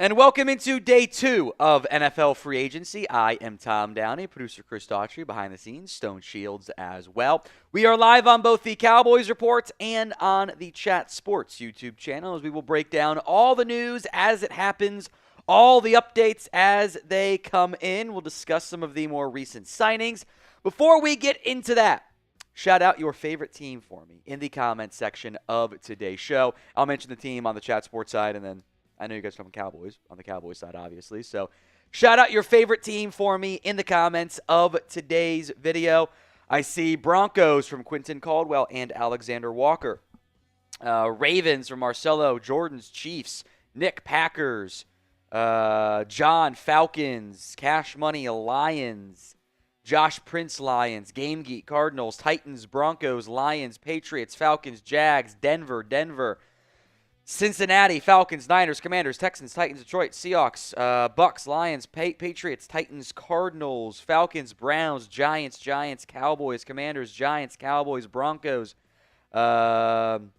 And welcome into day 2 of NFL free agency. I am Tom Downey, producer Chris Daughtry, behind the scenes, Stone Shields as well. We are live on both the Cowboys Report and on the Chat Sports YouTube channel as we will break down all the news as it happens, all the updates as they come in. We'll discuss some of the more recent signings. Before we get into that, shout out your favorite team for me in the comments section of today's show. I'll mention the team on the Chat Sports side, and then I know you guys are from Cowboys, on the Cowboys side, obviously. So shout out your favorite team for me in the comments of today's video. I see Broncos from Quinton Caldwell and Alexander Walker. Ravens from Marcelo, Jordan's Chiefs, Nick Packers, John Falcons, Cash Money Lions, Josh Prince Lions, Game Geek Cardinals, Titans, Broncos, Lions, Patriots, Falcons, Jags, Denver, Cincinnati, Falcons, Niners, Commanders, Texans, Titans, Detroit, Seahawks, Bucks, Lions, Patriots, Titans, Cardinals, Falcons, Browns, Giants, Cowboys, Commanders, Giants, Cowboys, Broncos, Lions,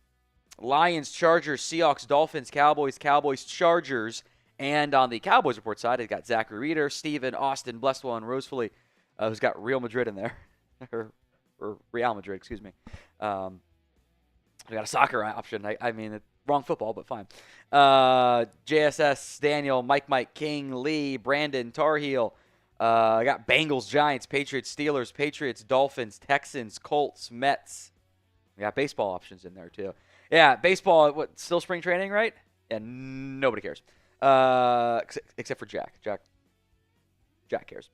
Chargers, Seahawks, Dolphins, Cowboys, Chargers. And on the Cowboys report side, I've got Zachary Reeder, Steven, Austin, Blesswell, and Rosefully, who's got Real Madrid in there. or Real Madrid, excuse me. We got a soccer option. I mean, wrong football, but fine. JSS, Daniel, Mike, King, Lee, Brandon, Tar Heel. I got Bengals, Giants, Patriots, Steelers, Patriots, Dolphins, Texans, Colts, Mets. We got baseball options in there, too. Yeah, baseball, still spring training, right? Yeah, nobody cares. Except for Jack. Jack cares.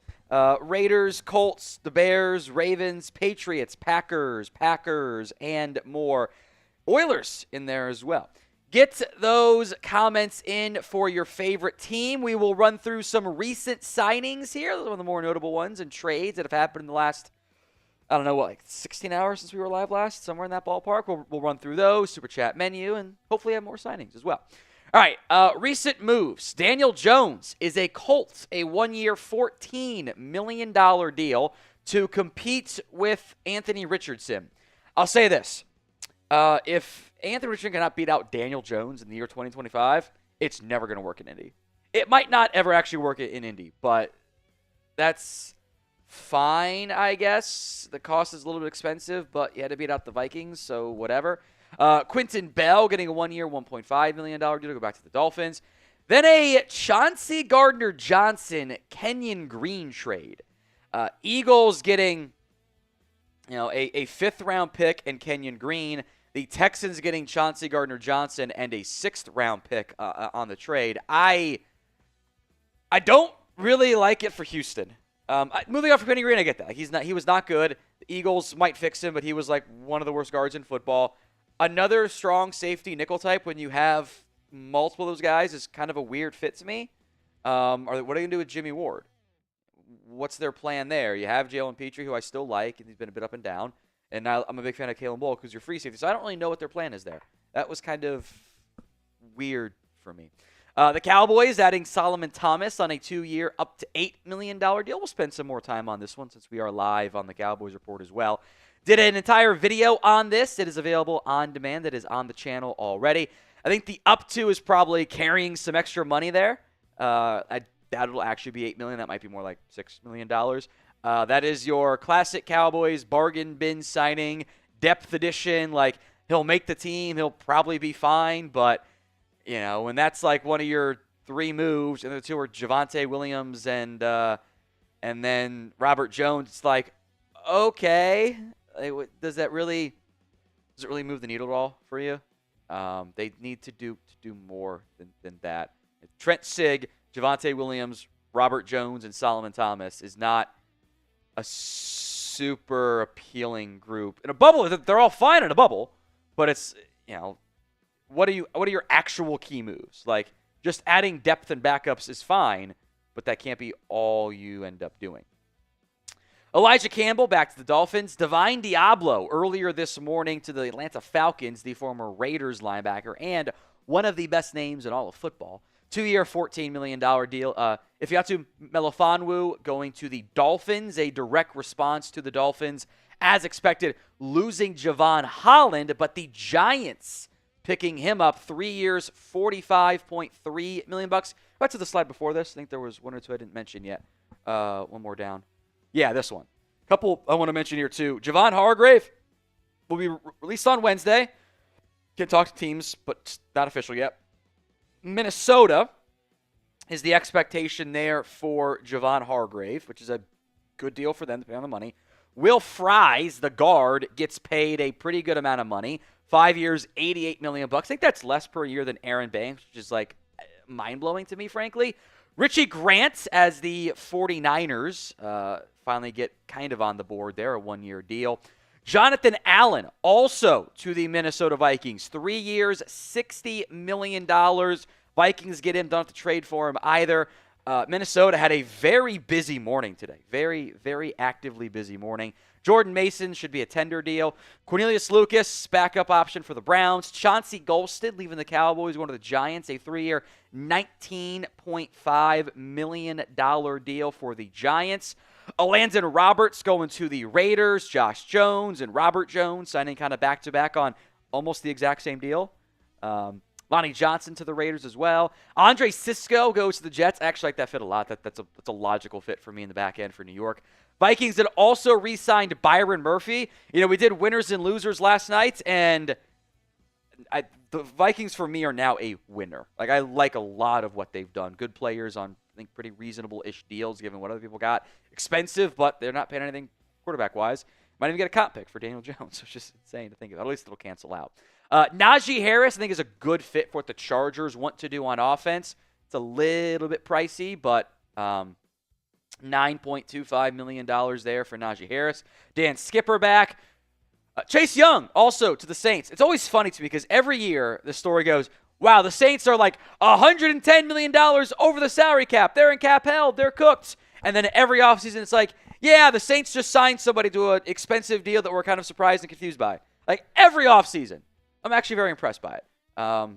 Raiders, Colts, the Bears, Ravens, Patriots, Packers, and more. Oilers in there as well. Get those comments in for your favorite team. We will run through some recent signings here. Those are one of the more notable ones and trades that have happened in the last, 16 hours since we were live last, somewhere in that ballpark. We'll run through those, Super Chat menu, and hopefully have more signings as well. All right, recent moves. Daniel Jones is a Colt, a one-year $14 million deal to compete with Anthony Richardson. I'll say this. If Anthony Richardson cannot beat out Daniel Jones in the year 2025, it's never going to work in Indy. It might not ever actually work in Indy, but that's fine, I guess. The cost is a little bit expensive, but you had to beat out the Vikings, so whatever. Quentin Bell getting a one-year, $1.5 million deal to go back to the Dolphins. Then a Chauncey Gardner-Johnson, Kenyon Green trade. Eagles getting a fifth-round pick and Kenyon Green. The Texans getting Chauncey Gardner-Johnson and a sixth-round pick on the trade. I don't really like it for Houston. Moving on from Kenyon Green, I get that. He was not good. The Eagles might fix him, but he was like one of the worst guards in football. Another strong safety nickel type when you have multiple of those guys is kind of a weird fit to me. What are they going to do with Jimmy Ward? What's their plan there? You have Jalen Petrie, who I still like, and he's been a bit up and down. And now I'm a big fan of Kalen Bullock, who's your free safety. So I don't really know what their plan is there. That was kind of weird for me. The Cowboys adding Solomon Thomas on a 2-year, up to $8 million deal. We'll spend some more time on this one since we are live on the Cowboys Report as well. Did an entire video on this. It is available on demand. That is on the channel already. I think the up to is probably carrying some extra money there. I doubt it'll actually be $8 million. That might be more like $6 million. That is your classic Cowboys bargain bin signing, depth edition. Like, he'll make the team. He'll probably be fine. But, when that's like one of your 3 moves, and the 2 are Javonte Williams and then Robert Jones, it's like, okay. Does it really move the needle at all for you? They need to do more than that. Trent Sig, Javonte Williams, Robert Jones, and Solomon Thomas is not a super appealing group. In a bubble, they're all fine in a bubble, but it's, what are your actual key moves? Like, just adding depth and backups is fine, but that can't be all you end up doing. Elijah Campbell back to the Dolphins. Divine Deablo earlier this morning to the Atlanta Falcons, the former Raiders linebacker, and one of the best names in all of football. 2-year, $14 million deal. Ifeatu Melifonwu going to the Dolphins, a direct response to the Dolphins, as expected, losing Javon Holland, but the Giants picking him up 3 years, $45.3 million. Back to the slide before this. I think there was one or two I didn't mention yet. One more down. Yeah, this one. Couple I want to mention here too. Javon Hargrave will be released on Wednesday. Can talk to teams, but it's not official yet. Minnesota is the expectation there for Javon Hargrave, which is a good deal for them depending on the money. Will Fries, the guard, gets paid a pretty good amount of money. 5 years, $88 million. I think that's less per year than Aaron Banks, which is like mind-blowing to me, frankly. Richie Grant, as the 49ers finally get kind of on the board there, a one-year deal. Jonathan Allen, also to the Minnesota Vikings. 3 years, $60 million. Vikings get him, don't have to trade for him either. Minnesota had a very busy morning today. Very, very actively busy morning. Jordan Mason should be a tender deal. Cornelius Lucas, backup option for the Browns. Chauncey Golston, leaving the Cowboys, going to the Giants. A 3-year, $19.5 million deal for the Giants. Landon Roberts going to the Raiders. Josh Jones and Robert Jones signing kind of back-to-back on almost the exact same deal. Lonnie Johnson to the Raiders as well. Andre Sisco goes to the Jets. I actually like that fit a lot. That's a logical fit for me in the back end for New York. Vikings had also re-signed Byron Murphy. You know, we did winners and losers last night, and the Vikings for me are now a winner. Like, I like a lot of what they've done. Good players on, I think, pretty reasonable-ish deals given what other people got. Expensive, but they're not paying anything quarterback-wise. Might even get a comp pick for Daniel Jones. It's just insane to think of. At least it'll cancel out. Najee Harris, I think, is a good fit for what the Chargers want to do on offense. It's a little bit pricey, but $9.25 million there for Najee Harris. Dan Skipper back. Chase Young, also to the Saints. It's always funny to me because every year the story goes, wow, the Saints are like $110 million over the salary cap. They're in cap hell. They're cooked. And then every offseason it's like, yeah, the Saints just signed somebody to an expensive deal that we're kind of surprised and confused by. Like every offseason. I'm actually very impressed by it.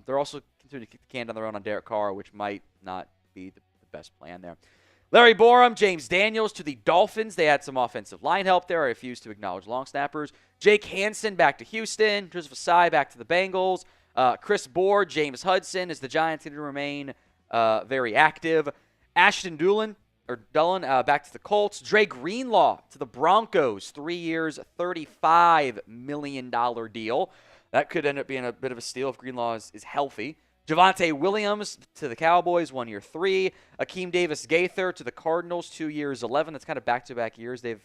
They're also continuing to kick the can down the road on Derek Carr, which might not be the best plan there. Larry Borum, James Daniels to the Dolphins. They had some offensive line help there. I refuse to acknowledge long snappers. Jake Hansen back to Houston. Joseph Asai back to the Bengals. Chris Board, James Hudson as the Giants continue to remain very active. Ashton Dulin back to the Colts. Dre Greenlaw to the Broncos. 3 years, $35 million deal. That could end up being a bit of a steal if Greenlaw is healthy. Javonte Williams to the Cowboys, 1 year, 3. Akeem Davis Gaither to the Cardinals, 2 years, 11. That's kind of back-to-back years. They've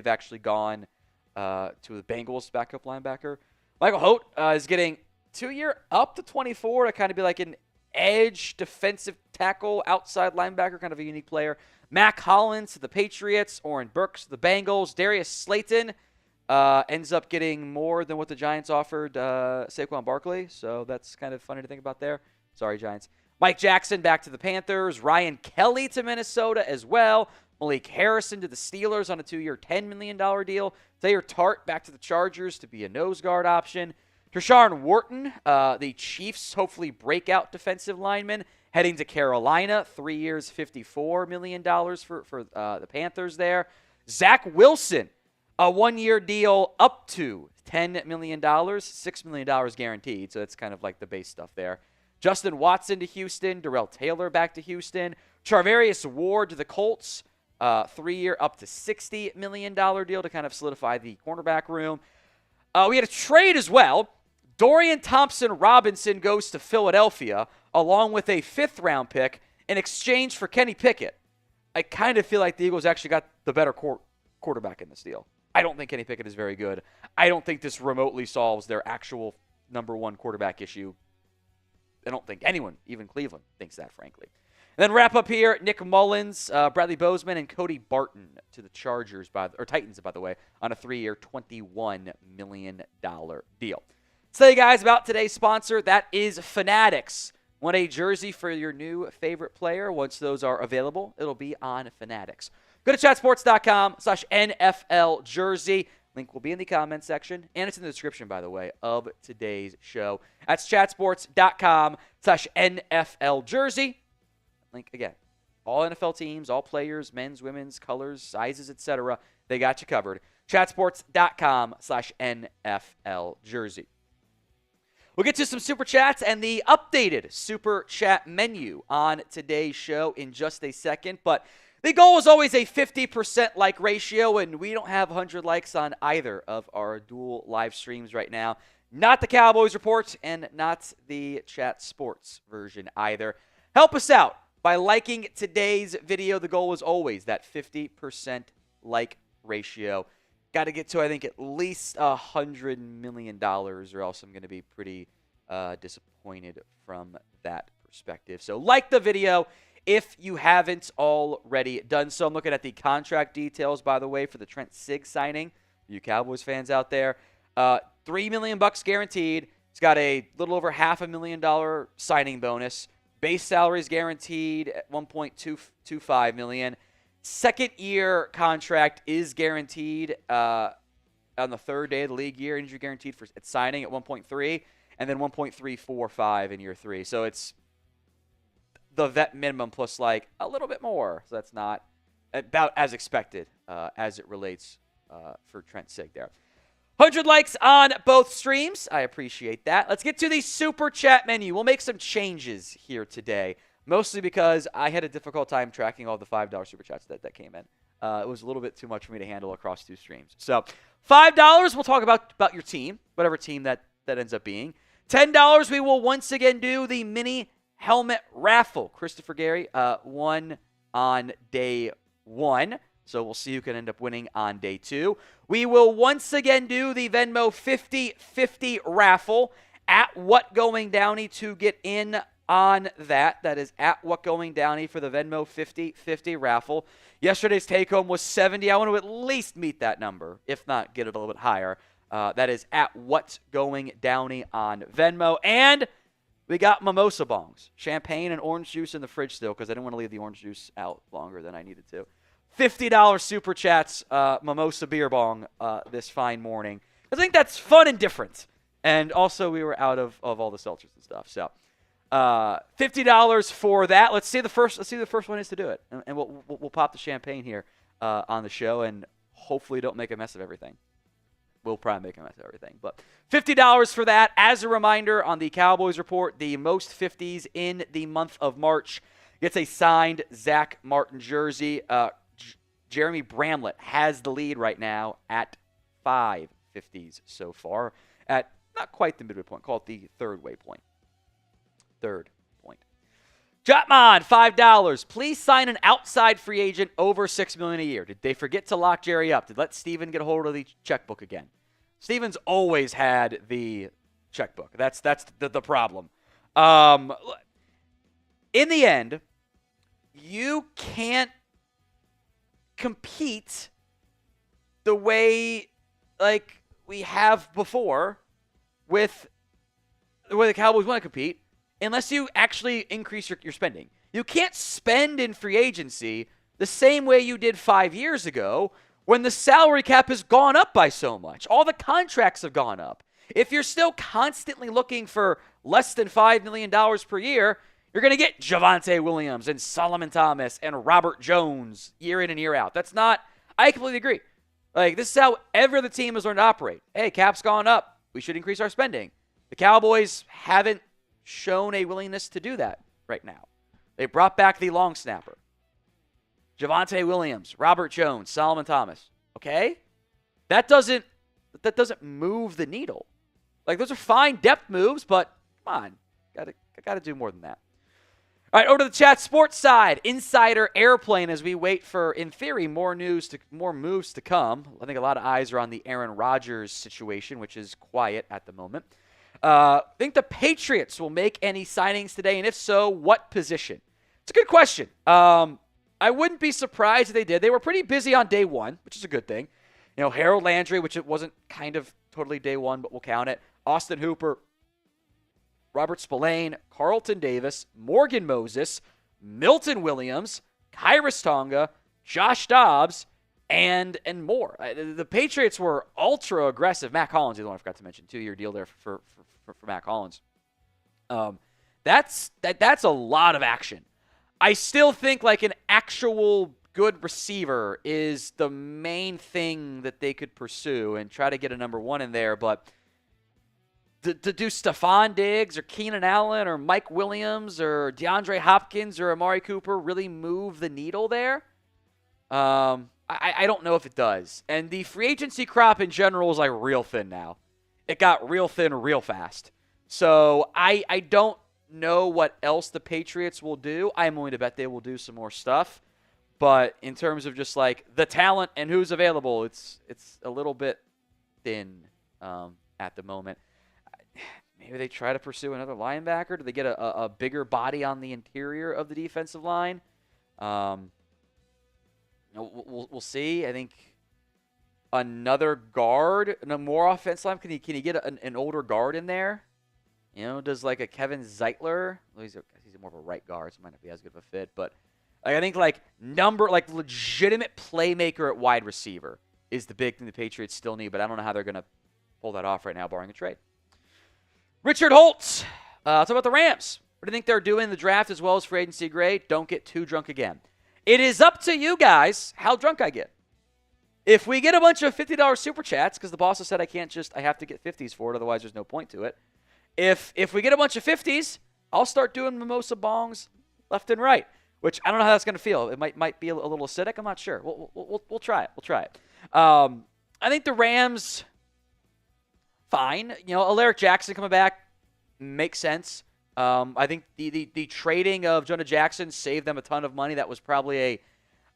actually gone to the Bengals backup linebacker. Michael Holt is getting 2 year up to 24 to kind of be like an edge defensive tackle, outside linebacker, kind of a unique player. Mac Hollins to the Patriots. Oren Burks to the Bengals. Darius Slayton ends up getting more than what the Giants offered Saquon Barkley, so that's kind of funny to think about there. Sorry, Giants. Mike Jackson back to the Panthers. Ryan Kelly to Minnesota as well. Malik Harrison to the Steelers on a 2 year, $10 million deal. Thayer Tart back to the Chargers to be a nose guard option. Tershawn Wharton, the Chiefs' hopefully breakout defensive lineman, heading to Carolina. 3 years, $54 million for the Panthers there. Zach Wilson, a 1 year deal up to $10 million, $6 million guaranteed. So that's kind of like the base stuff there. Justin Watson to Houston. Darrell Taylor back to Houston. Charvarius Ward to the Colts. 3 year up to $60 million deal to kind of solidify the cornerback room. We had a trade as well. Dorian Thompson-Robinson goes to Philadelphia along with a 5th round pick in exchange for Kenny Pickett. I kind of feel like the Eagles actually got the better quarterback in this deal. I don't think Kenny Pickett is very good. I don't think this remotely solves their actual number one quarterback issue. I don't think anyone, even Cleveland, thinks that, frankly. And then wrap up here, Nick Mullins, Bradley Bozeman, and Cody Barton to the Titans, by the way, on a 3 year, $21 million deal. Let's tell you guys about today's sponsor. That is Fanatics. Want a jersey for your new favorite player? Once those are available, it'll be on Fanatics. Go to chatsports.com/NFL jersey. Link will be in the comments section, and it's in the description, by the way, of today's show. That's chatsports.com/NFL jersey. Link again. All NFL teams, all players, men's, women's, colors, sizes, etc. They got you covered. Chatsports.com/NFL jersey. We'll get to some Super Chats and the updated Super Chat menu on today's show in just a second. But the goal is always a 50% like ratio, and we don't have 100 likes on either of our dual live streams right now. Not the Cowboys report and not the Chat Sports version either. Help us out by liking today's video. The goal is always that 50% like ratio. Got to get to, I think, at least $100 million, or else I'm going to be pretty disappointed from that perspective. So like the video if you haven't already done so. I'm looking at the contract details, by the way, for the Trent Sieg signing. You Cowboys fans out there. $3 million guaranteed. He's got a little over $500,000 signing bonus. Base salary is guaranteed at $1.225 million. Second-year contract is guaranteed on the third day of the league year. Injury guaranteed for signing at 1.3, and then 1.345 in year 3. So it's the vet minimum plus like a little bit more. So that's not about as expected as it relates for Trent Sieg there. 100 likes on both streams. I appreciate that. Let's get to the Super Chat menu. We'll make some changes here today, mostly because I had a difficult time tracking all the $5 Super Chats that came in. It was a little bit too much for me to handle across 2 streams. So $5, we'll talk about your team, whatever team that ends up being. $10, we will once again do the mini helmet raffle. Christopher Gary won on day 1. So we'll see who can end up winning on day 2. We will once again do the Venmo 50-50 raffle. At What Going Downey to get in on that. That is at What Going Downey for the Venmo 50-50 raffle. Yesterday's take-home was 70. I want to at least meet that number, if not get it a little bit higher. That is at What's Going Downey on Venmo. And we got mimosa bongs. Champagne and orange juice in the fridge still, because I didn't want to leave the orange juice out longer than I needed to. $50 Super Chats, mimosa beer bong this fine morning. I think that's fun and different. And also, we were out of all the seltzers and stuff. So, $50 for that. Let's see the first one is to do it, and we'll pop the champagne here on the show, and hopefully don't make a mess of everything. We'll probably make a mess of everything, but $50 for that. As a reminder, on the Cowboys report, the most 50s in the month of March gets a signed Zach Martin jersey. Jeremy Bramlett has the lead right now at 5 50s so far, at not quite the midway point, call it the third point. Jotmon, $5. Please sign an outside free agent over $6 million a year. Did they forget to lock Jerry up? Did let Steven get a hold of the checkbook again? Steven's always had the checkbook. That's the problem. In the end, you can't compete the way like we have before with the way the Cowboys want to compete unless you actually increase your spending. You can't spend in free agency the same way you did 5 years ago when the salary cap has gone up by so much. All the contracts have gone up. If you're still constantly looking for less than $5 million per year, you're going to get Javonte Williams and Solomon Thomas and Robert Jones year in and year out. That's not – I completely agree. Like, this is how every other team has learned to operate. Hey, cap's gone up. We should increase our spending. The Cowboys haven't shown a willingness to do that right now. They brought back the long snapper. Javonte Williams, Robert Jones, Solomon Thomas. Okay? That doesn't move the needle. Like, those are fine depth moves, but come on. Got to do more than that. All right, over to the Chat Sports side. Insider Airplane as we wait for, in theory, more moves to come. I think a lot of eyes are on the Aaron Rodgers situation, which is quiet at the moment. Think the Patriots will make any signings today, and if so, what position? It's a good question. I wouldn't be surprised if they did. They were pretty busy on day 1, which is a good thing. You know, Harold Landry, which it wasn't kind of totally day 1, but we'll count it. Austin Hooper, Robert Spillane, Carlton Davis, Morgan Moses, Milton Williams, Kyrus Tonga, Josh Dobbs, and more. The Patriots were ultra aggressive. Matt Collins is the one I forgot to mention. 2-year deal there for Matt Collins. That's a lot of action. I still think like an actual good receiver is the main thing that they could pursue and try to get a number 1 in there, but to do Stefon Diggs or Keenan Allen or Mike Williams or DeAndre Hopkins or Amari Cooper really move the needle there? I don't know if it does. And the free agency crop in general is like real thin now. It got real thin real fast. So I don't know what else the Patriots will do. I'm willing to bet they will do some more stuff. But in terms of just like the talent and who's available, it's a little bit thin at the moment. Maybe they try to pursue another linebacker. Do they get a bigger body on the interior of the defensive line? We'll see. I think another guard, more offensive line. Can you get an older guard in there? Does like a Kevin Zeitler? Well, he's more of a right guard, so might not be as good of a fit. But I think legitimate playmaker at wide receiver is the big thing the Patriots still need. But I don't know how they're going to pull that off right now, barring a trade. Richard Holtz. Talk about the Rams. What do you think they're doing in the draft as well as free agency grade? Don't get too drunk again. It is up to you guys how drunk I get. If we get a bunch of $50 super chats, because the boss has said I have to get 50s for it, otherwise there's no point to it. If we get a bunch of 50s, I'll start doing mimosa bongs left and right, which I don't know how that's going to feel. It might be a little acidic. I'm not sure. We'll try it. We'll try it. I think the Rams, fine. Alaric Jackson coming back makes sense. I think the trading of Jonah Jackson saved them a ton of money. That was probably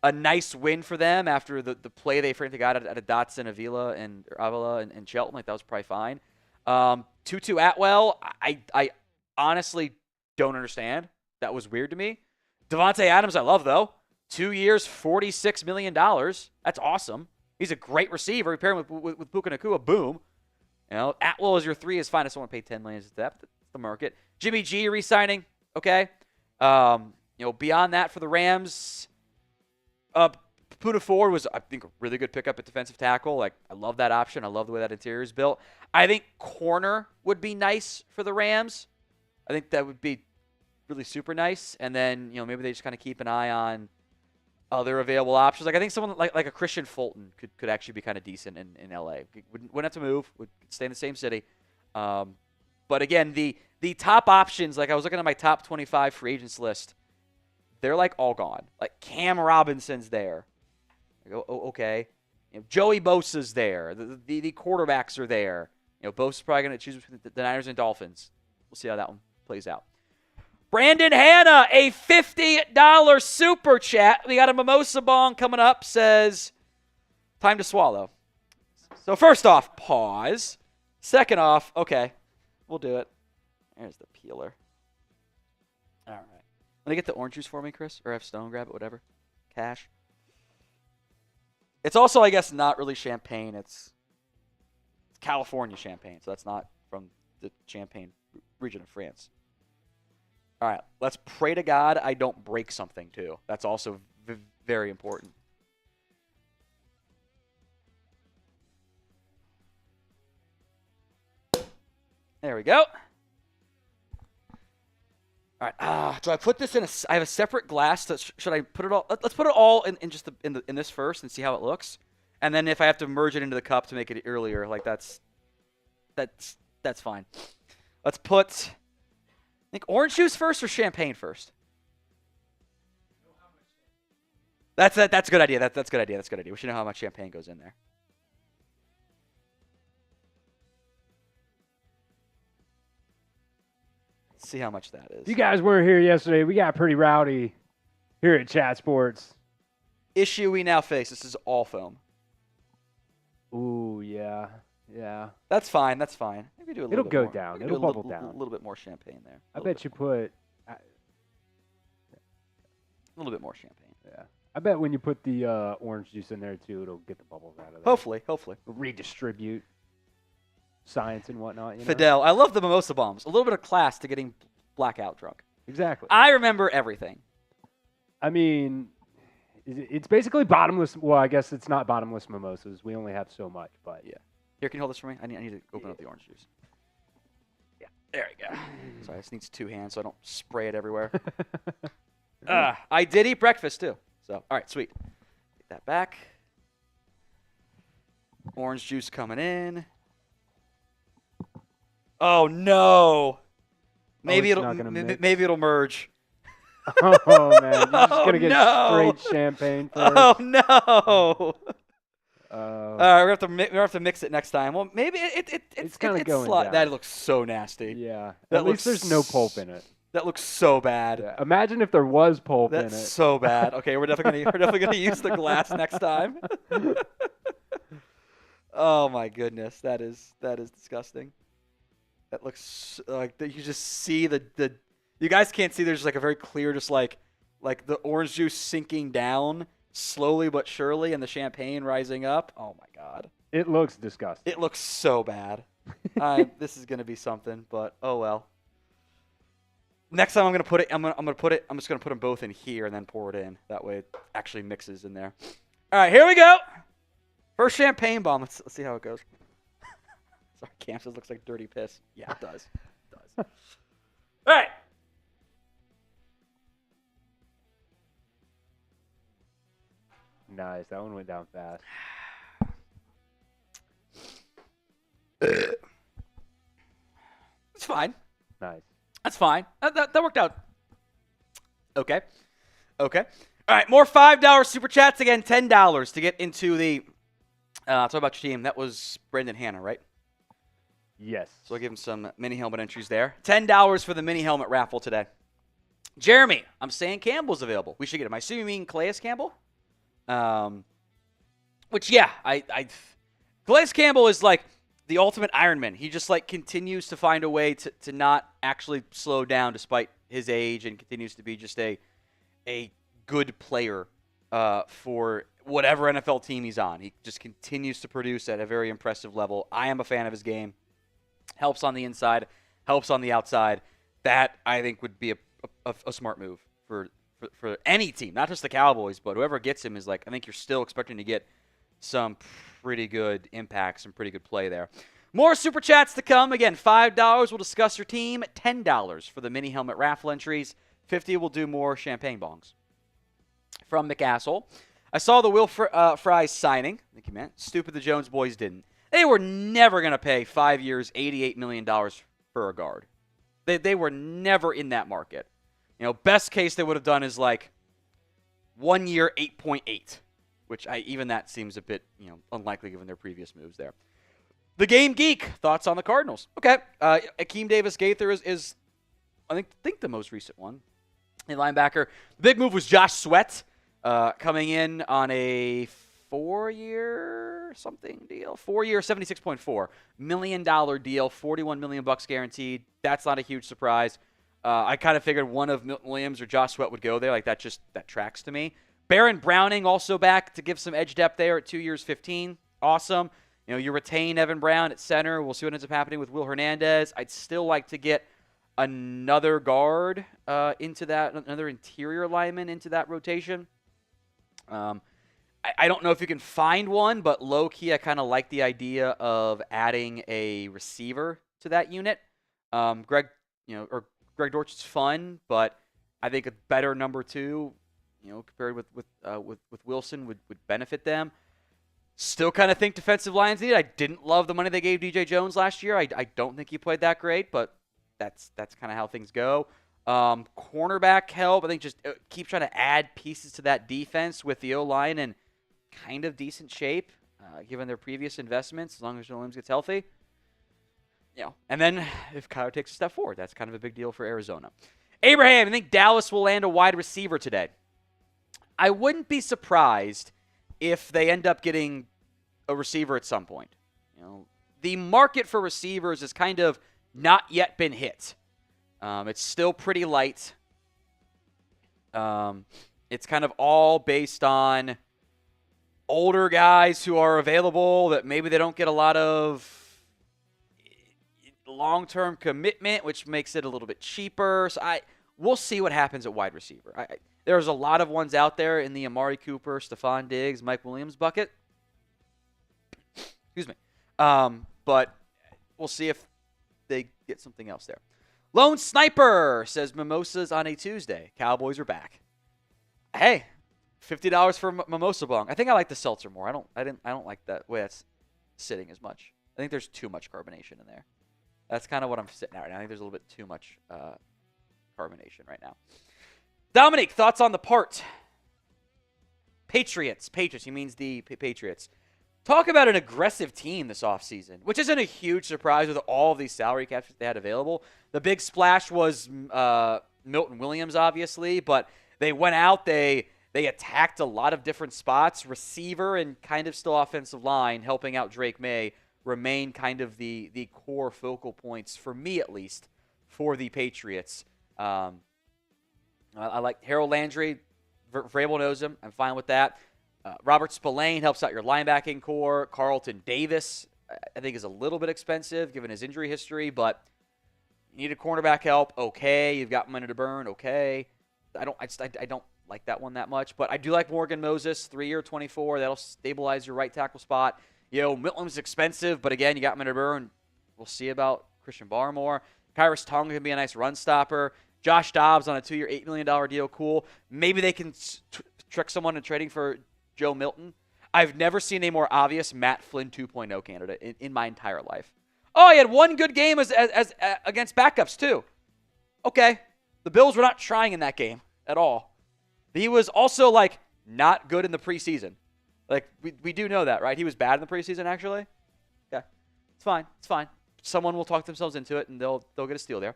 a nice win for them after the play they frankly got at a Dotson, Avila, and Shelton. Like, that was probably fine. Tutu Atwell, I honestly don't understand. That was weird to me. Devontae Adams, I love, though. 2 years, $46 million. That's awesome. He's a great receiver. You pair him with Puka Nacua, boom. Atwell as your 3 is fine. I still want to pay $10 million to depth. That's the market. Jimmy G re-signing, okay. Beyond that for the Rams, Puka Ford was, I think, a really good pickup at defensive tackle. Like, I love that option. I love the way that interior is built. I think corner would be nice for the Rams. I think that would be really super nice. And then, maybe they just kind of keep an eye on other available options. Like, I think someone like a Christian Fulton could actually be kind of decent in LA. Wouldn't have to move. Would stay in the same city. But again, the top options, like I was looking at my top 25 free agents list, they're like all gone. Like Cam Robinson's there. I go, okay. Joey Bosa's there. The quarterbacks are there. Bosa's probably going to choose between the Niners and Dolphins. We'll see how that one plays out. Brandon Hanna, a $50 super chat. We got a mimosa bong coming up. Says, time to swallow. So first off, pause. Second off, okay, we'll do it. There's the peeler. All right. Want to get the orange juice for me, Chris? Or have Stone grab it, whatever. Cash. It's also, I guess, not really champagne. It's California champagne, so that's not from the Champagne region of France. All right, let's pray to God I don't break something, too. That's also very important. There we go. All right. Do I put this in I have a separate glass. Should I put it all? Let's put it all in this first and see how it looks. And then if I have to merge it into the cup to make it earlier, like that's fine. Let's put, I think, orange juice first or champagne first. That's a good idea. That's a good idea. That's a good idea. We should know how much champagne goes in there. See how much that is. If you guys weren't here yesterday, we got pretty rowdy here at Chat Sports. Issue we now face. This is all foam. Ooh, yeah. That's fine. Maybe do a little It'll bit go more. down. Maybe It'll do bubble down. A little bit more champagne there. I bet you put... A little bit more champagne. Yeah. I bet when you put the orange juice in there, too, it'll get the bubbles out of there. Hopefully. Redistribute science and whatnot. Fidel. I love the mimosa bombs. A little bit of class to getting blackout drunk. Exactly. I remember everything. I mean, it's basically bottomless. Well, I guess it's not bottomless mimosas. We only have so much, but yeah. Here, can you hold this for me? I need to open up the orange juice. Yeah. There we go. Sorry, this needs 2 hands so I don't spray it everywhere. I did eat breakfast too. So, all right, sweet. Get that back. Orange juice coming in. Oh no. Maybe it's not gonna mix. maybe it'll merge. Oh man, you're just Oh, gonna get no. straight champagne first. Oh no. Oh. All right, we have to mix it next time. Well, maybe It's kinda going down. That looks so nasty. Yeah. That At least there's no pulp in it. That looks so bad. Yeah. Imagine if there was pulp in it. That's so bad. Okay, we're definitely gonna use the glass next time. Oh my goodness, that is disgusting. That looks like you just see the you guys can't see. There's just like a very clear, just like the orange juice sinking down slowly but surely, and the champagne rising up. Oh my god, It looks disgusting. it looks so bad. This is gonna be something, but oh well. Next time I'm just gonna put them both in here and then pour it in. That way it actually mixes in there. All right, here we go. First champagne bomb. Let's see how it goes. Sorry, Cam says looks like dirty piss. Yeah, it does. It does. All right. Nice. That one went down fast. It's fine. Nice. That's fine. That worked out. Okay. All right, more $5 super chats. Again, $10 to get into the talk about your team. That was Brendan Hanna, right? Yes. So I'll give him some mini helmet entries there. $10 for the mini helmet raffle today. Jeremy, I'm saying Campbell's available. We should get him. I assume you mean Calais Campbell? Which, yeah, Calais Campbell is like the ultimate Ironman. He just like continues to find a way to not actually slow down despite his age, and continues to be just a good player for whatever NFL team he's on. He just continues to produce at a very impressive level. I am a fan of his game. Helps on the inside, helps on the outside. That, I think, would be a smart move for any team, not just the Cowboys, but whoever gets him is like, I think you're still expecting to get some pretty good impact, some pretty good play there. More super chats to come. Again, $5 will discuss your team. $10 for the mini helmet raffle entries. $50 will do more champagne bongs. From McAsshole, I saw the Will Fries signing. Thank you, man. Stupid the Jones boys didn't. They were never going to pay 5 years, $88 million for a guard. They were never in that market. You know, best case they would have done is like 1 year, 8.8, which even that seems a bit, unlikely given their previous moves there. The Game Geek, thoughts on the Cardinals? Okay, Akeem Davis-Gaither is I think the most recent one. A linebacker. The big move was Josh Sweat coming in on a 4-year something deal. 4-year, $76.4 million deal, $41 million guaranteed. That's not a huge surprise. I kind of figured one of Milton Williams or Josh Sweat would go there. Like that tracks to me. Baron Browning also back to give some edge depth there at 2 years, 15. Awesome. You retain Evan Brown at center. We'll see what ends up happening with Will Hernandez. I'd still like to get another guard into that, another interior lineman into that rotation. I don't know if you can find one, but low-key I kind of like the idea of adding a receiver to that unit. Greg Dortch's fun, but I think a better number two, compared with Wilson would benefit them. Still kind of think defensive line's needed. I didn't love the money they gave DJ Jones last year. I don't think he played that great, but that's kind of how things go. Cornerback help. I think just keep trying to add pieces to that defense with the O-line in kind of decent shape, given their previous investments, as long as Williams gets healthy. And then if Kyle takes a step forward, that's kind of a big deal for Arizona. Abraham, I think Dallas will land a wide receiver today. I wouldn't be surprised if they end up getting a receiver at some point. The market for receivers has kind of not yet been hit. It's still pretty light. It's kind of all based on older guys who are available that maybe they don't get a lot of long-term commitment, which makes it a little bit cheaper. So we'll see what happens at wide receiver. There's a lot of ones out there in the Amari Cooper, Stefon Diggs, Mike Williams bucket. Excuse me. But we'll see if they get something else there. Lone Sniper says mimosas on a Tuesday. Cowboys are back. Hey, $50 for mimosa bong. I think I like the seltzer more. I don't like that way that's sitting as much. I think there's too much carbonation in there. That's kind of what I'm sitting at right now. I think there's a little bit too much carbonation right now. Dominic, thoughts on the part? Patriots. He means the Patriots. Talk about an aggressive team this offseason, which isn't a huge surprise with all of these salary caps they had available. The big splash was Milton Williams, obviously, but they went out, they attacked a lot of different spots. Receiver and kind of still offensive line, helping out Drake May, remain kind of the core focal points, for me at least, for the Patriots. I like Harold Landry. Vrabel knows him. I'm fine with that. Robert Spillane helps out your linebacking core. Carlton Davis, I think, is a little bit expensive given his injury history, but you need a cornerback help. Okay, you've got money to burn. Okay, I don't like that one that much, but I do like Morgan Moses, 3-year, 24. That'll stabilize your right tackle spot. Milton's expensive, but again, you got money to burn. We'll see about Christian Barmore. Kyrus Tonga can be a nice run stopper. Josh Dobbs on a 2-year, $8 million deal. Cool. Maybe they can trick someone into trading for Joe Milton. I've never seen a more obvious Matt Flynn 2.0 candidate in my entire life. Oh, he had one good game as against backups, too. Okay. The Bills were not trying in that game at all. He was also, not good in the preseason. We do know that, right? He was bad in the preseason, actually. Okay. It's fine. Someone will talk themselves into it, and they'll get a steal there.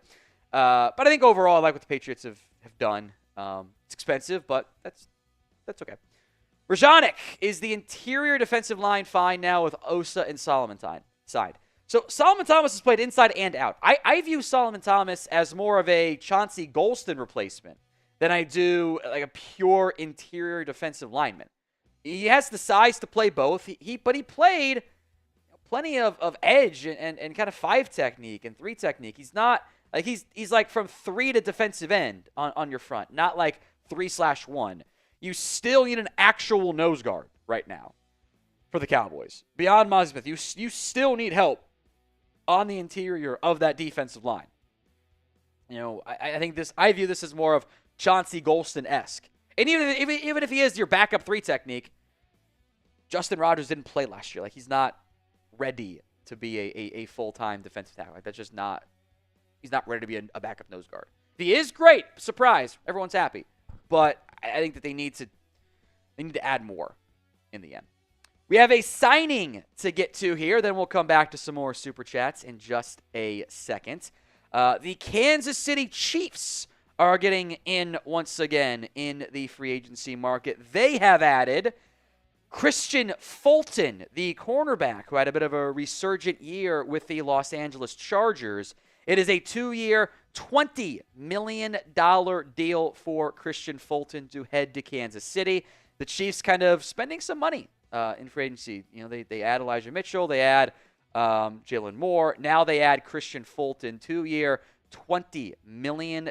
But I think overall, I like what the Patriots have done. It's expensive, but that's okay. Rajanic, is the interior defensive line fine now with Osa and Solomon side? So Solomon Thomas has played inside and out. I view Solomon Thomas as more of a Chauncey Golston replacement than I do like a pure interior defensive lineman. He has the size to play both. But he played plenty of edge and kind of 5 technique and 3 technique. He's not he's like from 3 to defensive end on your front, not like 3/1. You still need an actual nose guard right now for the Cowboys. Beyond Mozzie Smith, you still need help on the interior of that defensive line. I view this as more of Chauncey Golston-esque. And even if he is your backup 3 technique, Justin Rogers didn't play last year. He's not ready to be a full-time defensive tackle. That's just not. He's not ready to be a backup nose guard. If he is, great. Surprise. Everyone's happy. But I think that they need to add more in the end. We have a signing to get to here. Then we'll come back to some more Super Chats in just a second. The Kansas City Chiefs are getting in once again in the free agency market. They have added Christian Fulton, the cornerback, who had a bit of a resurgent year with the Los Angeles Chargers. It is a 2-year, $20 million deal for Christian Fulton to head to Kansas City. The Chiefs kind of spending some money in free agency. They add Elijah Mitchell. They add Jalen Moore. Now they add Christian Fulton, 2-year, $20 million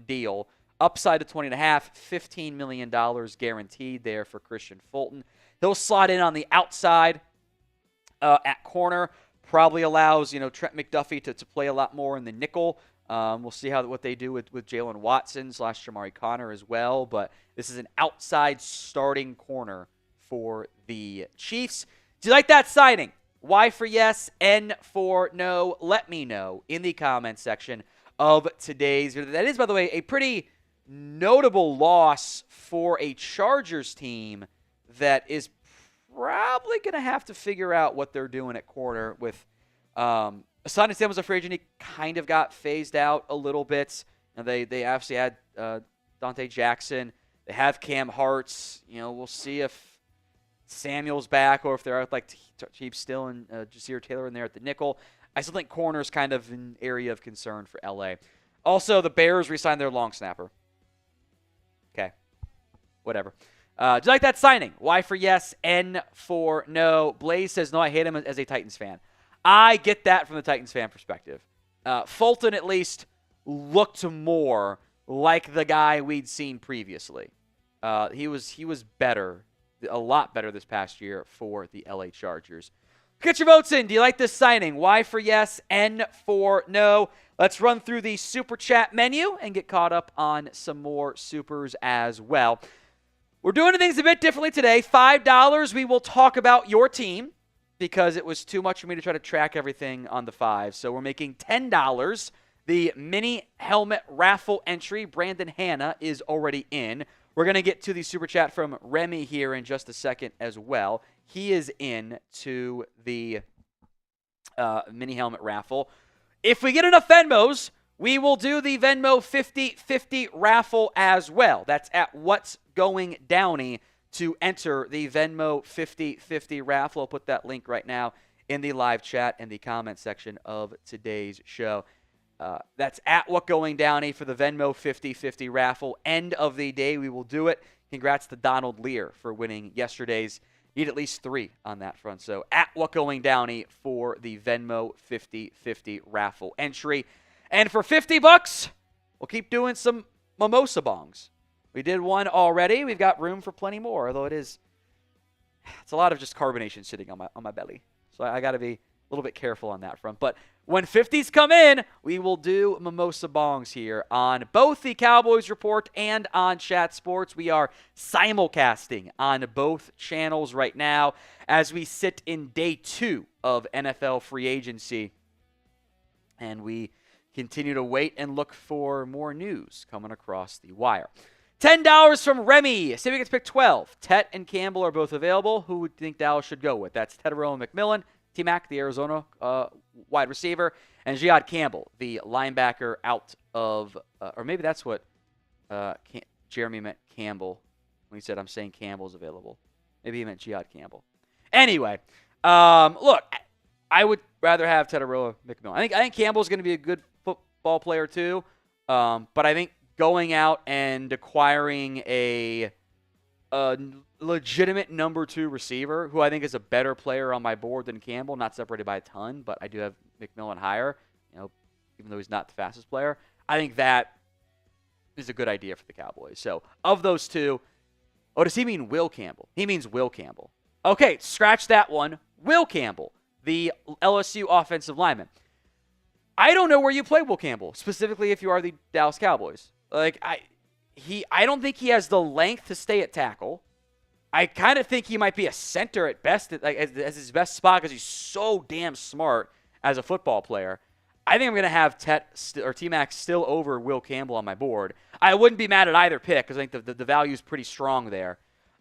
deal. Upside to 20.5, $15 million guaranteed there for Christian Fulton. He'll slide in on the outside at corner. Probably allows, Trent McDuffie to play a lot more in the nickel. We'll see what they do with Jalen Watson / Jamari Connor as well. But this is an outside starting corner for the Chiefs. Do you like that signing? Y for yes, N for no. Let me know in the comment section of today's video. That is, by the way, a pretty notable loss for a Chargers team that is probably going to have to figure out what they're doing at corner with Asante Sam was a free agent. He kind of got phased out a little bit. And they obviously had Dante Jackson. They have Cam Hartz. We'll see if Samuel's back or if they're Chiefs still and Jasir Taylor in there at the nickel. I still think corner is kind of an area of concern for LA. Also, the Bears re-signed their long snapper. Okay. Whatever. Do you like that signing? Y for yes, N for no. Blaze says, no, I hate him as a Titans fan. I get that from the Titans fan perspective. Fulton at least looked more like the guy we'd seen previously. He was better, a lot better this past year for the LA Chargers. Get your votes in. Do you like this signing? Y for yes, N for no. Let's run through the Super Chat menu and get caught up on some more Supers as well. We're doing things a bit differently today. $5, we will talk about your team. because it was too much for me to try to track everything on the 5. So we're making $10. The mini helmet raffle entry, Brandon Hanna, is already in. We're going to get to the super chat from Remy here in just a second as well. He is in to the mini helmet raffle. If we get enough Venmos, we will do the Venmo 50-50 raffle as well. That's at What's Going Downey to enter the Venmo 50-50 raffle. I'll put that link right now in the live chat in the comment section of today's show. That's at What Going Downey for the Venmo 50-50 raffle. End of the day, we will do it. Congrats to Donald Lear for winning yesterday's. Need at least 3 on that front. So at What Going Downey for the Venmo 50-50 raffle entry. And for $50, we'll keep doing some mimosa bongs. We did one already. We've got room for plenty more, although it's a lot of just carbonation sitting on my belly. So I got to be a little bit careful on that front. But when 50s come in, we will do mimosa bongs here on both the Cowboys Report and on Chat Sports. We are simulcasting on both channels right now as we sit in day 2 of NFL free agency. And we continue to wait and look for more news coming across the wire. $10 from Remy. Say we get to pick 12. Tet and Campbell are both available. Who would you think Dallas should go with? That's Tetero and McMillan. T-Mac, the Arizona wide receiver, and Jihad Campbell, the linebacker out of, or maybe that's what Jeremy meant Campbell when he said, I'm saying Campbell's available. Maybe he meant Jihad Campbell. Anyway, look, I would rather have Tetero McMillan. I think Campbell's going to be a good football player too, but I think going out and acquiring a legitimate number 2 receiver, who I think is a better player on my board than Campbell, not separated by a ton, but I do have McMillan higher, even though he's not the fastest player. I think that is a good idea for the Cowboys. So, of those 2, does he mean Will Campbell? He means Will Campbell. Okay, scratch that one. Will Campbell, the LSU offensive lineman. I don't know where you play Will Campbell, specifically if you are the Dallas Cowboys. I don't think he has the length to stay at tackle. I kind of think he might be a center at best, as his best spot, because he's so damn smart as a football player. I think I'm going to have T-Mac still over Will Campbell on my board. I wouldn't be mad at either pick because I think the value is pretty strong there.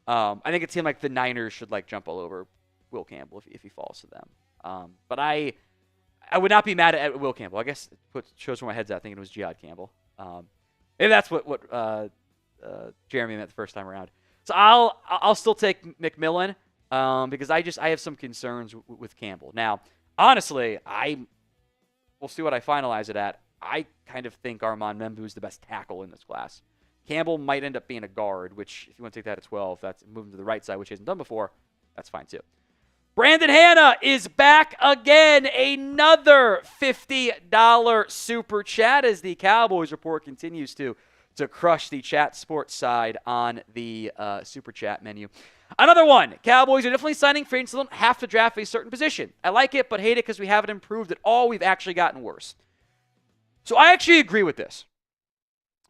I think it seemed like the Niners should jump all over Will Campbell if he falls to them. But I would not be mad at Will Campbell. I guess it shows where my head's at thinking it was Jihad Campbell. Maybe that's what Jeremy meant the first time around. So I'll still take McMillan because I have some concerns with Campbell. Now, honestly, we'll see what I finalize it at. I kind of think Armand Membu is the best tackle in this class. Campbell might end up being a guard, which if you want to take that at 12, that's moving to the right side, which he hasn't done before. That's fine too. Brandon Hanna is back again. Another $50 super chat as the Cowboys Report continues to crush the Chat Sports side on the super chat menu. Another one. Cowboys are definitely signing free agents who don't have to draft a certain position. I like it, but hate it because we haven't improved at all. We've actually gotten worse. So I actually agree with this.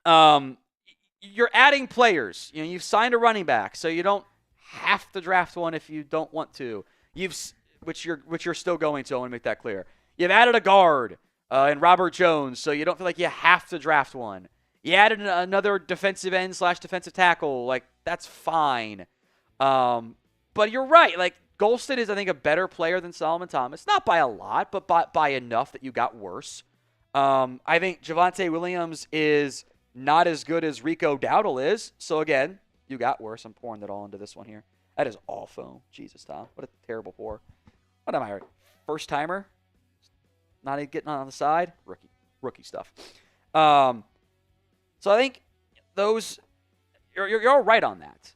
You're adding players. You've signed a running back, so you don't have to draft one if you don't want to. Which you're still going to. I want to make that clear. You've added a guard in Robert Jones, so you don't feel like you have to draft one. You added another defensive end / defensive tackle. That's fine. But you're right. Golston is, I think, a better player than Solomon Thomas. Not by a lot, but by enough that you got worse. I think Javonte Williams is not as good as Rico Dowdle is. So, again, you got worse. I'm pouring that all into this one here. That is all foam. Jesus, Tom. What a terrible pour. What am I? First timer? Not even getting on the side? Rookie stuff. So I think you're all right on that.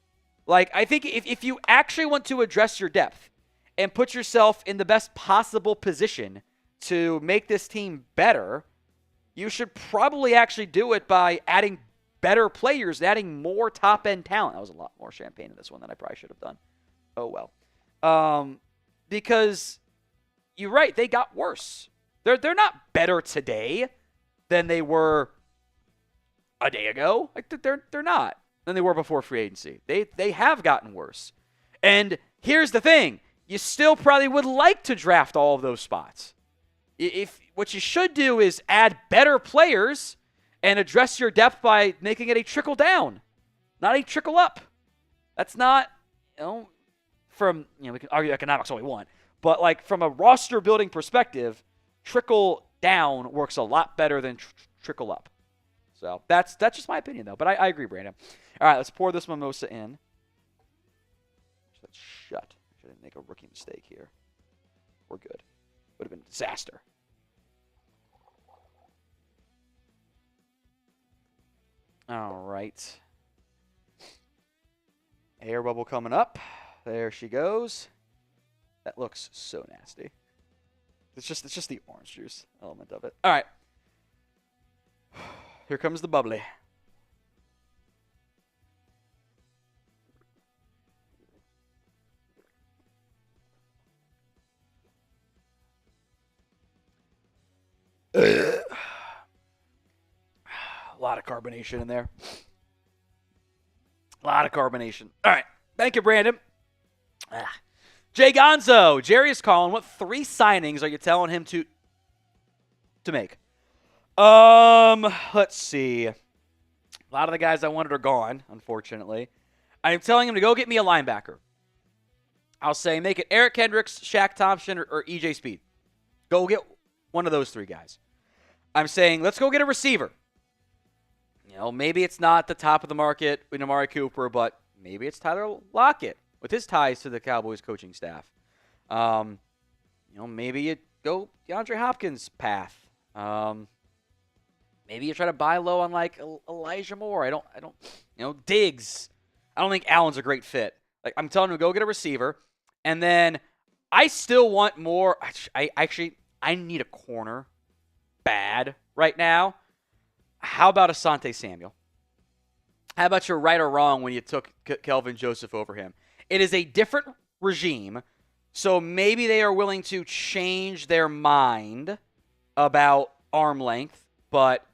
I think if you actually want to address your depth and put yourself in the best possible position to make this team better, you should probably actually do it by adding better players and adding more top-end talent. That was a lot more champagne in this one than I probably should have done. Oh, well. Because you're right, they got worse. They're not better today than they were a day ago. They're not than they were before free agency. They have gotten worse. And here's the thing. you still probably would like to draft all of those spots. If what you should do is add better players and address your depth by making it a trickle down, not a trickle up. That's not, we can argue economics all we want, but like from a roster building perspective, trickle down works a lot better than trickle up. So that's just my opinion, though. But I agree, Brandon. All right, let's pour this mimosa in. Let's shut. I didn't make a rookie mistake here. We're good. Would have been a disaster. All right. Air bubble coming up. There she goes. That looks so nasty. It's just the orange juice element of it. All right. Here comes the bubbly. A lot of carbonation in there. A lot of carbonation. All right. Thank you, Brandon. Jay Gonzo. Jerry is calling. What 3 signings are you telling him to make? Let's see. A lot of the guys I wanted are gone, unfortunately. I'm telling him to go get me a linebacker. I'll say make it Eric Kendricks, Shaq Thompson, or EJ Speed. Go get one of those 3 guys. I'm saying let's go get a receiver. Maybe it's not the top of the market with Amari Cooper, but maybe it's Tyler Lockett with his ties to the Cowboys coaching staff. Maybe you go DeAndre Hopkins path. Maybe you try to buy low on like Elijah Moore. I don't, Diggs. I don't think Allen's a great fit. Like I'm telling him to go get a receiver, and then I still want more. I need a corner bad right now. How about Asante Samuel? How about your right or wrong when you took Kelvin Joseph over him? It is a different regime, so maybe they are willing to change their mind about arm length, but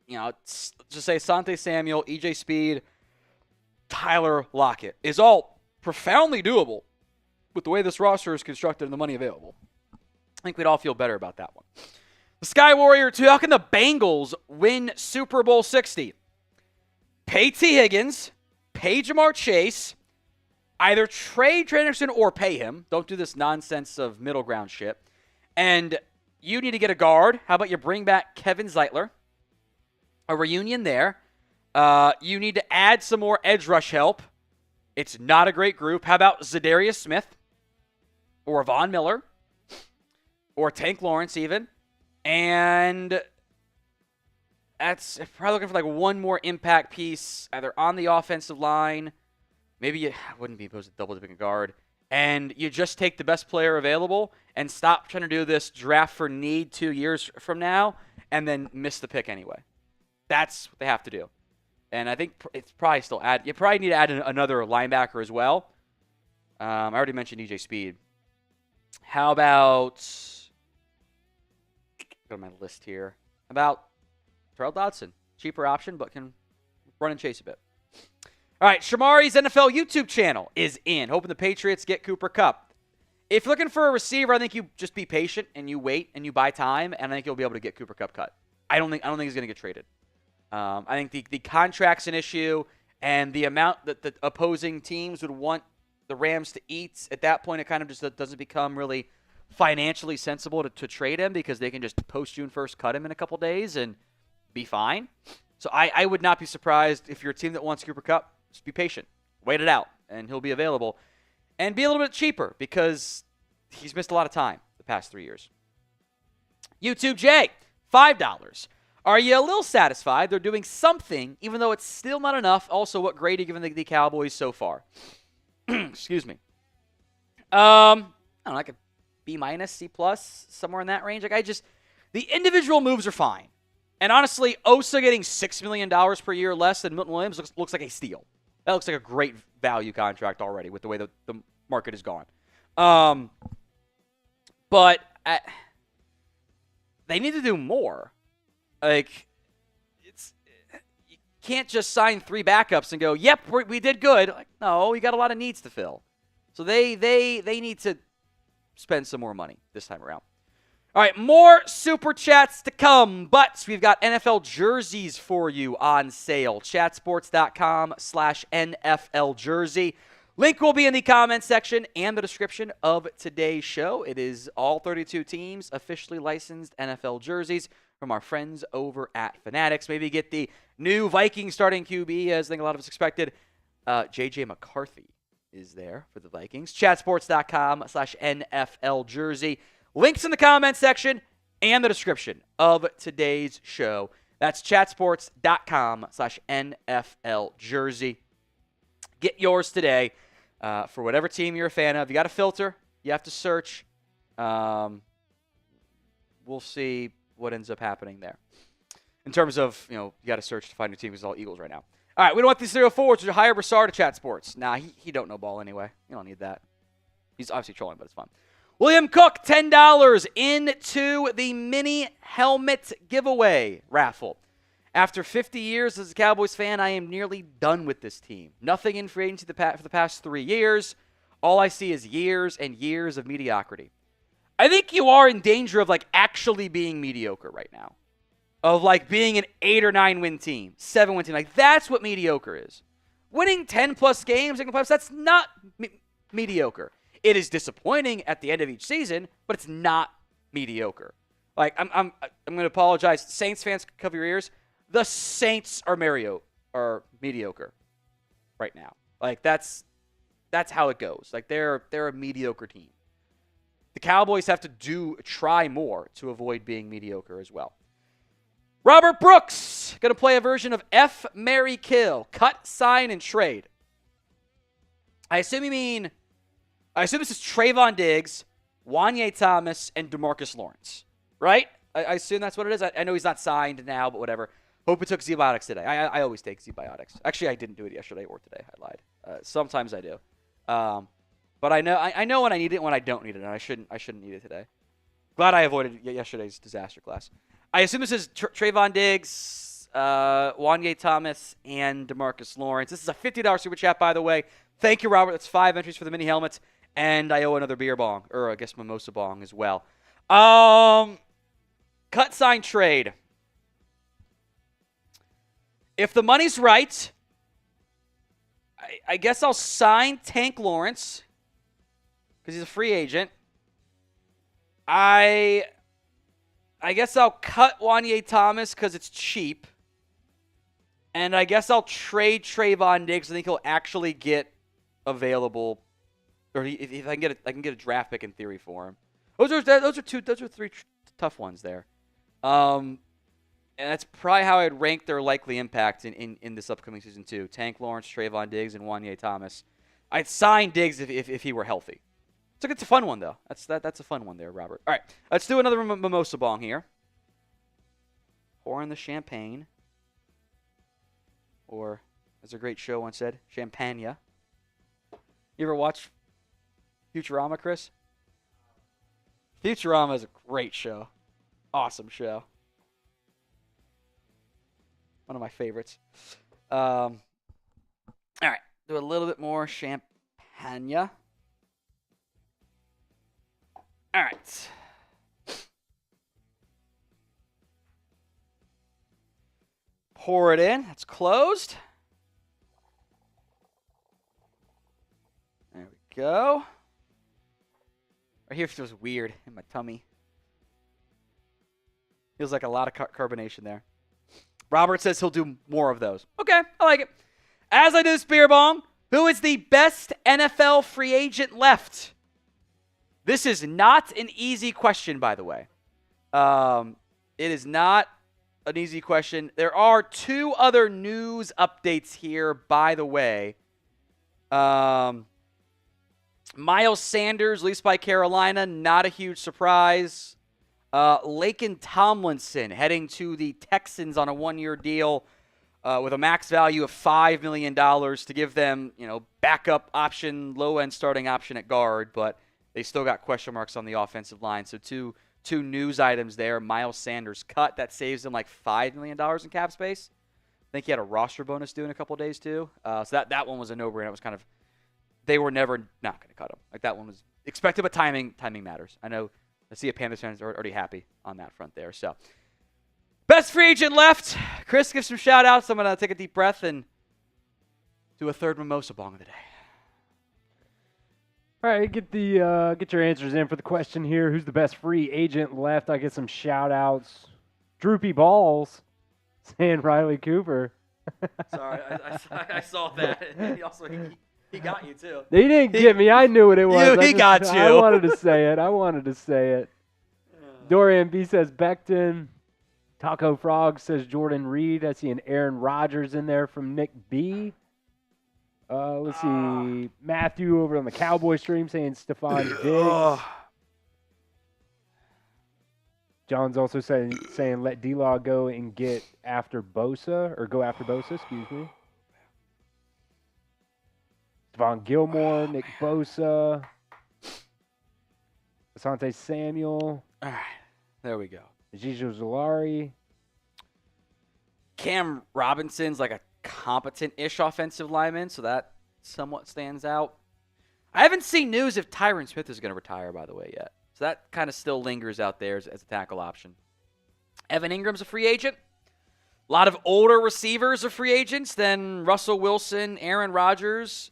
just say Asante Samuel, EJ Speed, Tyler Lockett is all profoundly doable with the way this roster is constructed and the money available. I think we'd all feel better about that one. The Sky Warrior 2, how can the Bengals win Super Bowl 60? Pay T. Higgins, pay Jamar Chase, either trade Trey Anderson or pay him. Don't do this nonsense of middle ground shit. And you need to get a guard. How about you bring back Kevin Zeitler? A reunion there. You need to add some more edge rush help. It's not a great group. How about Zadarius Smith? Or Von Miller? Or Tank Lawrence even? And that's probably looking for like one more impact piece, either on the offensive line. Maybe you wouldn't be opposed to double dipping a guard. And you just take the best player available and stop trying to do this draft for need 2 years from now and then miss the pick anyway. That's what they have to do. And I think it's probably still you probably need to add another linebacker as well. I already mentioned EJ Speed. How about, go to my list here, about Terrell Dodson. Cheaper option, but can run and chase a bit. All right, Shamari's NFL YouTube channel is in. Hoping the Patriots get Cooper Kupp. If you're looking for a receiver, I think you just be patient and you wait and you buy time, and I think you'll be able to get Cooper Kupp cut. I don't think he's going to get traded. I think the contract's an issue, and the amount that the opposing teams would want the Rams to eat, at that point it kind of just doesn't become really financially sensible to trade him because they can just post June 1st, cut him in a couple days, and be fine. So I would not be surprised if you're a team that wants Cooper Kupp. Just be patient. Wait it out, and he'll be available. And be a little bit cheaper because he's missed a lot of time the past 3 years. YouTube J, $5. Are you a little satisfied they're doing something, even though it's still not enough? Also, what grade are you giving the Cowboys so far? Excuse me. I don't know, like a B-, C+, somewhere in that range. The individual moves are fine. And honestly, Osa getting $6 million per year less than Milton Williams looks like a steal. That looks like a great value contract already with the way the market has gone. But they need to do more. Like, you can't just sign 3 backups and go, yep, we did good. Like, no, you got a lot of needs to fill. So they need to spend some more money this time around. All right, more super chats to come, but we've got NFL jerseys for you on sale. Chatsports.com/NFL jersey. Link will be in the comments section and the description of today's show. It is all 32 teams, officially licensed NFL jerseys from our friends over at Fanatics. Maybe get the new Vikings starting QB, as I think a lot of us expected. J.J. McCarthy is there for the Vikings. Chatsports.com/NFL jersey. Links in the comments section and the description of today's show. That's chatsports.com/NFL jersey. Get yours today for whatever team you're a fan of. You got to filter. You have to search. We'll see what ends up happening there. In terms of, you got to search to find your team because it's all Eagles right now. All right, we don't want these 304s to hire Brassard to Chat Sports. Nah, he don't know ball anyway. You don't need that. He's obviously trolling, but it's fun. William Cook, $10 into the mini helmet giveaway raffle. After 50 years as a Cowboys fan, I am nearly done with this team. Nothing in free agency for the past 3 years. All I see is years and years of mediocrity. I think you are in danger of actually being mediocre right now. Of being an 8 or 9 win team, 7 win team. That's what mediocre is. Winning 10 plus games in the playoffs, that's not mediocre. It is disappointing at the end of each season, but it's not mediocre. I'm going to apologize. Saints fans, cover your ears. The Saints are mediocre right now. That's how it goes. They're a mediocre team. The Cowboys have to try more to avoid being mediocre as well. Robert Brooks going to play a version of F, Marry, Kill, cut, sign, and trade. I assume this is Stefon Diggs, Wanye Thomas, and DeMarcus Lawrence, right? I assume that's what it is. I know he's not signed now, but whatever. Hope he took Z-Biotics today. I always take Z-Biotics. Actually, I didn't do it yesterday or today. I lied. Sometimes I do. But I know when I need it and when I don't need it, and I shouldn't need it today. Glad I avoided yesterday's disaster class. I assume this is Stefon Diggs, Wanye Thomas, and DeMarcus Lawrence. This is a $50 super chat, by the way. Thank you, Robert. That's 5 entries for the mini helmets. And I owe another beer bong, or I guess mimosa bong as well. Cut, sign, trade. If the money's right, I guess I'll sign Tank Lawrence because he's a free agent. I guess I'll cut Wanye Thomas because it's cheap. And I guess I'll trade Stefon Diggs. I think he'll actually get available, or if I can get a draft pick in theory for him. Those are 3 tough ones there. And that's probably how I'd rank their likely impact in this upcoming season too. Tank Lawrence, Stefon Diggs, and Wanye Thomas. I'd sign Diggs if he were healthy. So it's a fun one though. That's a fun one there, Robert. All right, let's do another mimosa bong here. Pouring the champagne, or as a great show once said, champagne. You ever watch Futurama, Chris? Futurama is a great show. Awesome show. One of my favorites. All right. Do a little bit more champagne. All right. Pour it in. It's closed. There we go. Right here feels weird in my tummy. Feels like a lot of carbonation there. Robert says he'll do more of those. Okay, I like it. As I do this beer bong, who is the best NFL free agent left? This is not an easy question, by the way. It is not an easy question. There are 2 other news updates here, by the way. Miles Sanders, leased by Carolina, not a huge surprise. Laken Tomlinson heading to the Texans on a 1-year deal with a max value of $5 million to give them, backup option, low-end starting option at guard, but they still got question marks on the offensive line. So two news items there. Miles Sanders cut. That saves them like $5 million in cap space. I think he had a roster bonus due in a couple of days too. So that one was a no-brainer. It was kind of they were never not going to cut him. Like, that one was expected, but timing matters. I know I see a Panthers fans are already happy on that front there. So, best free agent left. Chris, give some shout-outs. I'm going to take a deep breath and do a third mimosa bong of the day. All right, get your answers in for the question here. Who's the best free agent left? I get some shout-outs. Droopy Balls saying Riley Cooper. Sorry, I saw that. He got you, too. He didn't get me. I knew what it was. He got you. I wanted to say it. Dorian B says Becton. Taco Frog says Jordan Reed. I see an Aaron Rodgers in there from Nick B. Let's see. Matthew over on the Cowboy stream saying Stefon Diggs. John's also saying let D-Law go and get after Bosa, or go after Bosa, excuse me. Devon Gilmore, Nick Bosa, Asante Samuel. All right, there we go. Ajijo Zolari. Cam Robinson's like a competent-ish offensive lineman, so that somewhat stands out. I haven't seen news if Tyron Smith is going to retire, by the way, yet. So that kind of still lingers out there as a tackle option. Evan Ingram's a free agent. A lot of older receivers are free agents. Then Russell Wilson, Aaron Rodgers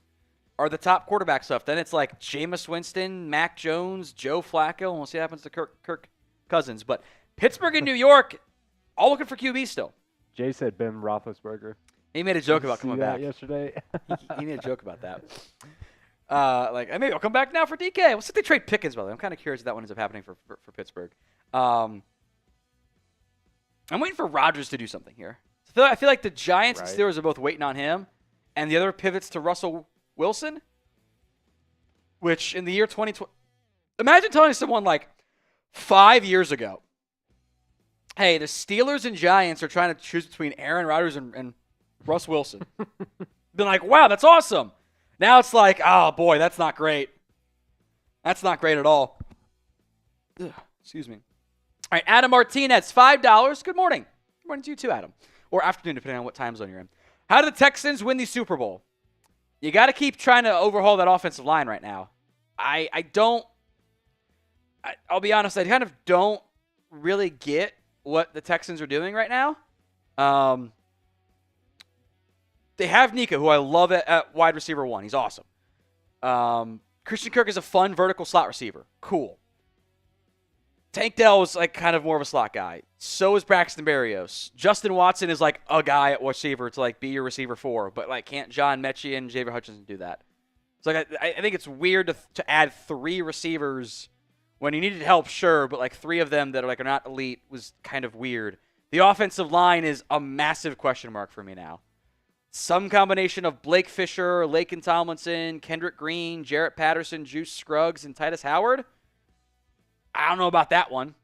are the top quarterback stuff. Then it's like Jameis Winston, Mac Jones, Joe Flacco, and we'll see what happens to Kirk Cousins. But Pittsburgh and New York, all looking for QB still. Jay said Ben Roethlisberger. He made a joke about coming back yesterday. he made a joke about that. Maybe I'll come back now for DK. We'll see if they trade Pickens, by the way. I'm kind of curious if that one ends up happening for Pittsburgh. I'm waiting for Rodgers to do something here. I feel like the Giants and Steelers are both waiting on him, and the other pivots to Russell Wilson, which in the year 2020, imagine telling someone like 5 years ago, hey, the Steelers and Giants are trying to choose between Aaron Rodgers and Russ Wilson. Been like, wow, that's awesome. Now it's like, oh, boy, that's not great. That's not great at all. Ugh, excuse me. All right, Adam Martinez, $5. Good morning. Good morning to you too, Adam. Or afternoon, depending on what time zone you're in. How did the Texans win the Super Bowl? You got to keep trying to overhaul that offensive line right now. I'll be honest, I kind of don't really get what the Texans are doing right now. They have Nika, who I love at wide receiver 1. He's awesome. Christian Kirk is a fun vertical slot receiver. Cool. Tank Dell is like kind of more of a slot guy. So is Braxton Berrios. Justin Watson is like a guy at receiver to like be your receiver 4, but like can't John Mechie and Javier Hutchinson do that? So like I think it's weird to add 3 receivers when you needed help, sure, but like 3 of them that are not elite was kind of weird. The offensive line is a massive question mark for me now. Some combination of Blake Fisher, Laken Tomlinson, Kendrick Green, Jarrett Patterson, Juice Scruggs, and Titus Howard. I don't know about that one.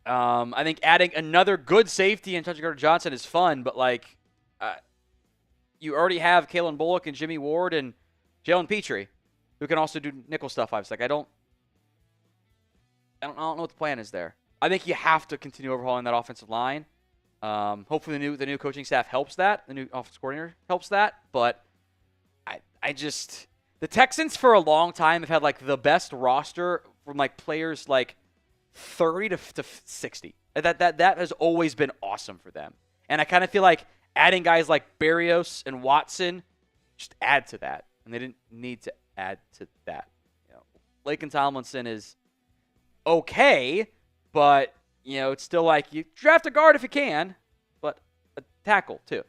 I think adding another good safety in Touch Gardner Johnson is fun, but you already have Kalen Bullock and Jimmy Ward and Jalen Petrie, who can also do nickel stuff. I was like, I don't know what the plan is there. I think you have to continue overhauling that offensive line. Hopefully the new coaching staff helps that. The new offensive coordinator helps that. But the Texans for a long time have had like the best roster from like players like 30 to 60. That has always been awesome for them. And I kind of feel like adding guys like Berrios and Watson just add to that. And they didn't need to add to that. Laken Tomlinson is okay, but it's still like you draft a guard if you can, but a tackle too.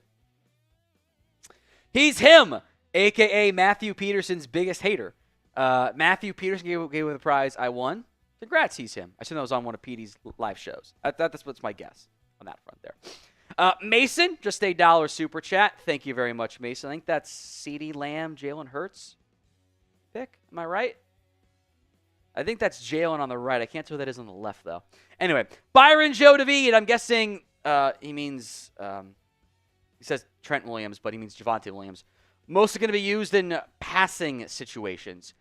He's him, a.k.a. Matthew Peterson's biggest hater. Matthew Peterson gave away the prize. I won. Congrats, he's him. I assume that was on one of Petey's live shows. That's what's my guess on that front there. Mason, just $1 super chat. Thank you very much, Mason. I think that's CeeDee Lamb, Jalen Hurts pick. Am I right? I think that's Jalen on the right. I can't tell who that is on the left, though. Anyway, Byron Joe David. I'm guessing he means, he says Trent Williams, but he means Javonte Williams. Mostly going to be used in passing situations.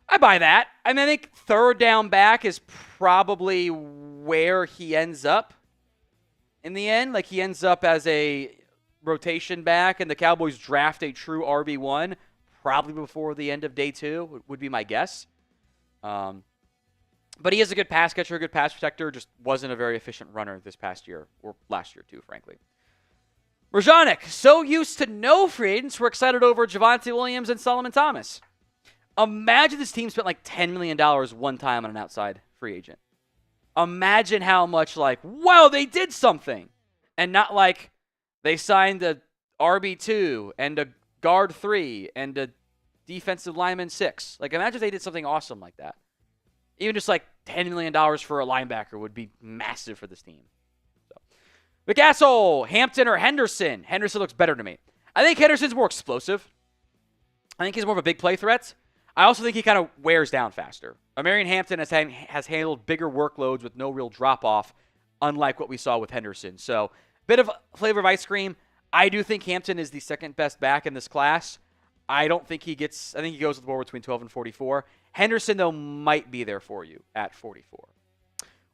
I buy that. I think third down back is probably where he ends up in the end. Like, he ends up as a rotation back, and the Cowboys draft a true RB1. probably before the end of day 2 would be my guess. But he is a good pass catcher, a good pass protector, just wasn't a very efficient runner this past year, or last year too, frankly. Rajanik, so used to no free agents, we're excited over Javonte Williams and Solomon Thomas. Imagine this team spent like $10 million one time on an outside free agent. Imagine how much like, wow, they did something. And not like they signed a RB2 and a guard 3 and a defensive lineman 6. Like, imagine if they did something awesome like that. Even just like $10 million for a linebacker would be massive for this team. So, McCassell, Hampton, or Henderson? Henderson looks better to me. I think Henderson's more explosive. I think he's more of a big play threat. I also think he kind of wears down faster. Amari Hampton has handled bigger workloads with no real drop-off, unlike what we saw with Henderson. So, bit of flavor of ice cream. I do think Hampton is the second best back in this class. I think he goes with the board between 12 and 44. Henderson, though, might be there for you at 44.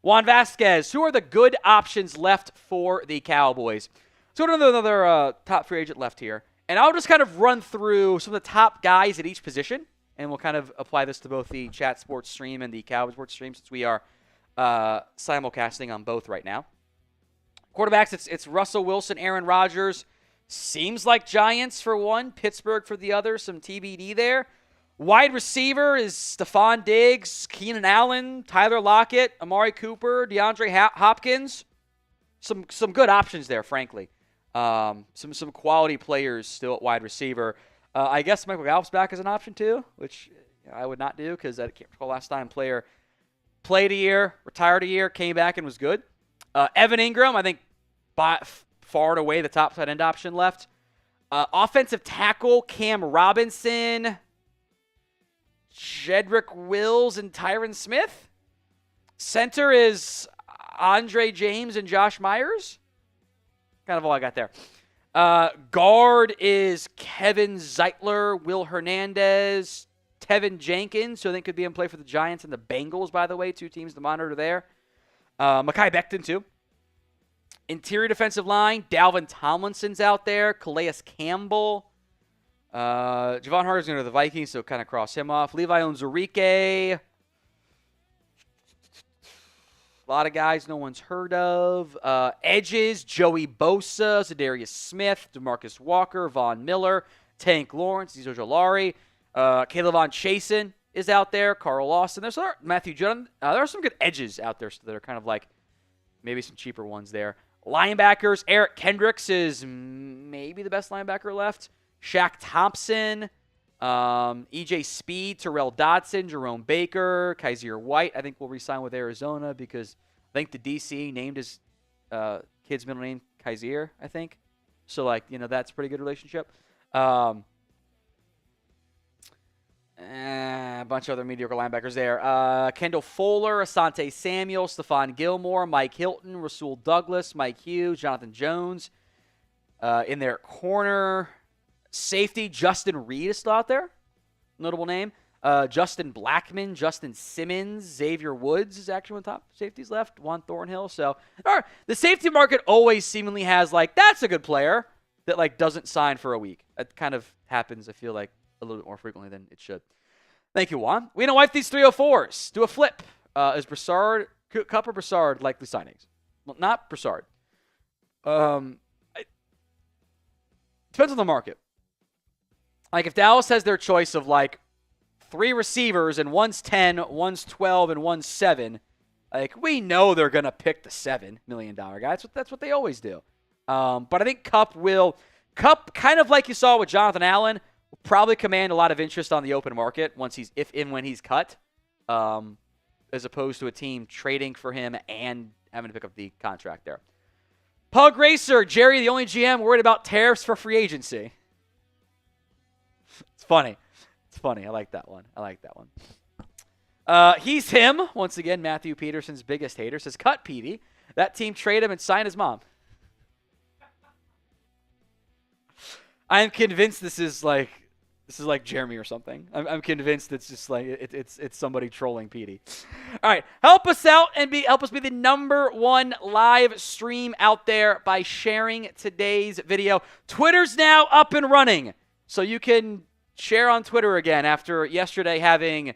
Juan Vasquez, who are the good options left for the Cowboys? So another top free agent left here. And I'll just kind of run through some of the top guys at each position, and we'll kind of apply this to both the Chat Sports stream and the Cowboys Sports stream since we are simulcasting on both right now. Quarterbacks, it's Russell Wilson, Aaron Rodgers. Seems like Giants for one, Pittsburgh for the other, some TBD there. Wide receiver is Stefon Diggs, Keenan Allen, Tyler Lockett, Amari Cooper, DeAndre Hopkins. Some good options there, frankly. Some quality players still at wide receiver. I guess Michael Gallup's back as an option too, which I would not do because I can't recall last time player played a year, retired a year, came back and was good. Evan Ingram, I think far and away the top tight end option left. Offensive tackle, Cam Robinson, Jedrick Wills, and Tyron Smith. Center is Andre James and Josh Myers. Kind of all I got there. Guard is Kevin Zeitler, Will Hernandez, Tevin Jenkins, who I think could be in play for the Giants and the Bengals, by the way. 2 teams to monitor there. Mekhi Becton, too. Interior defensive line, Dalvin Tomlinson's out there. Calais Campbell. Javon Hargrave is going to the Vikings, so kind of cross him off. Levi Onwuzurike. A lot of guys no one's heard of. Edges, Joey Bosa, Zadarius Smith, DeMarcus Walker, Von Miller, Tank Lawrence, Zizo Jolari. Caleb Von Chasen is out there. Carl Lawson. There's Matthew Judon. There are some good edges out there that are kind of like maybe some cheaper ones there. Linebackers, Eric Kendricks is maybe the best linebacker left. Shaq Thompson, EJ Speed, Terrell Dodson, Jerome Baker, Kaiser White. I think we'll re-sign with Arizona because I think the DC named his kid's middle name Kaiser, I think. So, that's a pretty good relationship. A bunch of other mediocre linebackers there. Kendall Fuller, Asante Samuel, Stephon Gilmore, Mike Hilton, Rasul Douglas, Mike Hughes, Jonathan Jones in their corner. Safety, Justin Reed is still out there. Notable name. Justin Blackman, Justin Simmons, Xavier Woods is actually one of the top safeties left. Juan Thornhill. So the safety market always seemingly has that's a good player that doesn't sign for a week. That kind of happens, I feel like, a little bit more frequently than it should. Thank you, Juan. We're going to wipe these 304s. Do a flip. Is Broussard, Cup or Broussard likely signings? Well, not Broussard. Depends on the market. If Dallas has their choice of 3 receivers and one's 10, one's 12, and one's 7, we know they're going to pick the $7 million guy. That's what they always do. But I think Cup, kind of like you saw with Jonathan Allen, will probably command a lot of interest on the open market when he's cut, as opposed to a team trading for him and having to pick up the contract there. Pug Racer, Jerry, the only GM worried about tariffs for free agency. It's funny. I like that one. He's him. Once again, Matthew Peterson's biggest hater says, cut Petey. That team trade him and sign his mom. I am convinced this is like Jeremy or something. I'm convinced it's just it's somebody trolling Petey. All right, help us out and help us be the #1 live stream out there by sharing today's video. Twitter's now up and running, so you can share on Twitter again after yesterday having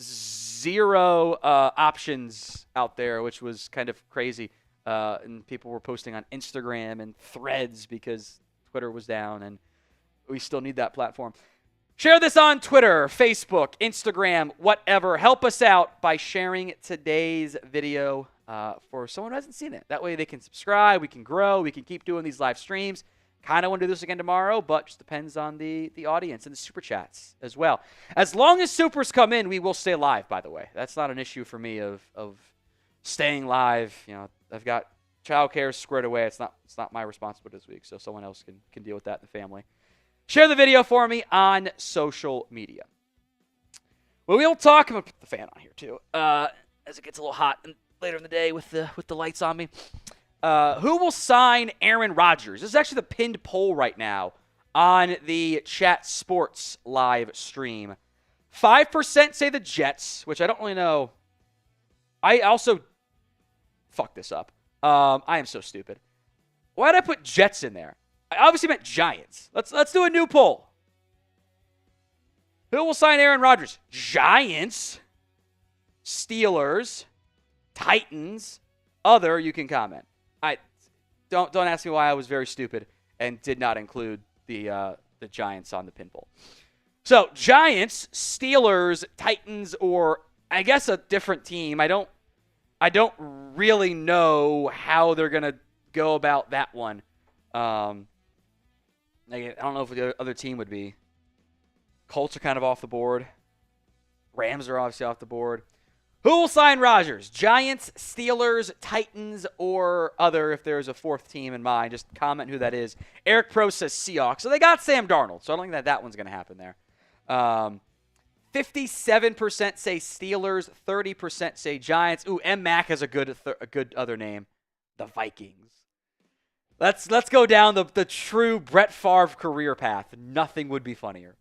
0 options out there, which was kind of crazy. And people were posting on Instagram and Threads because Twitter was down, and we still need that platform. Share this on Twitter, Facebook, Instagram, whatever. Help us out by sharing today's video for someone who hasn't seen it. That way they can subscribe, we can grow, we can keep doing these live streams. Kind of want to do this again tomorrow, but just depends on the audience and the super chats as well. As long as supers come in, we will stay live, by the way. That's not an issue for me of staying live. You know, I've got childcare squared away. It's not my responsibility this week, so someone else can deal with that in the family. Share the video for me on social media. Well, we'll talk. I'm going to put the fan on here, too, as it gets a little hot later in the day with the lights on me. Who will sign Aaron Rodgers? This is actually the pinned poll right now on the Chat Sports live stream. 5% say the Jets, which I don't really know. I also fucked this up. I am so stupid. Why did I put Jets in there? I obviously meant Giants. Let's do a new poll. Who will sign Aaron Rodgers? Giants, Steelers, Titans, other. You can comment. I don't ask me why I was very stupid and did not include the Giants on the pin poll. So Giants, Steelers, Titans, or I guess a different team. I don't really know how they're gonna go about that one. I don't know if the other team would be. Colts are kind of off the board. Rams are obviously off the board. Who will sign Rodgers? Giants, Steelers, Titans, or other? If there's a fourth team in mind, just comment who that is. Eric Pro says Seahawks. So they got Sam Darnold, so I don't think that one's going to happen there. 57% say Steelers, 30% say Giants. Ooh, M. Mac has a good other name. The Vikings. Let's go down the true Brett Favre career path. Nothing would be funnier.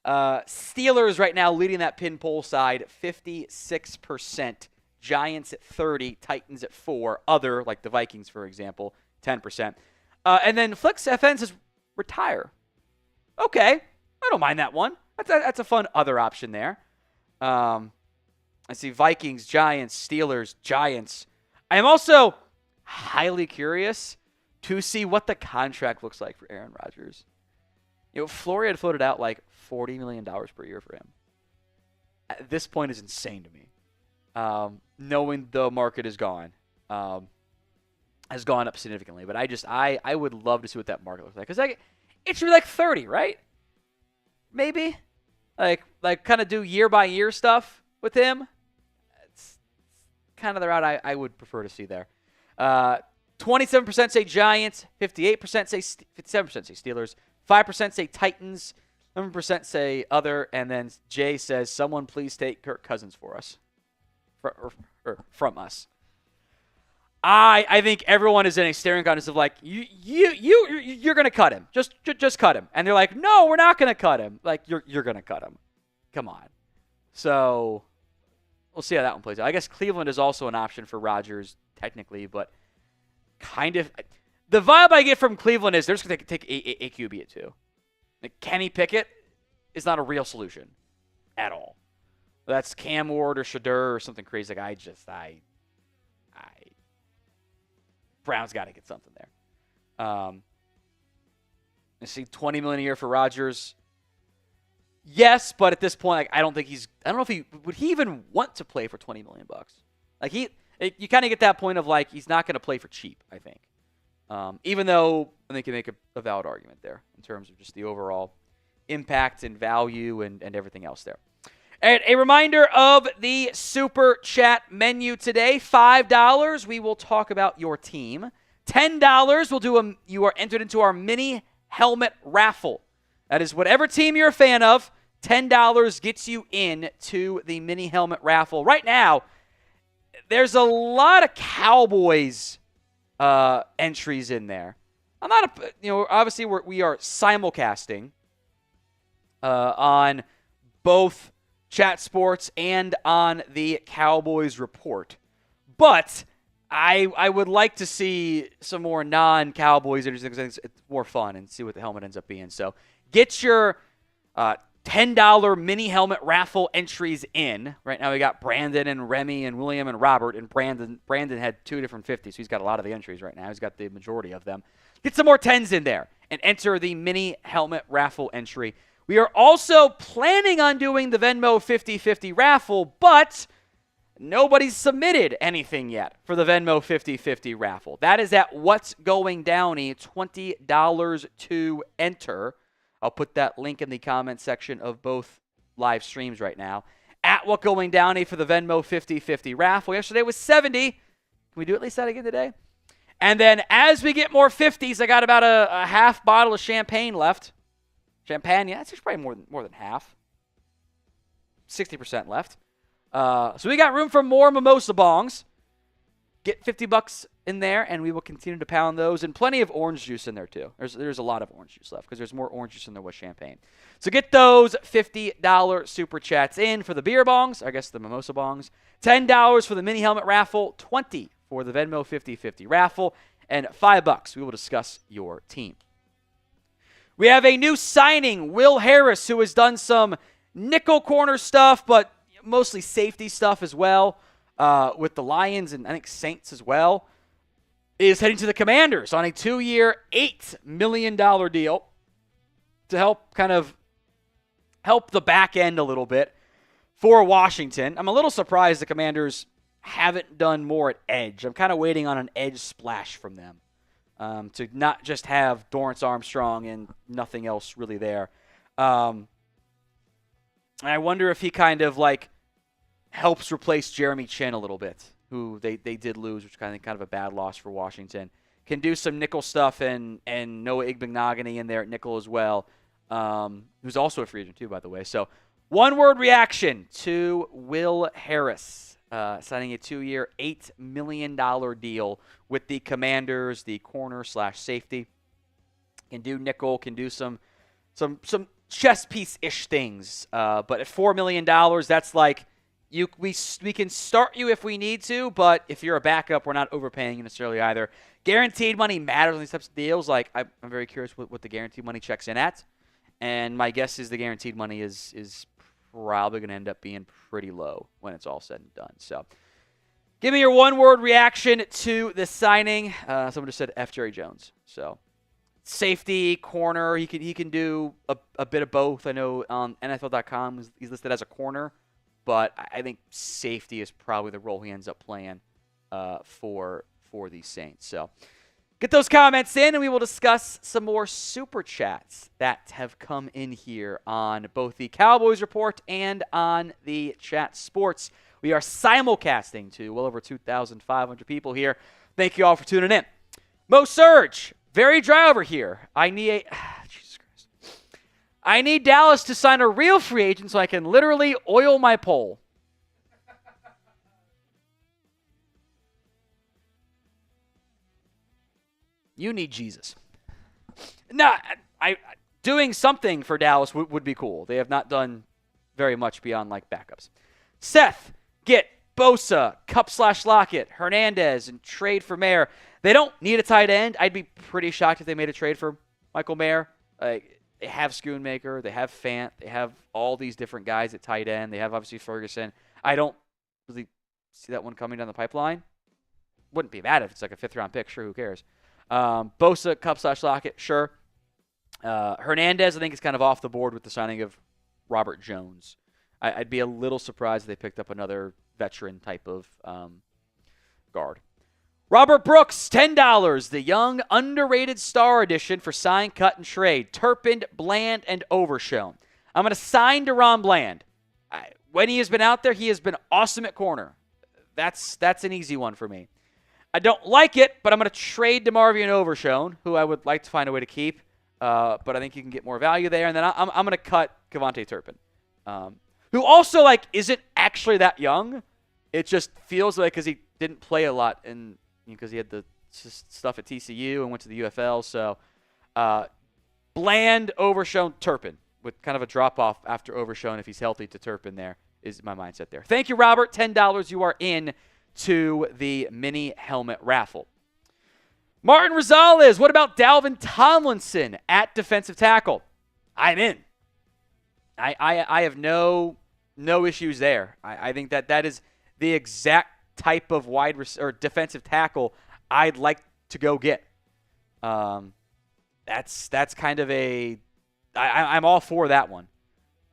Steelers right now leading that pin poll side, 56%. Giants at 30%, Titans at 4%. Other, like the Vikings, for example, 10%. And then Flix FN says retire. Okay, I don't mind that one. That's a fun other option there. I see Vikings, Giants, Steelers, Giants. I am also highly curious to see what the contract looks like for Aaron Rodgers. You know, Flory had floated out like $40 million per year for him. At this point is insane to me. Knowing the market is gone, has gone up significantly. But I would love to see what that market looks like. Because it should be like 30, right? Maybe? Like kind of do year-by-year stuff with him. It's kind of the route I would prefer to see there. 27% say Giants, 57% say Steelers, 5% say Titans, 7% say other, and then Jay says, someone please take Kirk Cousins for us. From us. I think everyone is in a staring contest of like, you're going to cut him. Just cut him. And they're like, no, we're not going to cut him. Like, you're going to cut him. Come on. So, we'll see how that one plays out. I guess Cleveland is also an option for Rodgers, technically, but kind of. The vibe I get from Cleveland is they're just going to take a QB at 2. Like, Kenny Pickett is not a real solution at all. That's Cam Ward or Shadur or something crazy. Like, Brown's got to get something there. I see $20 million a year for Rodgers. Yes, but at this point, like, I don't know if he would even want to play for $20 million. Like, you kind of get that point of like he's not going to play for cheap, I think. Even though I think you make a valid argument there in terms of just the overall impact and value and everything else there. And a reminder of the Super Chat menu today. $5, we will talk about your team. $10, you are entered into our mini helmet raffle. That is whatever team you're a fan of, $10 gets you in to the mini helmet raffle. Right now, there's a lot of Cowboys entries in there. I'm not obviously we are simulcasting on both Chat Sports and on the Cowboys Report. But I would like to see some more non-Cowboys entries because it's more fun and see what the helmet ends up being. So get your $10 mini helmet raffle entries in. Right now we got Brandon and Remy and William and Robert, and Brandon had 2 different 50s, so he's got a lot of the entries right now. He's got the majority of them. Get some more 10s in there and enter the mini helmet raffle entry. We are also planning on doing the Venmo 50-50 raffle, but nobody's submitted anything yet for the Venmo 50-50 raffle. That is at What's Going Downy, $20 to enter. I'll put that link in the comment section of both live streams right now. At What Going Downy for the Venmo 50-50 raffle. Yesterday was 70. Can we do at least that again today? And then as we get more 50s, I got about a half bottle of champagne left. Champagne, yeah, that's probably more than half. 60% left. So we got room for more mimosa bongs. Get $50 in there, and we will continue to pound those. And plenty of orange juice in there, too. There's a lot of orange juice left because there's more orange juice than there was champagne. So get those $50 super chats in for the beer bongs, I guess the mimosa bongs. $10 for the mini helmet raffle, $20 for the Venmo 50-50 raffle, and $5. We will discuss your team. We have a new signing, Will Harris, who has done some nickel corner stuff, but mostly safety stuff as well. With the Lions and I think Saints as well, is heading to the Commanders on a 2-year, $8 million deal to help the back end a little bit for Washington. I'm a little surprised the Commanders haven't done more at edge. I'm kind of waiting on an edge splash from them to not just have Dorrance Armstrong and nothing else really there. I wonder if he kind of helps replace Jeremy Chin a little bit, who they did lose, which kind of a bad loss for Washington. Can do some nickel stuff and Noah Igbenogany in there at nickel as well, who's also a free agent too, by the way. So one-word reaction to Will Harris, signing a 2-year, $8 million deal with the Commanders, the corner/safety. Can do nickel, can do some chess piece-ish things. But at $4 million, that's we can start you if we need to, but if you're a backup, we're not overpaying you necessarily either. Guaranteed money matters on these types of deals. I'm very curious what the guaranteed money checks in at, and my guess is the guaranteed money is probably going to end up being pretty low when it's all said and done. So give me your one-word reaction to the signing. Someone just said F. Jerry Jones. So safety, corner, he can do a bit of both. I know on NFL.com he's listed as a corner, but I think safety is probably the role he ends up playing for the Saints. So get those comments in, and we will discuss some more super chats that have come in here on both the Cowboys Report and on the Chat Sports. We are simulcasting to well over 2,500 people here. Thank you all for tuning in. Mo Surge, very dry over here. I need Dallas to sign a real free agent so I can literally oil my pole. You need Jesus. No, doing something for Dallas would be cool. They have not done very much beyond backups. Seth, get Bosa, Cup/Lockett, Hernandez, and trade for Mayer. They don't need a tight end. I'd be pretty shocked if they made a trade for Michael Mayer. They have Schoonmaker. They have Fant. They have all these different guys at tight end. They have, obviously, Ferguson. I don't really see that one coming down the pipeline. Wouldn't be bad if it's a 5th-round pick. Sure, who cares? Bosa, Cup/Lockett, sure. Hernandez, I think, is kind of off the board with the signing of Robert Jones. I'd be a little surprised if they picked up another veteran type of guard. Robert Brooks, $10. The young, underrated star edition for sign, cut, and trade. Turpin, Bland, and Overshown. I'm going to sign DaRon Bland. When he has been out there, he has been awesome at corner. That's an easy one for me. I don't like it, but I'm going to trade DeMarvion Overshown, who I would like to find a way to keep. But I think you can get more value there. And then I'm going to cut KaVontae Turpin, who also isn't actually that young. It just feels like because he didn't play a lot and because he had the stuff at TCU and went to the UFL. So Bland, Overshown, Turpin with kind of a drop-off after Overshown if he's healthy to Turpin there is my mindset there. Thank you, Robert. $10. You are in to the mini helmet raffle. Martin Rosales, what about Dalvin Tomlinson at defensive tackle? I'm in. I have no issues there. I think that is the exact type of or defensive tackle I'd like to go get. That's kind of I'm all for that one.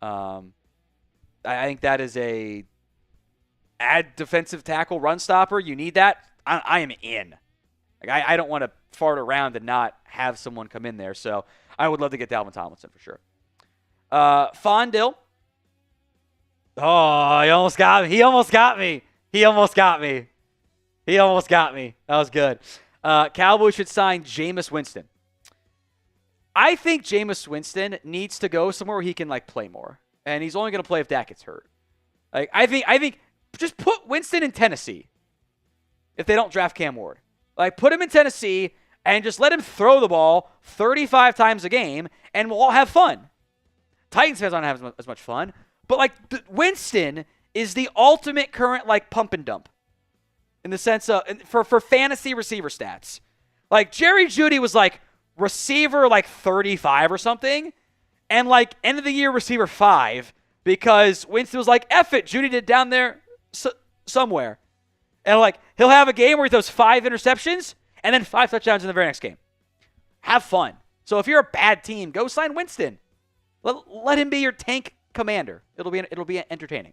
I think that is add defensive tackle run stopper. You need that. I am in. Like I don't want to fart around and not have someone come in there. So I would love to get Dalvin Tomlinson for sure. Fondil. Oh, he almost got me. He almost got me. That was good. Cowboys should sign Jameis Winston. I think Jameis Winston needs to go somewhere where he can play more, and he's only going to play if Dak gets hurt. I think just put Winston in Tennessee if they don't draft Cam Ward. Put him in Tennessee and just let him throw the ball 35 times a game, and we'll all have fun. Titans fans don't have as much fun, but Winston is the ultimate current pump and dump in the sense of for fantasy receiver stats. Jerry Jeudy was receiver 35 or something, and end of the year receiver 5 because Winston was F it, Jeudy did down there somewhere. And he'll have a game where he throws 5 interceptions and then 5 touchdowns in the very next game. Have fun. So if you're a bad team, go sign Winston. Let him be your tank commander. It'll be entertaining.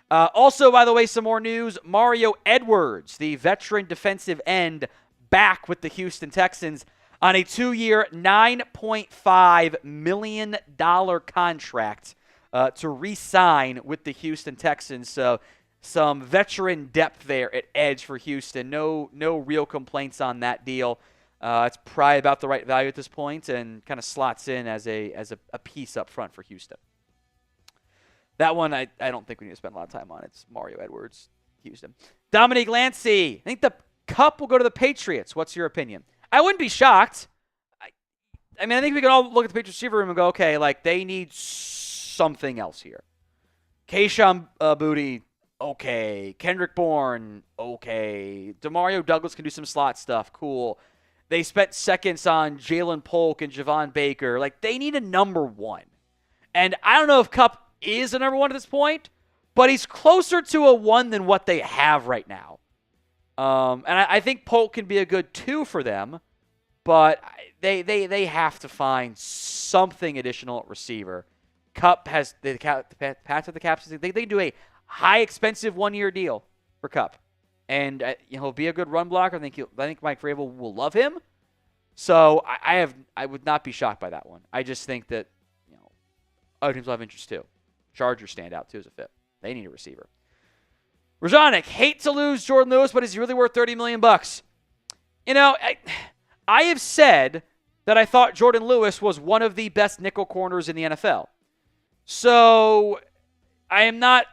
Also, by the way, some more news. Mario Edwards, the veteran defensive end, back with the Houston Texans on a 2-year, $9.5 million contract to re-sign with the Houston Texans. So some veteran depth there at edge for Houston. No real complaints on that deal. It's probably about the right value at this point and kind of slots in as a piece up front for Houston. That one I don't think we need to spend a lot of time on. It's Mario Edwards, Houston. Dominique Lancey. I think the cup will go to the Patriots. What's your opinion? I wouldn't be shocked. I think we can all look at the Patriots receiver room and go, okay, they need something else here. Kayshon Boutte, okay. Kendrick Bourne, okay. Demario Douglas can do some slot stuff, cool. They spent seconds on Jalen Polk and Javon Baker. They need a number one. And I don't know if Kupp is a number one at this point, but he's closer to a one than what they have right now. And I think Polk can be a good 2 for them, but they have to find something additional at receiver. Kupp has the path to the Caps. They can do a high expensive 1-year deal for Kupp, and he'll be a good run blocker. I think Mike Vrabel will love him. So I would not be shocked by that one. I just think that other teams will have interest too. Chargers stand out too as a fit. They need a receiver. Rajanik, hate to lose Jordan Lewis, but is he really worth $30 million? I have said that I thought Jordan Lewis was one of the best nickel corners in the NFL. So I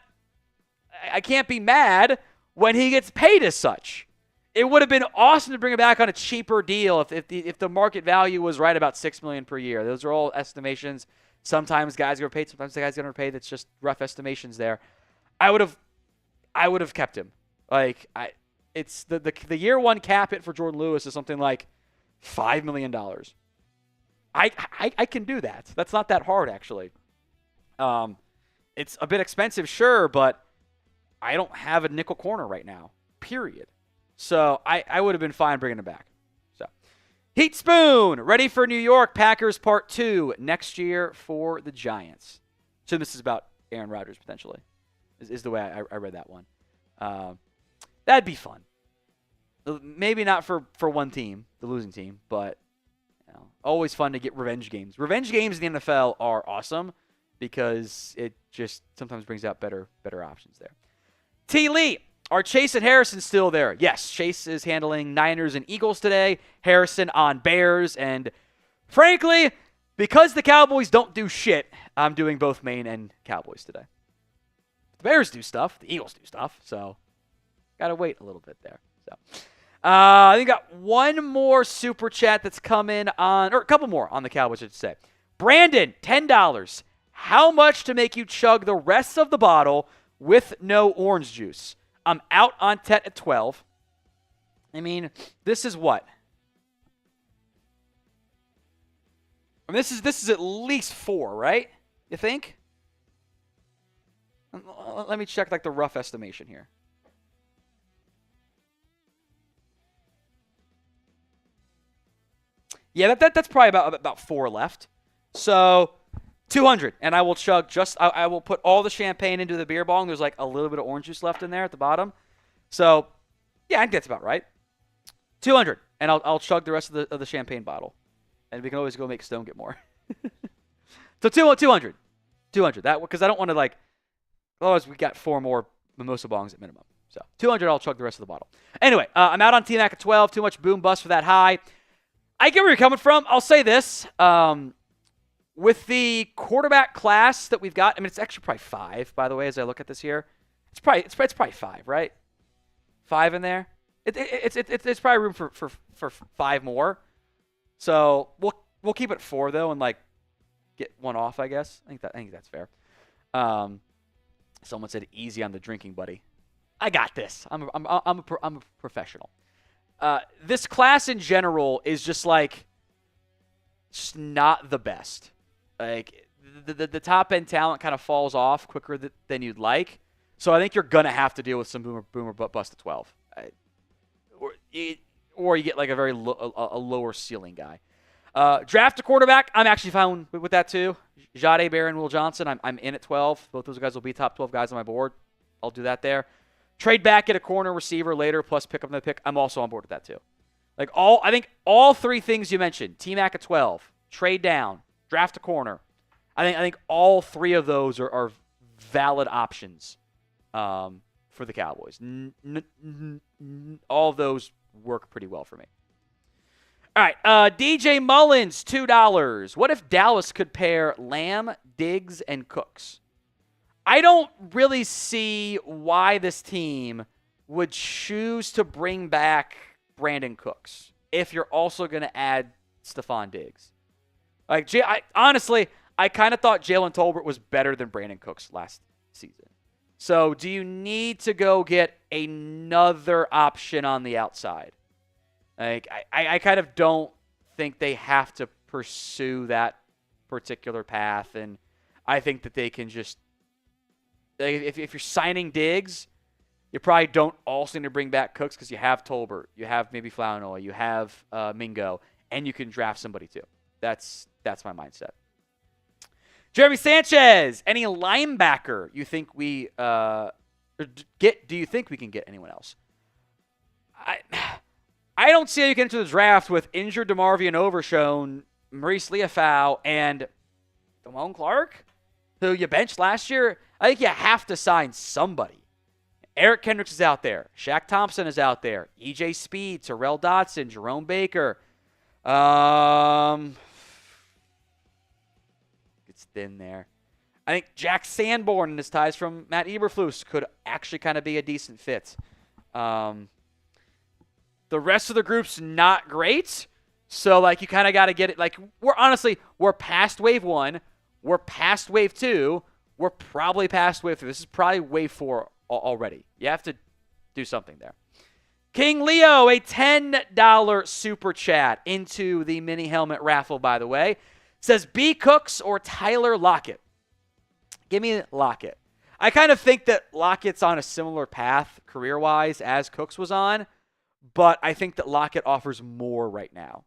can't be mad when he gets paid as such. It would have been awesome to bring him back on a cheaper deal if the market value was right about $6 million per year. Those are all estimations. Sometimes guys get paid, sometimes the guys get paid. That's just rough estimations there. I would have kept him. It's the year one cap hit for Jordan Lewis is something like $5 million. I can do that. That's not that hard actually. It's a bit expensive, sure, but I don't have a nickel corner right now. Period. So I would have been fine bringing him back. So Heat Spoon, ready for New York Packers Part 2 next year for the Giants. So this is about Aaron Rodgers potentially, is the way I read that one. That'd be fun. Maybe not for one team, the losing team, but always fun to get revenge games. Revenge games in the NFL are awesome because it just sometimes brings out better options there. T. Lee, are Chase and Harrison still there? Yes, Chase is handling Niners and Eagles today. Harrison on Bears. And frankly, because the Cowboys don't do shit, I'm doing both Maine and Cowboys today. The Bears do stuff. The Eagles do stuff. So, got to wait a little bit there. So, I think got one more super chat that's come in on, or a couple more on the Cowboys, I should say. Brandon, $10. How much to make you chug the rest of the bottle with no orange juice? I'm out on Tet at 12. This is what? This is at least 4, right? You think? Let me check like the rough estimation here. Yeah, that's probably about 4 left. So 200, and I will chug I will put all the champagne into the beer bong. There's like a little bit of orange juice left in there at the bottom. So yeah, I think that's about right. 200, and I'll chug the rest of the champagne bottle, and we can always go make Stone get more. So 200, that because I don't want to like. Otherwise, we got 4 more mimosa bongs at minimum. So 200, I'll chug the rest of the bottle. Anyway, I'm out on T-Mac at 12. Too much boom bust for that high. I get where you're coming from. I'll say this. With the quarterback class that we've got, I mean, it's actually probably 5, by the way, as I look at this here. It's probably 5, right? 5 in there. It's probably room for 5 more. So we'll keep it at 4 though, and like get 1 off, I guess. I think that's fair. Someone said easy on the drinking, buddy. I got this. I'm a professional. This class in general is just not the best. Like the top end talent kind of falls off quicker than you'd like. So I think you're gonna have to deal with some boomer bust at 12, or you get like a very lower ceiling guy. Draft a quarterback. I'm actually fine with that too. Jade, Barron, Will Johnson. I'm in at 12. Both those guys will be top 12 guys on my board. I'll do that there. Trade back at a corner receiver later, plus pick up the pick. I'm also on board with that too. I think all 3 things you mentioned: T-Mac at 12, trade down, draft a corner. I think all 3 of those are valid options for the Cowboys. All of those work pretty well for me. All right, DJ Mullins, $2. What if Dallas could pair Lamb, Diggs, and Cooks? I don't really see why this team would choose to bring back Brandon Cooks if you're also going to add Stefon Diggs. Honestly, I kind of thought Jalen Tolbert was better than Brandon Cooks last season. So do you need to go get another option on the outside? I kind of don't think they have to pursue that particular path, and I think that they can just if you're signing Diggs, you probably don't also need to bring back Cooks because you have Tolbert, you have maybe Flournoy, you have Mingo, and you can draft somebody too. That's my mindset. Jeremy Sanchez, any linebacker you think we get? Do you think we can get anyone else? I don't see how you get into the draft with injured DeMarvion Overshown, Maurice Liufau, and Damone Clark, who you benched last year. I think you have to sign somebody. Eric Kendricks is out there. Shaq Thompson is out there. EJ Speed, Terrell Dotson, Jerome Baker. It's thin there. I think Jack Sanborn and his ties from Matt Eberflus could actually kind of be a decent fit. The rest of the group's not great. So, you kind of got to get it. We're past wave 1. We're past wave 2. We're probably past wave 3. This is probably wave 4 already. You have to do something there. King Leo, a $10 super chat into the mini helmet raffle, by the way. Says, B. Cooks or Tyler Lockett? Give me Lockett. I kind of think that Lockett's on a similar path career-wise as Cooks was on. But I think that Lockett offers more right now.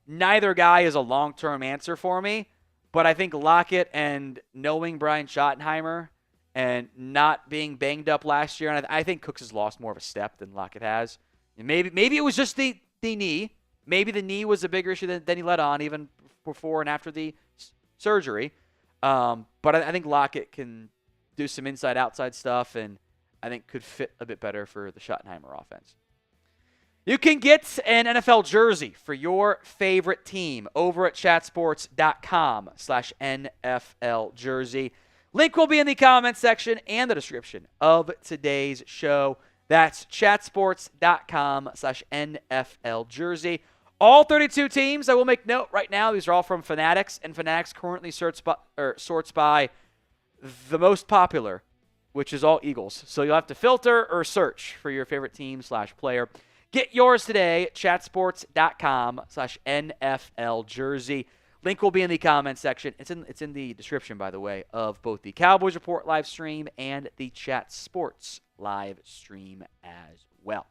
Neither guy is a long-term answer for me, but I think Lockett, and knowing Brian Schottenheimer and not being banged up last year, and I think Cooks has lost more of a step than Lockett has. And maybe it was just the knee. Maybe the knee was a bigger issue than he let on, even before and after the surgery. But I think Lockett can do some inside-outside stuff, and I think could fit a bit better for the Schottenheimer offense. You can get an NFL jersey for your favorite team over at chatsports.com/NFL jersey. Link will be in the comment section and the description of today's show. That's chatsports.com/NFL jersey. All 32 teams, I will make note right now, these are all from Fanatics, and Fanatics currently sorts by the most popular, which is all Eagles. So you'll have to filter or search for your favorite team/player. Get yours today at chatsports.com/NFL jersey. Link will be in the comments section. It's in the description, by the way, of both the Cowboys Report live stream and the Chat Sports live stream as well.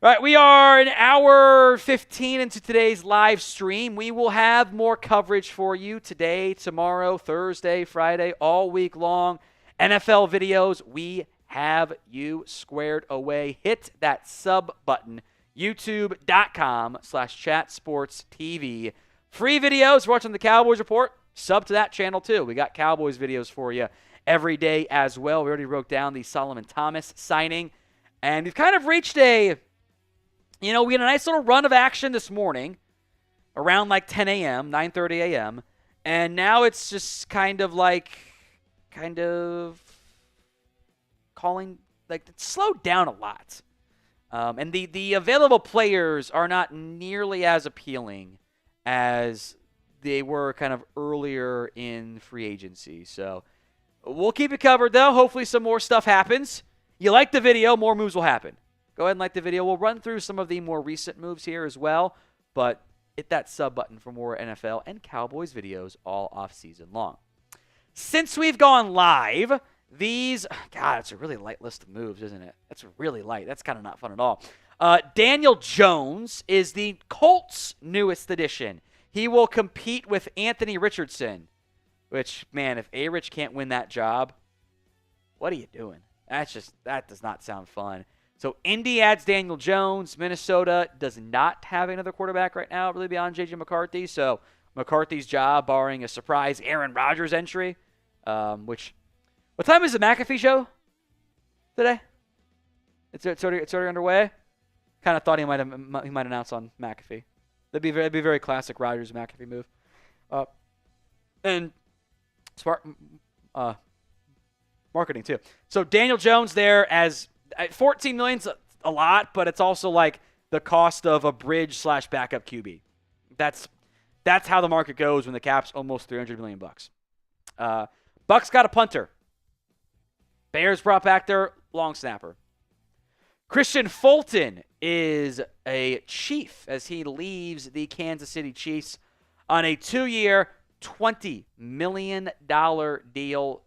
All right, we are an hour 15 into today's live stream. We will have more coverage for you today, tomorrow, Thursday, Friday, all week long. NFL videos, we have you squared away. Hit that sub button, youtube.com/chatsportstv. Free videos, watching the Cowboys Report, sub to that channel too. We got Cowboys videos for you every day as well. We already broke down the Solomon Thomas signing, and we've kind of reached we had a nice little run of action this morning around like 10 a.m., 9:30 a.m., and now it's just kind of calling, like, it's slowed down a lot. And the available players are not nearly as appealing as they were kind of earlier in free agency. So we'll keep it covered, though. Hopefully some more stuff happens. You like the video, more moves will happen. Go ahead and like the video. We'll run through some of the more recent moves here as well, but hit that sub button for more NFL and Cowboys videos all off season long. Since we've gone live, it's a really light list of moves, isn't it? That's really light. That's kind of not fun at all. Daniel Jones is the Colts' newest addition. He will compete with Anthony Richardson, which, man, if A-Rich can't win that job, what are you doing? That does not sound fun. So Indy adds Daniel Jones. Minnesota does not have another quarterback right now, really beyond J.J. McCarthy. So McCarthy's job, barring a surprise Aaron Rodgers entry, what time is the McAfee show today? It's already underway. Kind of thought he might announce on McAfee. That'd be a very classic Rodgers McAfee move. And smart marketing too. So Daniel Jones there as $14 million's a lot, but it's also like the cost of a bridge/backup QB. That's how the market goes when the cap's almost $300 million bucks. Bucks got a punter. Bears brought back their long snapper. Christian Fulton is a Chief as he leaves the Kansas City Chiefs on a 2-year, $20 million deal.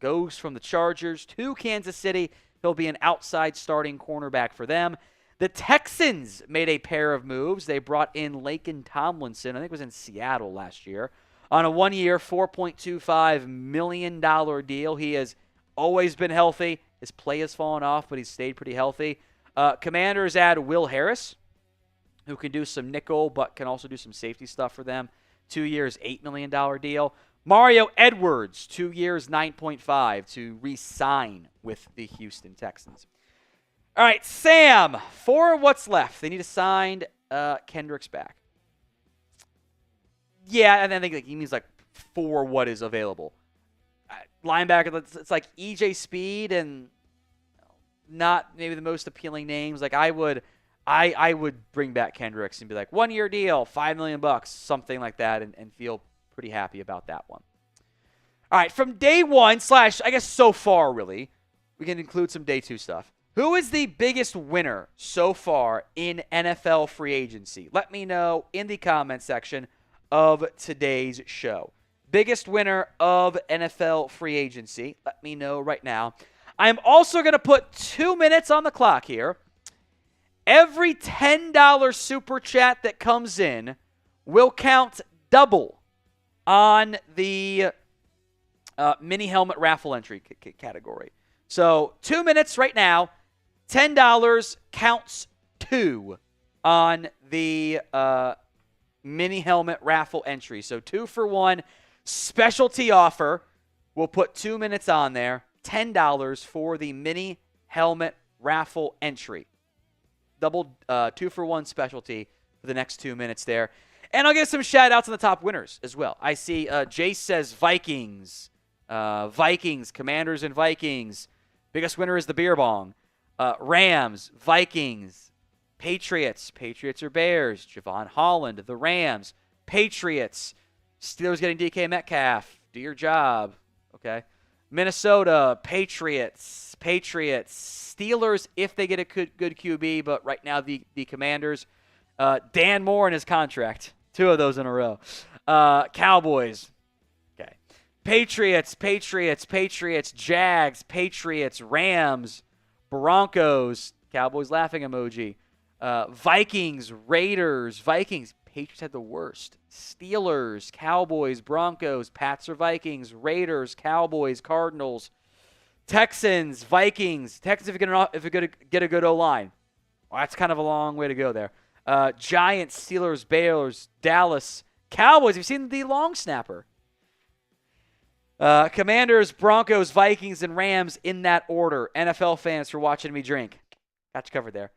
Goes from the Chargers to Kansas City. He'll be an outside starting cornerback for them. The Texans made a pair of moves. They brought in Laken Tomlinson, I think it was in Seattle last year, on a 1-year, $4.25 million deal. He has always been healthy. His play has fallen off, but he's stayed pretty healthy. Commanders add Will Harris, who can do some nickel, but can also do some safety stuff for them. 2 years, $8 million deal. Mario Edwards, 2 years, $9.5 to re-sign with the Houston Texans. All right, Sam, for what's left, they need to sign Kendricks back. Yeah, and I think he means for what is available. Linebacker, it's like EJ Speed and not maybe the most appealing names. Like I would bring back Kendricks and be like 1-year deal, $5 million bucks, something like that, and feel pretty happy about that one. All right, from day one / I guess so far really, we can include some day 2 stuff. Who is the biggest winner so far in NFL free agency? Let me know in the comment section of today's show. Biggest winner of NFL free agency. Let me know right now. I'm also going to put 2 minutes on the clock here. Every $10 super chat that comes in will count double on the mini helmet raffle entry category. So 2 minutes right now. $10 counts 2 on the mini helmet raffle entry. So 2 for 1 specialty offer. We'll put 2 minutes on there. $10 for the mini helmet raffle entry. Double 2 for 1 specialty for the next 2 minutes there. And I'll get some shout outs on the top winners as well. I see Jace says Vikings. Vikings, Commanders and Vikings. Biggest winner is the beer bong. Rams, Vikings, Patriots. Patriots or Bears. Javon, Holland, the Rams. Patriots. Steelers getting DK Metcalf. Do your job. Okay. Minnesota, Patriots. Steelers if they get a good QB, but right now the Commanders. Dan Moore and his contract. 2 of those in a row. Cowboys. Okay. Patriots, Jags, Patriots, Rams, Broncos, Cowboys laughing emoji. Vikings, Raiders, Vikings. Patriots had the worst. Steelers, Cowboys, Broncos, Pats or Vikings, Raiders, Cowboys, Cardinals, Texans, Vikings. Texans if you're going to get a good O-line. Well, that's kind of a long way to go there. Giants, Steelers, Bears, Dallas, Cowboys. Have you seen the long snapper? Commanders, Broncos, Vikings, and Rams in that order. NFL fans for watching me drink. Got you covered there.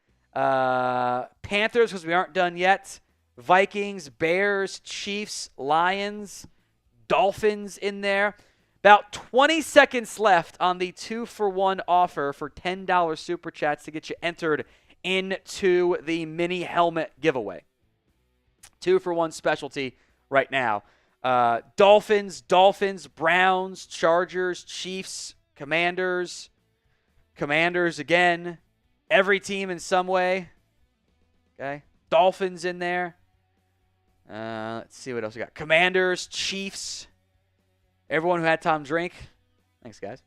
Panthers, because we aren't done yet. Vikings, Bears, Chiefs, Lions, Dolphins in there. About 20 seconds left on the 2-for-1 offer for $10 Super Chats to get you entered into the mini helmet giveaway. 2-for-1 specialty right now. Dolphins, Browns, Chargers, Chiefs, Commanders again. Every team in some way. Okay. Dolphins in there. Let's see what else we got. Commanders, Chiefs. Everyone who had Tom drink. Thanks, guys.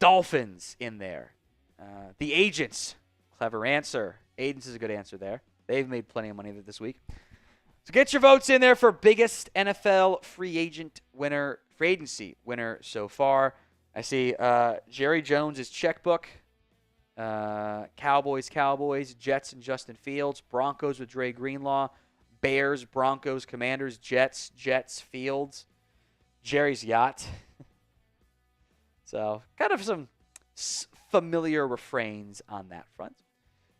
Dolphins in there. The Agents. Clever answer. Agents is a good answer there. They've made plenty of money this week. So get your votes in there for biggest NFL free agency winner so far. I see Jerry Jones' checkbook. Cowboys, Jets and Justin Fields. Broncos with Dre Greenlaw. Bears, Broncos, Commanders, Jets, Fields. Jerry's yacht. So kind of some familiar refrains on that front.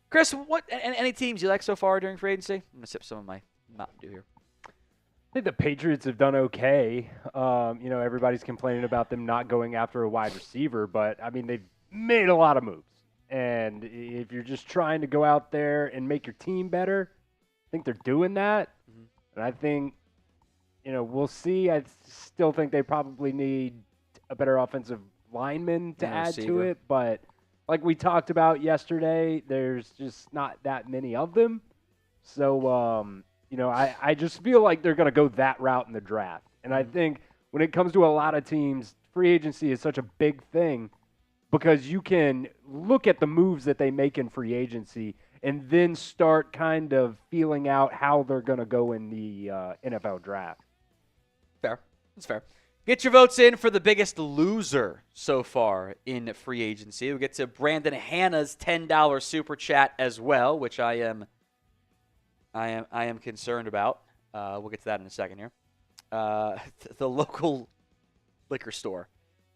Chris, what any teams you like so far during free agency? I'm going to sip some of my Mountain Dew here. I think the Patriots have done okay. Everybody's complaining about them not going after a wide receiver, but, I mean, they've made a lot of moves. And if you're just trying to go out there and make your team better, I think they're doing that. Mm-hmm. And I think, we'll see. I still think they probably need a better offensive lineman to add to it. But like we talked about yesterday, there's just not that many of them. So, I just feel like they're going to go that route in the draft. And I think when it comes to a lot of teams, free agency is such a big thing because you can look at the moves that they make in free agency and then start kind of feeling out how they're going to go in the NFL draft. Fair. That's fair. Get your votes in for the biggest loser so far in free agency. We'll get to Brandon Hanna's $10 super chat as well, which I am concerned about. We'll get to that in a second here. The local liquor store.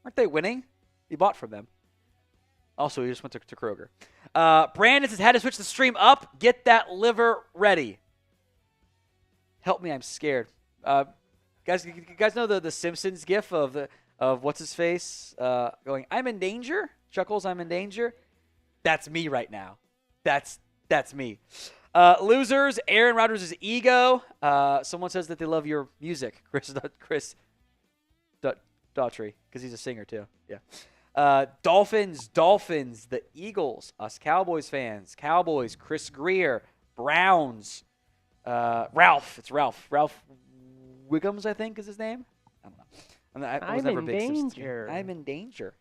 Aren't they winning? He bought from them. Also, he just went to Kroger. Brandon says, had to switch the stream up. Get that liver ready. Help me, I'm scared. Guys, you guys know the Simpsons gif of what's his face going, I'm in danger? Chuckles, I'm in danger. That's me right now. That's me. Losers, Aaron Rodgers' ego. Someone says that they love your music, Chris Daughtry, because he's a singer too. Yeah. Dolphins, the Eagles, us Cowboys fans, Cowboys, Chris Greer, Browns, Ralph. It's Ralph Wiggums, I think is his name. I don't know. I was never a big Simpsons fan. I'm in danger.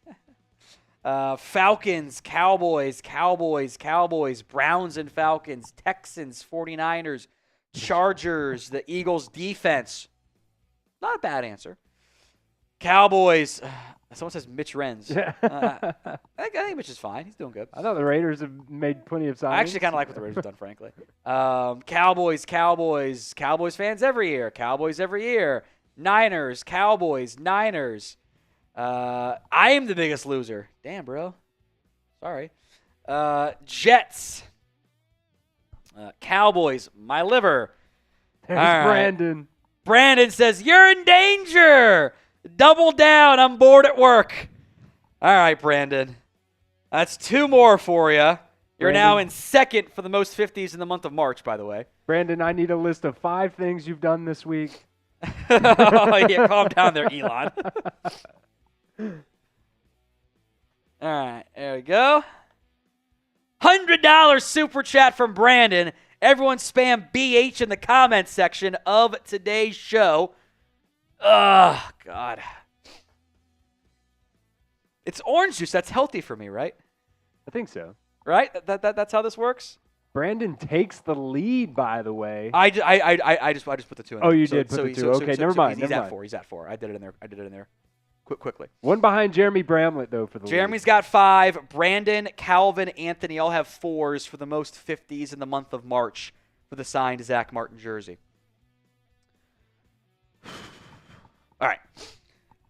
Falcons, Cowboys, Browns and Falcons, Texans, 49ers, Chargers, the Eagles defense. Not a bad answer. Cowboys. Someone says Mitch Renz. I think Mitch is fine. He's doing good. I thought the Raiders have made plenty of signings. I actually kind of like what the Raiders have done, frankly. Cowboys fans every year. Niners, Cowboys, Niners. I am the biggest loser. Damn, bro. Sorry. Jets. Cowboys, my liver. There's Brandon. Brandon says, you're in danger. Double down. I'm bored at work. All right, Brandon. That's two more for you. You're now in second for the most 50s in the month of March, by the way. Brandon, I need a list of 5 things you've done this week. Yeah, calm down there, Elon. All right, there we go. $100 super chat from Brandon. Everyone spam BH in the comments section of today's show. Ugh, God. It's orange juice. That's healthy for me, right? I think so. Right? That's how this works? Brandon takes the lead, by the way. I just put the 2 in there. Oh, you did put the 2. Okay, never mind. He's at 4. He's at 4. I did it in there. Quickly. One behind Jeremy Bramlett, though, for the Jeremy's lead. got 5. Brandon, Calvin, Anthony all have 4s for the most 50s in the month of March for the signed Zach Martin jersey. All right.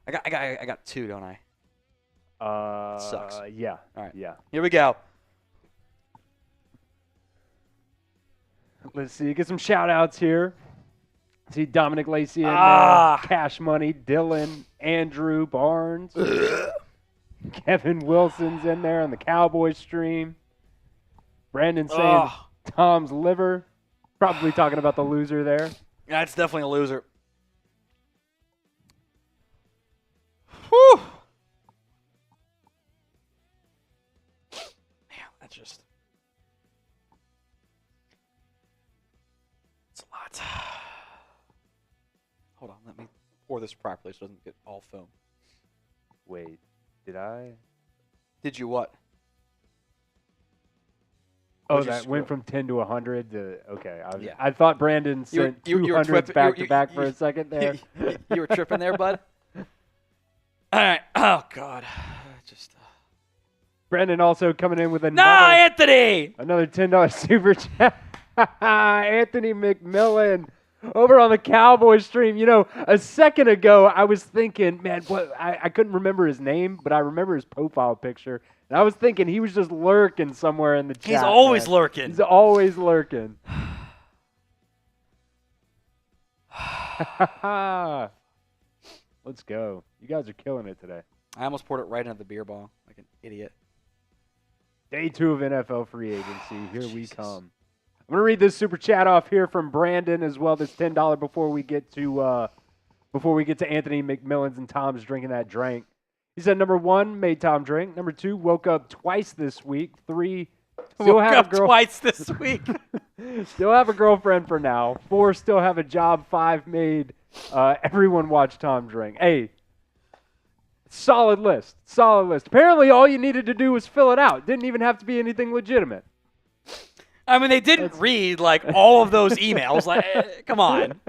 I got 2, don't I? Sucks. Yeah. All right. Yeah. Here we go. Let's see. Get some shout-outs here. See Dominic Lacey in there. Cash Money, Dylan, Andrew Barnes. Kevin Wilson's in there on the Cowboys stream. Brandon saying Tom's liver. Probably talking about the loser there. Yeah, it's definitely a loser. Whew. Man, that's just... It's a lot. Hold on, let me pour this properly so it doesn't get all foam. Wait, did I? Did you what? Oh, that went from 10 to 100 to, okay. Yeah. I thought Brandon sent 200s back-to-back for a second there. You were tripping there, bud? All right. Oh, God. Just... Brandon also coming in with Anthony! Another $10 super chat. Anthony McMillan over on the Cowboys stream. You know, a second ago, I was thinking, man, what? I couldn't remember his name, but I remember his profile picture. And I was thinking he was just lurking somewhere in the chat. He's always lurking. He's always lurking. Let's go. You guys are killing it today. I almost poured it right into the beer bong like an idiot. Day 2 of NFL free agency. Here we come. I'm going to read this super chat off here from Brandon as well. This $10 before we get to Anthony McMillan's and Tom's drinking that drink. He said, number 1, made Tom drink. Number 2, woke up twice this week. 3, still have a girl twice this week. Still have a girlfriend for now. 4, still have a job. 5, made everyone watch Tom drink. Hey, solid list. Solid list. Apparently all you needed to do was fill it out. Didn't even have to be anything legitimate. I mean, they didn't read, like, all of those emails. Like, come on.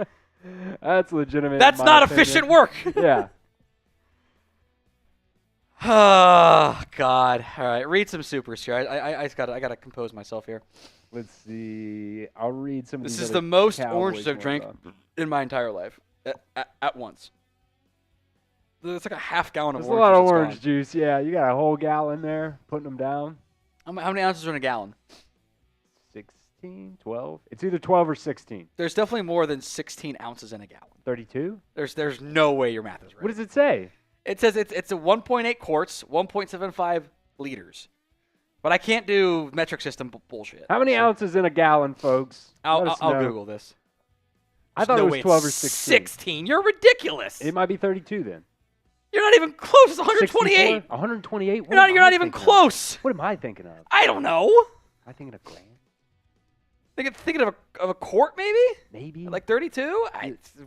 That's legitimate. That's not efficient work. Yeah. Oh, God. All right, read some supers here. I gotta compose myself here. Let's see. I'll read some of these. This is the most Cowboys oranges I've drank ones. in my entire life at once. It's like a half gallon of There's orange a lot of juice orange gone. juice. Yeah, you got a whole gallon there, putting them down. How many ounces are in a gallon? 16, 12. It's either 12 or 16. There's definitely more than 16 ounces in a gallon. 32? There's no way your math is right. What does it say? It says it's a 1.8 quarts, 1.75 liters. But I can't do metric system bullshit. How many ounces in a gallon, folks? I'll Google this. I thought it was 12 or 16. 16. You're ridiculous. It might be 32 then. You're not even close. It's 128. 64? 128? You're not even close. What am I thinking of? I don't know. Am I thinking of grand? Thinking of a quart, maybe? Maybe. Like 32?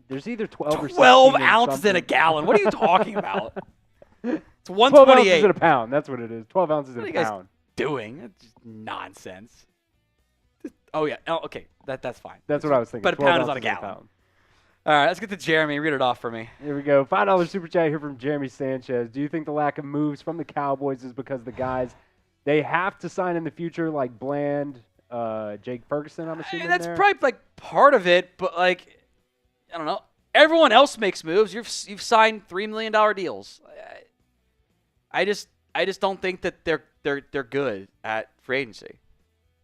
There's either 12 or 16. 12 ounces in a gallon. What are you talking about? It's 12 128. ounces in a pound. That's what it is. 12 ounces What are in you a guys pound. doing? That's just nonsense. Oh, yeah. Oh, okay. That's fine. That's what I was thinking. But a 12 pound is not a ounces in gallon. pound. All right, let's get to Jeremy. Read it off for me. Here we go. $5 super chat here from Jeremy Sanchez. Do you think the lack of moves from the Cowboys is because the guys they have to sign in the future, like Bland, Jake Ferguson, I'm assuming? That's probably like part of it, but like I don't know. Everyone else makes moves. You've signed $3 million deals. I just don't think that they're good at free agency.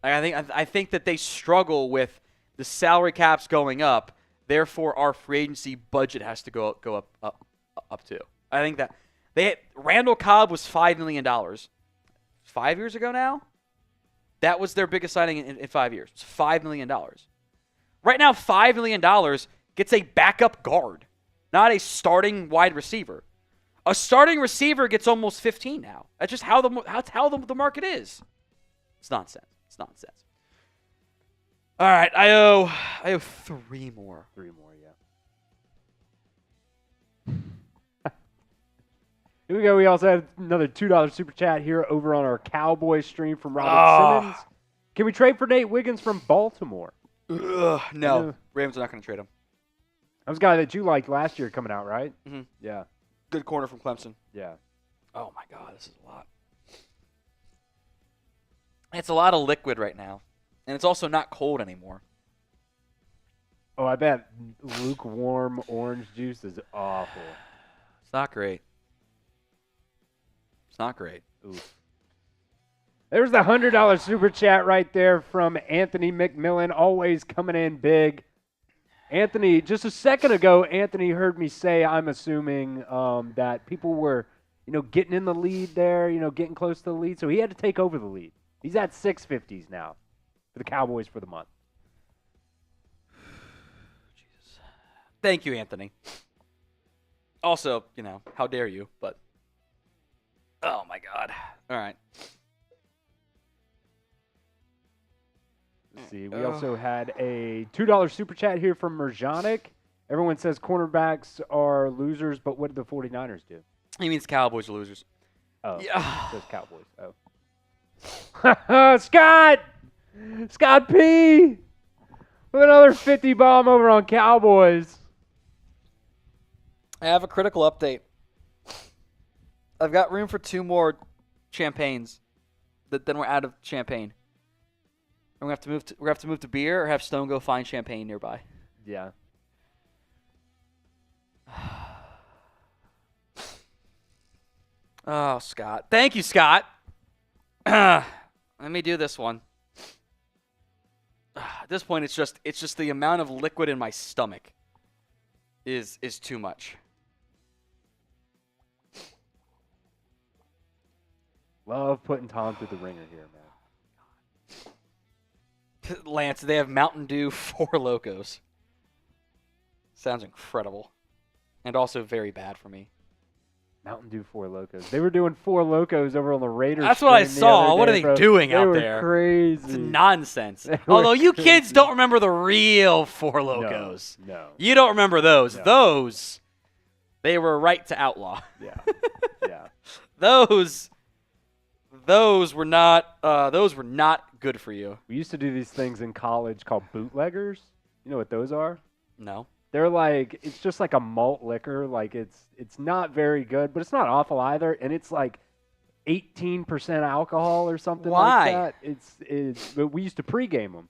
I think that they struggle with the salary caps going up. Therefore, our free agency budget has to go up too. I think that Randall Cobb was $5 million 5 years ago now. That was their biggest signing in 5 years. It's $5 million. Right now, $5 million gets a backup guard, not a starting wide receiver. A starting receiver gets almost 15 now. That's just how the market is. It's nonsense. It's nonsense. All right, I owe 3 more. 3 more, yeah. Here we go. We also have another $2 super chat here over on our Cowboys stream from Robert Simmons. Can we trade for Nate Wiggins from Baltimore? No, Rams are not going to trade him. That was a guy that you liked last year coming out, right? Mm-hmm. Yeah. Good corner from Clemson. Yeah. Oh, my God, this is a lot. It's a lot of liquid right now, and it's also not cold anymore. Oh, I bet lukewarm orange juice is awful. It's not great. It's not great. Oof. There's the $100 super chat right there from Anthony McMillan, always coming in big. Anthony, just a second ago, Anthony heard me say, I'm assuming that people were, getting in the lead there, getting close to the lead. So he had to take over the lead. He's at 650s now for the Cowboys for the month. Jesus. Thank you, Anthony. Also, how dare you, but oh my God. All right. Let's see. We also had a $2 super chat here from Merjanic. Everyone says cornerbacks are losers, but what did the 49ers do? He means Cowboys are losers. Oh, yeah. It says Cowboys. Oh. Scott P. with another 50 bomb over on Cowboys. I have a critical update. I've got room for 2 more champagnes. Then we're out of champagne. And we have to move to beer, or have Stone go find champagne nearby. Yeah. Oh, Scott. Thank you, Scott. Let me do this one. At this point, it's just the amount of liquid in my stomach is too much. Love putting Tom through the ringer here, man. Lance, they have Mountain Dew 4 Locos. Sounds incredible. And also very bad for me. Mountain Dew 4 Locos. They were doing 4 Locos over on the Raiders. That's what I saw. What are they doing out there? Crazy. It's nonsense. Although you kids don't remember the real 4 Locos. No. You don't remember those. No. Those, they were right to outlaw. Yeah. Yeah. Those were not good for you. We used to do these things in college called bootleggers. You know what those are? No. They're like, it's just like a malt liquor. Like it's not very good, but it's not awful either. And it's like 18% alcohol or something like that. But we used to pregame them.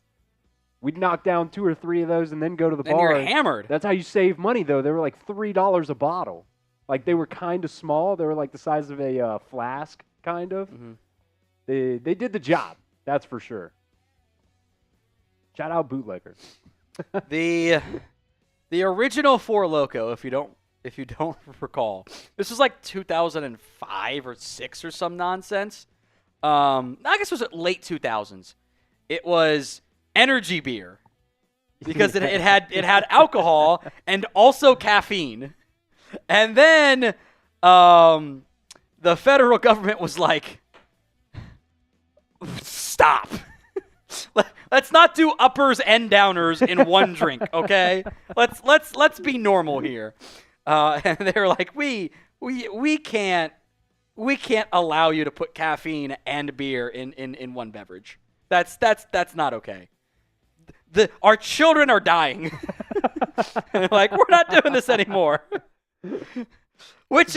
We'd knock down 2 or 3 of those and then go to the bar. And you're hammered. That's how you save money, though. They were like $3 a bottle. Like they were kind of small. They were like the size of a flask, kind of. Mm-hmm. They did the job. That's for sure. Shout out bootleggers. The original 4 Loko, if you don't recall, this was like 2005 or 6 or some nonsense. I guess it was late 2000s. It was energy beer because it had alcohol and also caffeine. And then the federal government was like, stop. Let's not do uppers and downers in one drink, okay? Let's be normal here. And they were like, we can't allow you to put caffeine and beer in one beverage. That's not okay. Our children are dying. And they're like, we're not doing this anymore. Which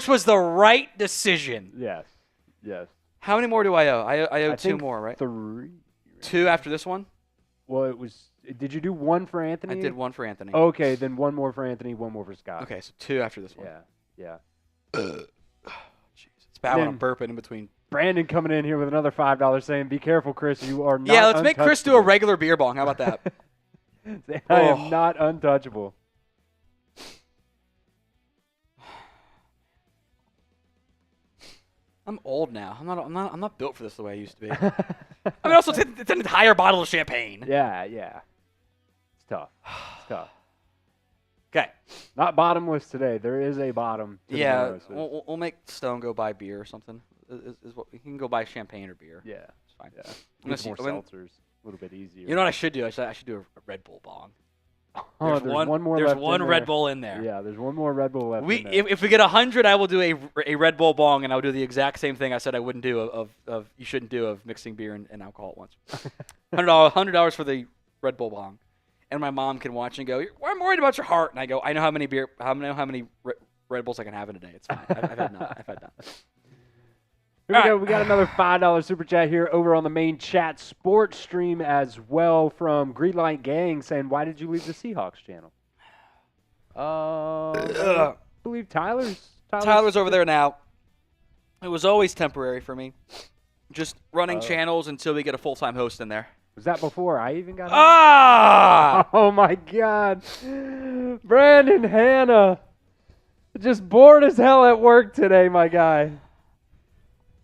was the right decision. Yes. Yes. How many more do I owe? I owe 2 more, right? 3. 2 after this one? Well, it was. Did you do 1 for Anthony? I did 1 for Anthony. Okay, then 1 more for Anthony, 1 more for Scott. Okay, so 2 after this one. Yeah. Jeez, it's bad when I'm burping in between. Brandon coming in here with another $5 saying, "Be careful, Chris. You are not." Yeah, let's make Chris do a regular beer bong. How about that? I am not untouchable. I'm old now. I'm not built for this the way I used to be. I mean, also it's an entire bottle of champagne. Yeah. It's tough. Okay. Not bottomless today. There is a bottom. To Yeah, the we'll make Stone go buy beer or something. Is what he can go buy champagne or beer. Yeah, It's fine. Yeah. Unless Get more you- seltzers. a little bit easier. You know what I should do? I should do a Red Bull bong. There's one more There's left one in Red there. Bull in there. Yeah, there's one more Red Bull left in there. If we get 100, I will do a Red Bull bong, and I'll do the exact same thing I said I wouldn't do of you shouldn't do of mixing beer and alcohol at once. $100 for the Red Bull bong, and my mom can watch and go, I'm worried about your heart, and I go, I know how many Red Bulls I can have in a day. It's fine. I've had none. Here we go. We got another $5 super chat here over on the main chat sports stream as well from Greenlight Gang saying, why did you leave the Seahawks channel? I believe Tyler's over there now. It was always temporary for me. Just running channels until we get a full-time host in there. Was that before I even got Oh my God. Brandon Hanna. Just bored as hell at work today, my guy.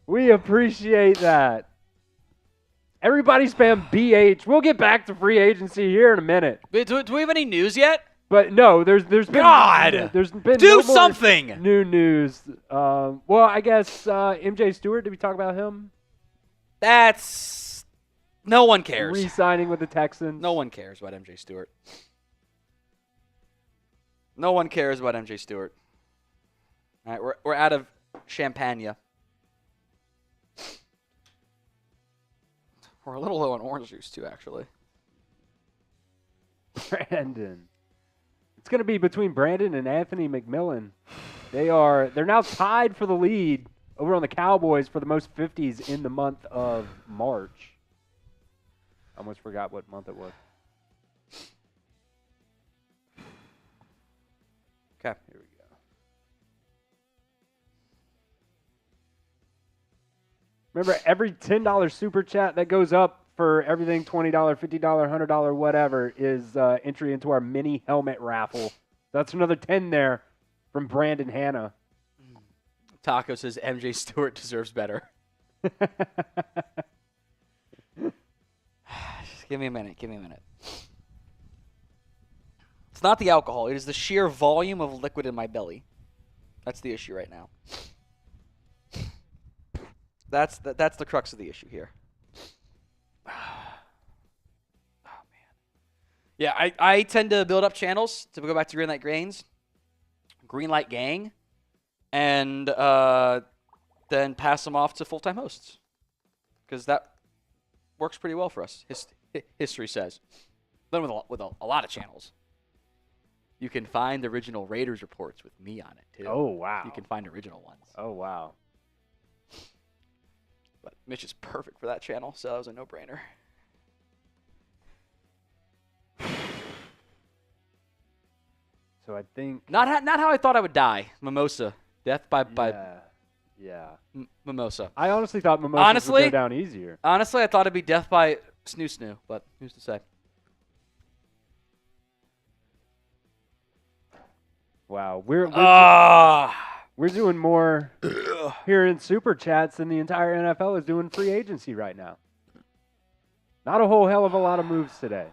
We appreciate that. Everybody spam BH. We'll get back to free agency here in a minute. Do we have any news yet? But no, there's been there's been do no more something. New news. Well, I guess MJ Stewart. Did we talk about him? No one cares. Re-signing with the Texans. No one cares about MJ Stewart. No one cares about MJ Stewart. All right, we're out of champagne. We're a little low on orange juice too, actually. Brandon. It's going to be between Brandon and Anthony McMillan. They're now tied for the lead over on the Cowboys for the most 50s in the month of March. I almost forgot what month it was. Okay. Here we go. Remember, every $10 super chat that goes up for everything $20, $50, $100, whatever is entry into our mini helmet raffle. That's another 10 there from Brandon Hanna. Taco says MJ Stewart deserves better. Just give me a minute. It's not the alcohol. It is the sheer volume of liquid in my belly. That's the issue right now. That's the crux of the issue here. Oh, man. Yeah, I tend to build up channels to go back to Greenlight Gang, and then pass them off to full-time hosts. Because that works pretty well for us, history says. Then with a lot of channels. You can find the original Raiders reports with me on it, too. Oh, wow. You can find original ones. Oh, wow. But Mitch is perfect for that channel, so that was a no-brainer. So I think... Not how I thought I would die. Mimosa. Death by Yeah. Mimosa. I honestly thought Mimosa would go down easier. Honestly, I thought it'd be death by snoo, but who's to say? Wow. We're doing more here in Super Chats than the entire NFL is doing free agency right now. Not a whole hell of a lot of moves today,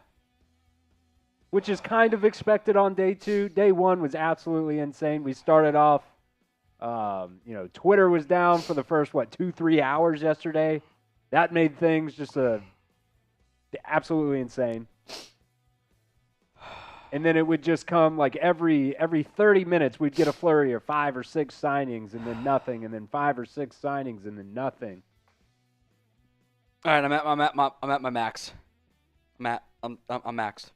which is kind of expected on day two. Day one was absolutely insane. We started off, Twitter was down for the first, 2-3 hours yesterday. That made things just absolutely insane. And then it would just come like every 30 minutes we'd get a flurry of 5 or 6 signings and then nothing, and then 5 or 6 signings and then nothing. All right, I'm at my max. I'm maxed.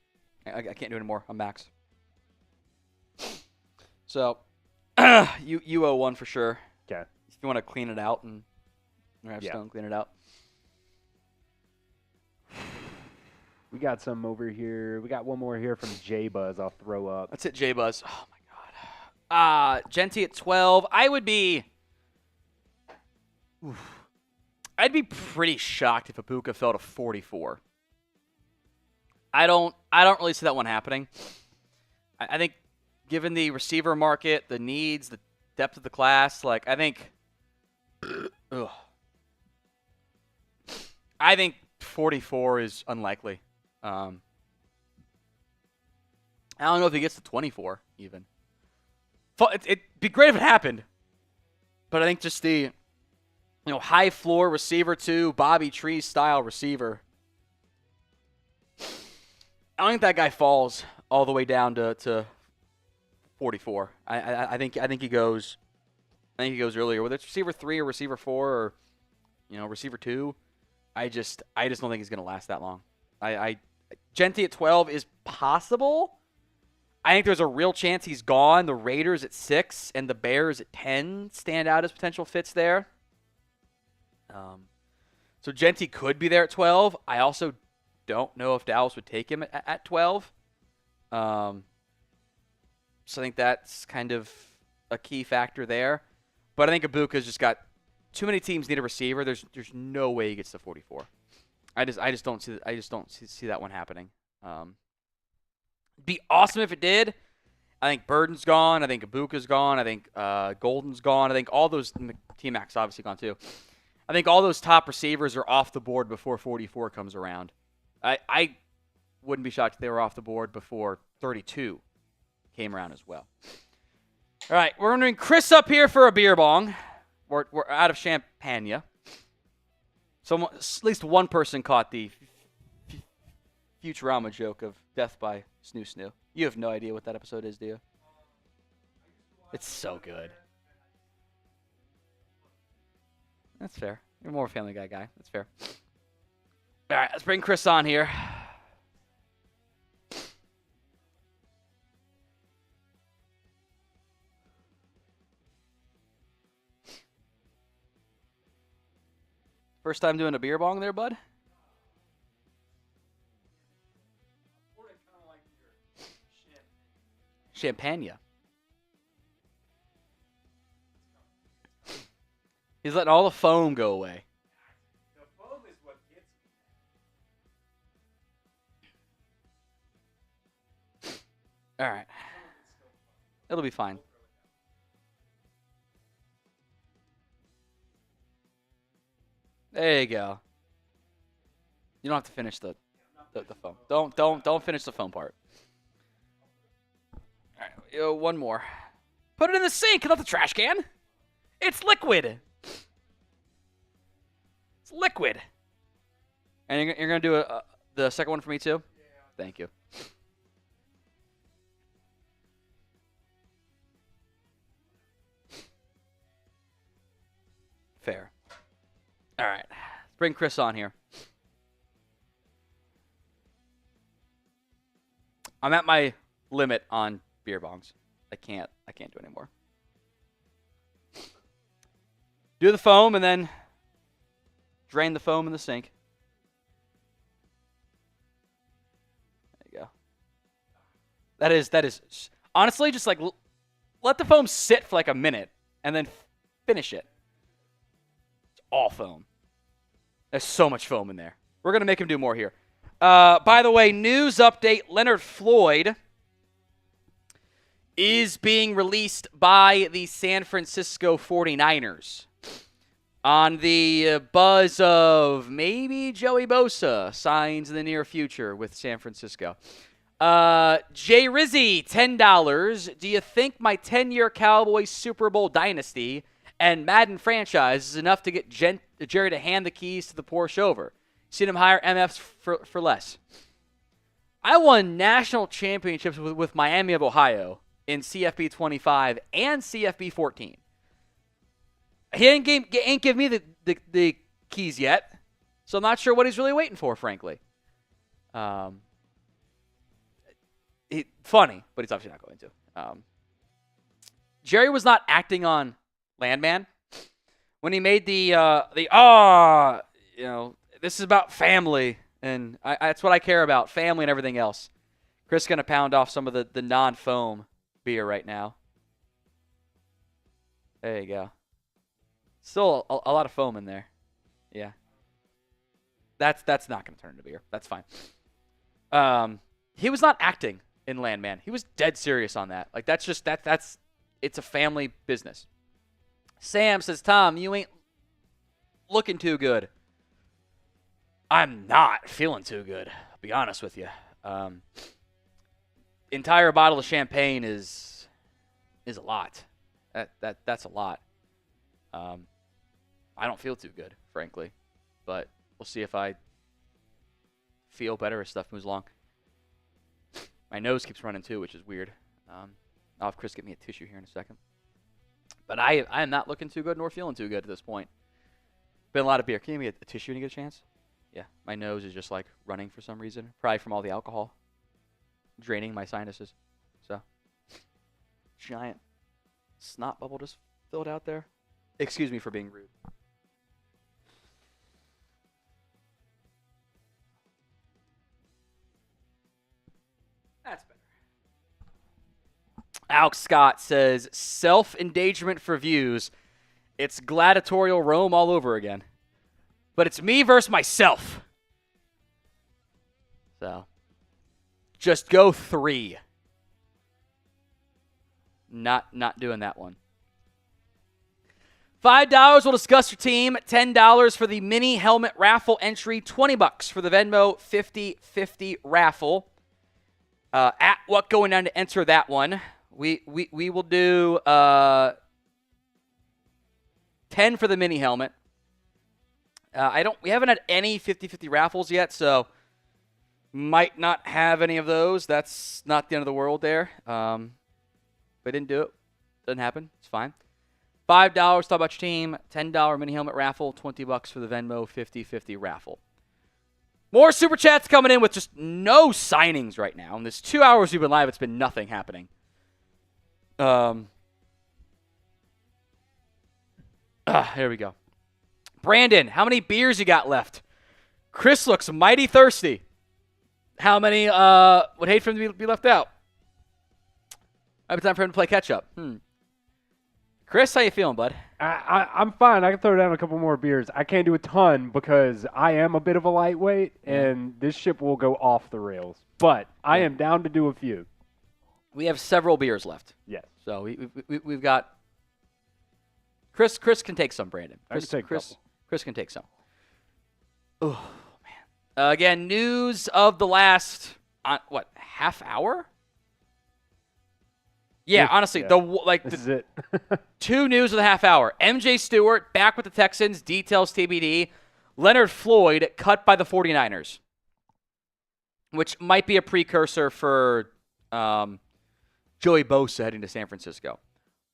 I can't do anymore. I'm maxed. So you owe one for sure. Okay. If you want to clean it out and have Stone clean it out. We got some over here. We got one more here from J-Buzz I'll throw up. That's it, J-Buzz. Oh, my God. Genty at 12. I'd be pretty shocked if Ibuka fell to 44. I don't really see that one happening. I think given the receiver market, the needs, the depth of the class, I think 44 is unlikely. I don't know if he gets to 24 even. It'd be great if it happened, but I think just the high floor receiver 2, Bobby Tree style receiver. I don't think that guy falls all the way down to 44. I think he goes. I think he goes earlier, whether it's receiver 3 or receiver 4 or receiver 2. I just don't think he's going to last that long. Genty at 12 is possible. I think there's a real chance he's gone. The Raiders at 6 and the Bears at 10 stand out as potential fits there. So Genty could be there at 12. I also don't know if Dallas would take him at 12. So I think that's kind of a key factor there. But I think Ibuka's just got too many teams need a receiver. There's no way he gets to 44. I just don't see that one happening. Be awesome if it did. I think Burden's gone. I think Ibuka's gone. I think Golden's gone. I think all those T-Mac's obviously gone too. I think all those top receivers are off the board before 44 comes around. I wouldn't be shocked if they were off the board before 32 came around as well. All right, we're going to bring Chris up here for a beer bong. We're out of champagne. So at least one person caught the Futurama joke of death by Snoo Snoo. You have no idea what that episode is, do you? It's so good. That's fair. You're more a Family Guy guy. That's fair. All right, let's bring Chris on here. First time doing a beer bong there, bud? Champagne. He's letting all the foam go away. The foam is what gets me. All right. It'll be fine. There you go. You don't have to finish the foam. Don't finish the foam part. All right, one more. Put it in the sink, not the trash can. It's liquid. It's liquid. And you're gonna do the second one for me too? Yeah. Thank you. Fair. All right, let's bring Chris on here. I'm at my limit on beer bongs. I can't do anymore. Do the foam and then drain the foam in the sink. There you go. That is honestly just like let the foam sit for like a minute and then finish it. It's all foam. There's so much foam in there. We're going to make him do more here. By the way, news update, Leonard Floyd is being released by the San Francisco 49ers on the buzz of maybe Joey Bosa signs in the near future with San Francisco. Jay Rizzy, $10. Do you think my 10-year Cowboys Super Bowl dynasty and Madden franchise is enough to get Jerry to hand the keys to the Porsche over? Seen him hire MFs for less. I won national championships with Miami of Ohio in CFB 25 and CFB 14. He ain't give me the keys yet, so I'm not sure what he's really waiting for, frankly. Funny, but he's obviously not going to. Jerry was not acting on Landman when he made this is about family, and that's what I care about, family and everything else. Chris going to pound off some of the non-foam beer right now. There you go. Still a lot of foam in there. Yeah. That's not going to turn into beer. That's fine. He was not acting in Landman. He was dead serious on that. Like, that's it's a family business. Sam says, Tom, you ain't looking too good. I'm not feeling too good, I'll be honest with you. Entire bottle of champagne is a lot. That's a lot. I don't feel too good, frankly, but we'll see if I feel better as stuff moves along. My nose keeps running too, which is weird. I'll have Chris get me a tissue here in a second. But I am not looking too good nor feeling too good at this point. Been a lot of beer. Can you give me a tissue when you get a chance? Yeah, my nose is just like running for some reason. Probably from all the alcohol. Draining my sinuses. So, giant snot bubble just filled out there. Excuse me for being rude. That's better. Alex Scott says, self-endangerment for views. It's gladiatorial Rome all over again. But it's me versus myself. So, just go 3. Not doing that one. $5 will discuss your team. $10 for the mini helmet raffle entry. $20 for the Venmo 50/50 raffle. At what going down to enter that one? We will do 10 for the mini helmet. We haven't had any 50/50 raffles yet, so might not have any of those. That's not the end of the world there. If I didn't do it, doesn't happen. It's fine. $5, talk about your team. $10 mini helmet raffle. $20 for the Venmo 50/50 raffle. More super chats coming in with just no signings right now. In this 2 hours we've been live, it's been nothing happening. Here we go. Brandon, how many beers you got left? Chris looks mighty thirsty. How many would hate for him to be left out? Might be time for him to play catch up. Chris, how you feeling, bud? I'm fine. I can throw down a couple more beers. I can't do a ton because I am a bit of a lightweight, and this ship will go off the rails. But I am down to do a few. We have several beers left. Yes. So we've got Chris can take some, Brandon. Chris can take some. Oh, man. Again, news of the last, half hour? Yeah, honestly, this is it. 2 news of the half hour. MJ Stewart back with the Texans, details TBD. Leonard Floyd cut by the 49ers, which might be a precursor for Joey Bosa heading to San Francisco.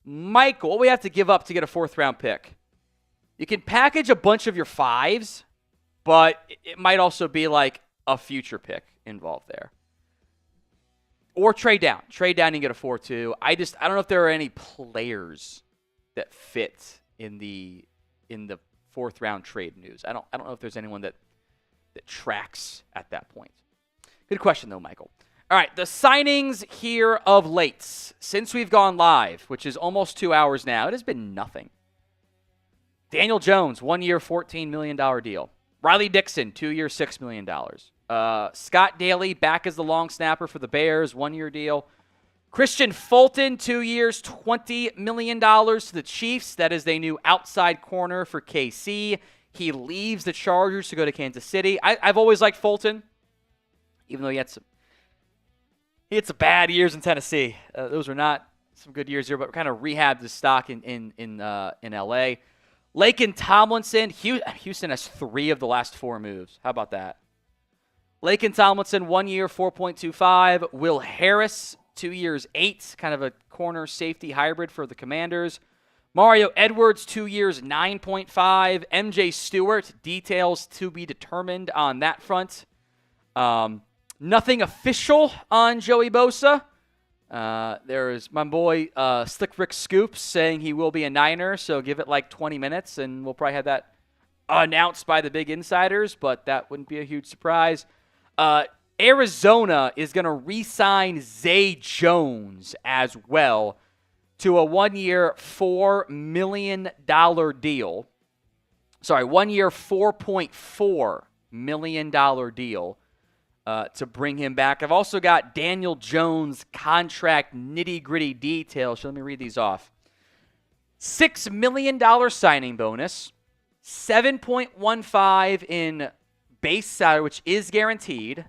Michael, what we have to give up to get a 4th-round pick? You can package a bunch of your 5s, but it might also be like a future pick involved there. Or trade down. Trade down and get a 4-2. I don't know if there are any players that fit in the 4th-round trade news. I don't know if there's anyone that tracks at that point. Good question, though, Michael. All right, the signings here of late. Since we've gone live, which is almost 2 hours now, it has been nothing. Daniel Jones, 1 year, $14 million deal. Riley Dixon, 2 year, $6 million. Scott Daly back as the long snapper for the Bears, 1 year deal. Christian Fulton, 2 years, $20 million to the Chiefs. That is their new outside corner for KC. He leaves the Chargers to go to Kansas City. I've always liked Fulton, even though he had some bad years in Tennessee. Those were not some good years here, but kind of rehabbed the stock in LA. Laken Tomlinson, Houston has 3 of the last 4 moves. How about that? Laken Tomlinson, 1 year, $4.25. Will Harris, 2 years, $8. Kind of a corner safety hybrid for the Commanders. Mario Edwards, 2 years, $9.5. MJ Stewart, details to be determined on that front. Nothing official on Joey Bosa. There is my boy Slick Rick Scoops saying he will be a Niner, so give it like 20 minutes, and we'll probably have that announced by the big insiders, but that wouldn't be a huge surprise. Arizona is going to re-sign Zay Jones as well to a 1 year, $4 million deal. Sorry, 1 year, $4.4 million deal to bring him back. I've also got Daniel Jones' contract nitty-gritty details. So let me read these off. $6 million signing bonus, 7.15 in base salary, which is guaranteed,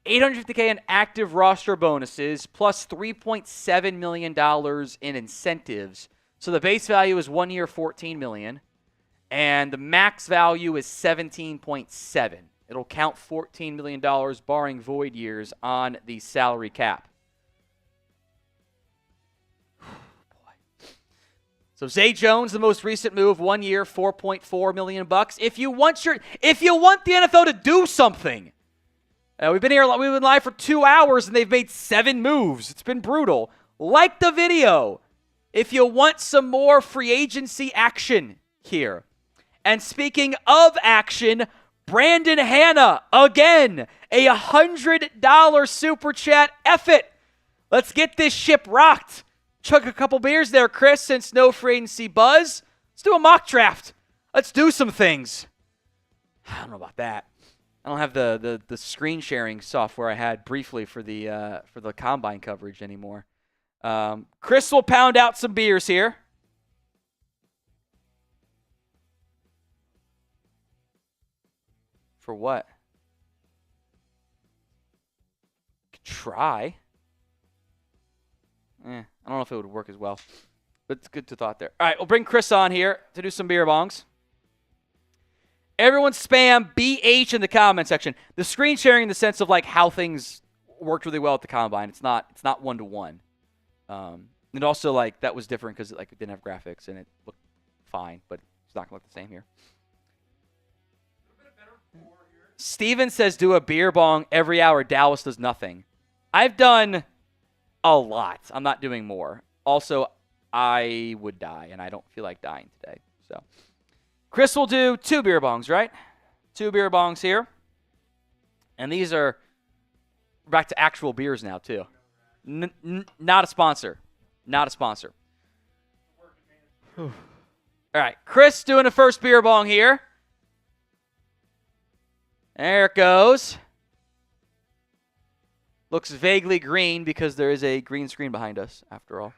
$850K in active roster bonuses, plus $3.7 million in incentives. So the base value is 1 year, $14 million, and the max value is 17.7. It'll count $14 million, barring void years, on the salary cap. So Zay Jones, the most recent move, 1 year, $4.4 million. If you want the NFL to do something, we've been live for 2 hours and they've made 7 moves. It's been brutal. Like the video if you want some more free agency action here. And speaking of action, Brandon Hanna, again, a $100 super chat. F it. Let's get this ship rocked. Chug a couple beers there, Chris, since no free agency buzz. Let's do a mock draft. Let's do some things. I don't know about that. I don't have the screen sharing software I had briefly for the combine coverage anymore. Chris will pound out some beers here. For what? Could try. I don't know if it would work as well. But it's good to thought there. All right, we'll bring Chris on here to do some beer bongs. Everyone spam BH in the comment section. The screen sharing in the sense of like how things worked really well at the combine. It's not 1-to-1. And also like that was different because it didn't have graphics and it looked fine, but it's not gonna look the same here. Steven says do a beer bong every hour. Dallas does nothing. I've done a lot. I'm not doing more. Also, I would die, and I don't feel like dying today. So, Chris will do 2 beer bongs, right? 2 beer bongs here. And these are back to actual beers now, too. Not a sponsor. Not a sponsor. All right, Chris doing the first beer bong here. There it goes. Looks vaguely green because there is a green screen behind us, after all.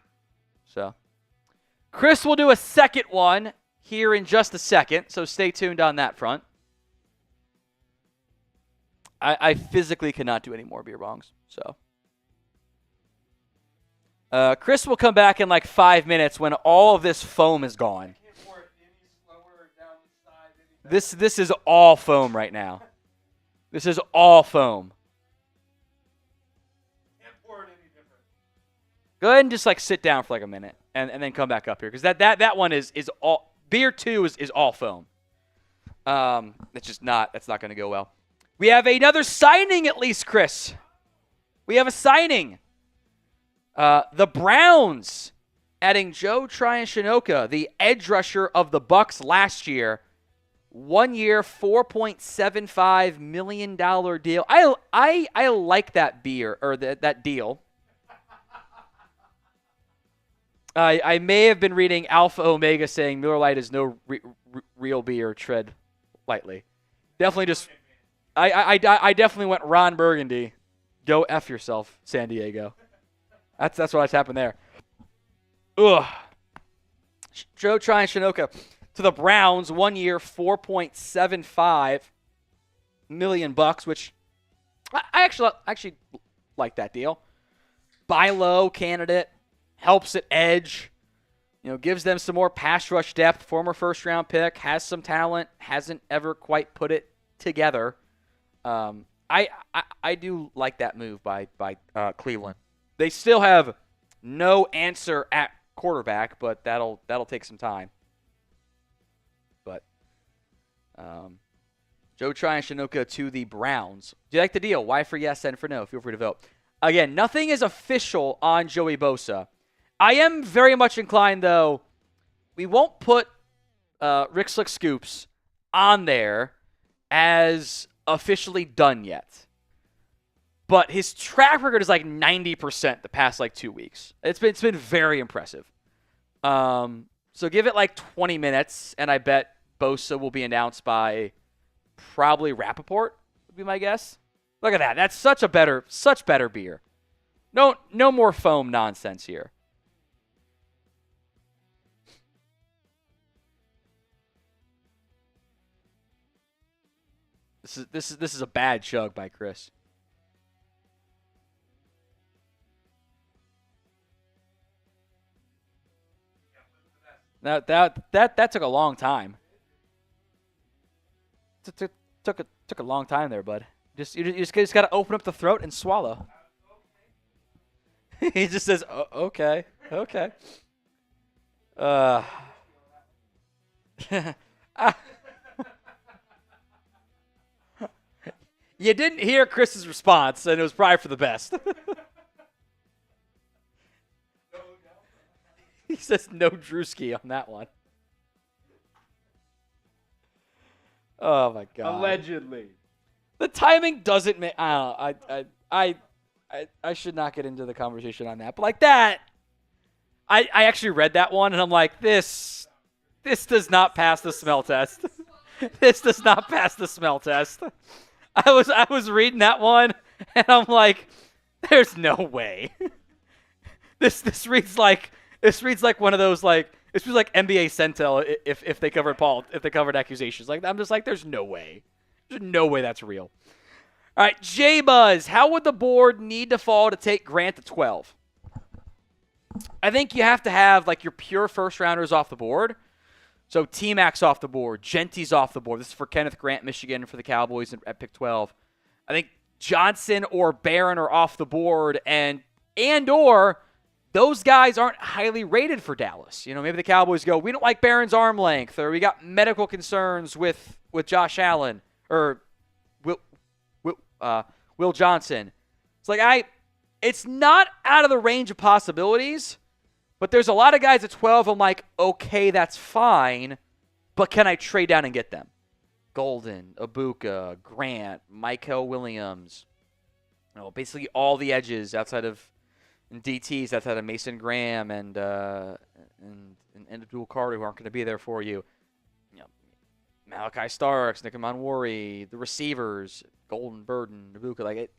So, Chris will do a second one here in just a second, so stay tuned on that front. I physically cannot do any more beer bongs, so. Chris will come back in like 5 minutes when all of this foam is gone. This is all foam right now. This is all foam. Go ahead and just like sit down for like a minute and then come back up here because that one is all beer 2 is all foam. That's not going to go well. We have another signing at least, Chris. We have a signing. The Browns adding Joe Tryon-Shoyinka, the edge rusher of the Bucs last year. 1 year, $4.75 million deal. I like that beer or that deal. I may have been reading Alpha Omega saying Miller Lite is no real beer. Tread lightly. Definitely just. I definitely went Ron Burgundy. Go F yourself, San Diego. That's what's happened there. Ugh. Joe Tryon-Shoyinka to the Browns, 1 year, $4.75 million, which I actually like that deal. Buy low candidate, helps at edge, gives them some more pass rush depth. Former first-round pick, has some talent, hasn't ever quite put it together. I do like that move by Cleveland. They still have no answer at quarterback, but that'll take some time. But Joe Tryon-Shoyinka to the Browns. Do you like the deal? Y for yes, N for no. Feel free to vote. Again, nothing is official on Joey Bosa. I am very much inclined, though, we won't put Rick Slick Scoops on there as officially done yet. But his track record is like 90% the past 2 weeks. It's been very impressive. So give it 20 minutes, and I bet Bosa will be announced by probably Rappaport, would be my guess. Look at that. That's such better beer. No more foam nonsense here. This is a bad chug by Chris. That took a long time. Took Took a long time there, bud. You just got to open up the throat and swallow. He just says, okay. You didn't hear Chris's response, and it was probably for the best. He says no Drewski on that one. Oh my God! Allegedly, the timing doesn't make. I don't know. I should not get into the conversation on that, but like that, I actually read that one, and I'm like, this does not pass the smell test. This does not pass the smell test. I was reading that one, and I'm like, there's no way. This reads like one of those like this was like NBA Centel if they covered accusations. Like I'm just like, there's no way. There's no way that's real. All right, J Buzz, how would the board need to fall to take Grant to 12? I think you have to have like your pure first rounders off the board. So T-Mac's off the board. Genty's off the board. This is for Kenneth Grant, Michigan, for the Cowboys at pick 12. I think Johnson or Barron are off the board, and or those guys aren't highly rated for Dallas. You know, maybe the Cowboys go, we don't like Barron's arm length, or we got medical concerns with Josh Allen or Will Johnson. It's like it's not out of the range of possibilities. But there's a lot of guys at 12 I'm like, okay, that's fine, but can I trade down and get them? Golden, Ibuka, Grant, Michael Williams. You know, basically all the edges outside of DTs, outside of Mason Graham and Abdul Carter who aren't going to be there for you. You know, Malachi Starks, Nick Monwari, the receivers, Golden, Burden, Ibuka. Like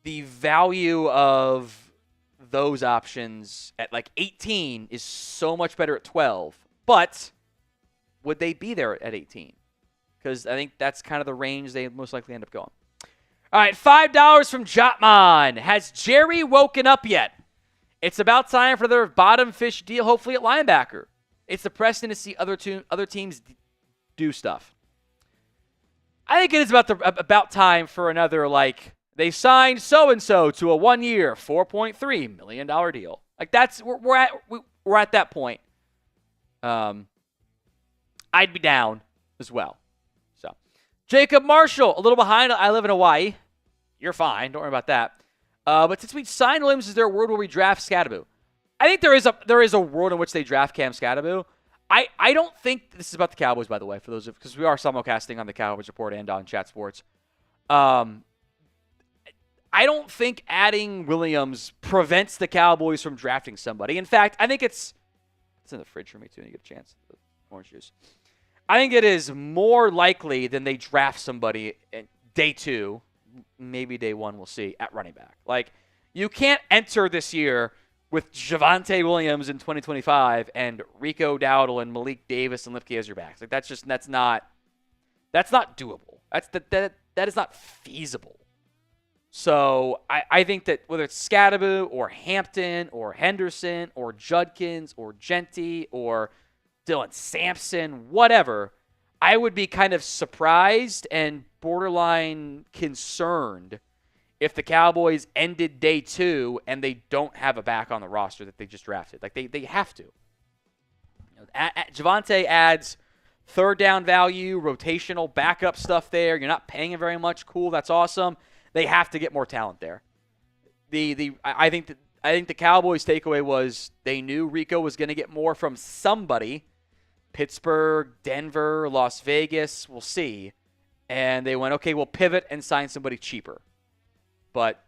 the value of those options at like 18 is so much better at 12. But would they be there at 18? Because I think that's kind of the range they most likely end up going. All right, $5 from Jotman. Has Jerry woken up yet? It's about time for their bottom fish deal, hopefully at linebacker. It's depressing to see other teams do stuff. I think it is about time for another, like, they signed so-and-so to a 1-year, $4.3 million deal. Like, that's we're at that point. I'd be down as well. So, Jacob Marshall, a little behind. I live in Hawaii. You're fine. Don't worry about that. But since we signed Williams, is there a world where we draft Scadaboo? I think there is a world in which they draft Cam Scadaboo. I don't think this is about the Cowboys, by the way, because we are simulcasting on the Cowboys Report and on Chat Sports. I don't think adding Williams prevents the Cowboys from drafting somebody. In fact, I think it's in the fridge for me too when you get a chance. Orange juice. I think it is more likely than they draft somebody in day 2, maybe day 1, we'll see, at running back. Like, you can't enter this year with Javonte Williams in 2025 and Rico Dowdle and Malik Davis and Lipke as your backs. Like, that's not doable. That is not feasible. So I think that whether it's Scadaboo or Hampton or Henderson or Judkins or Genty or Dylan Sampson, whatever, I would be kind of surprised and borderline concerned if the Cowboys ended day 2 and they don't have a back on the roster that they just drafted. Like, they have to. Javonte adds third down value, rotational backup stuff there. You're not paying him very much. Cool, that's awesome. They have to get more talent there. I think the Cowboys' takeaway was they knew Rico was going to get more from somebody. Pittsburgh, Denver, Las Vegas, we'll see. And they went, okay, we'll pivot and sign somebody cheaper. But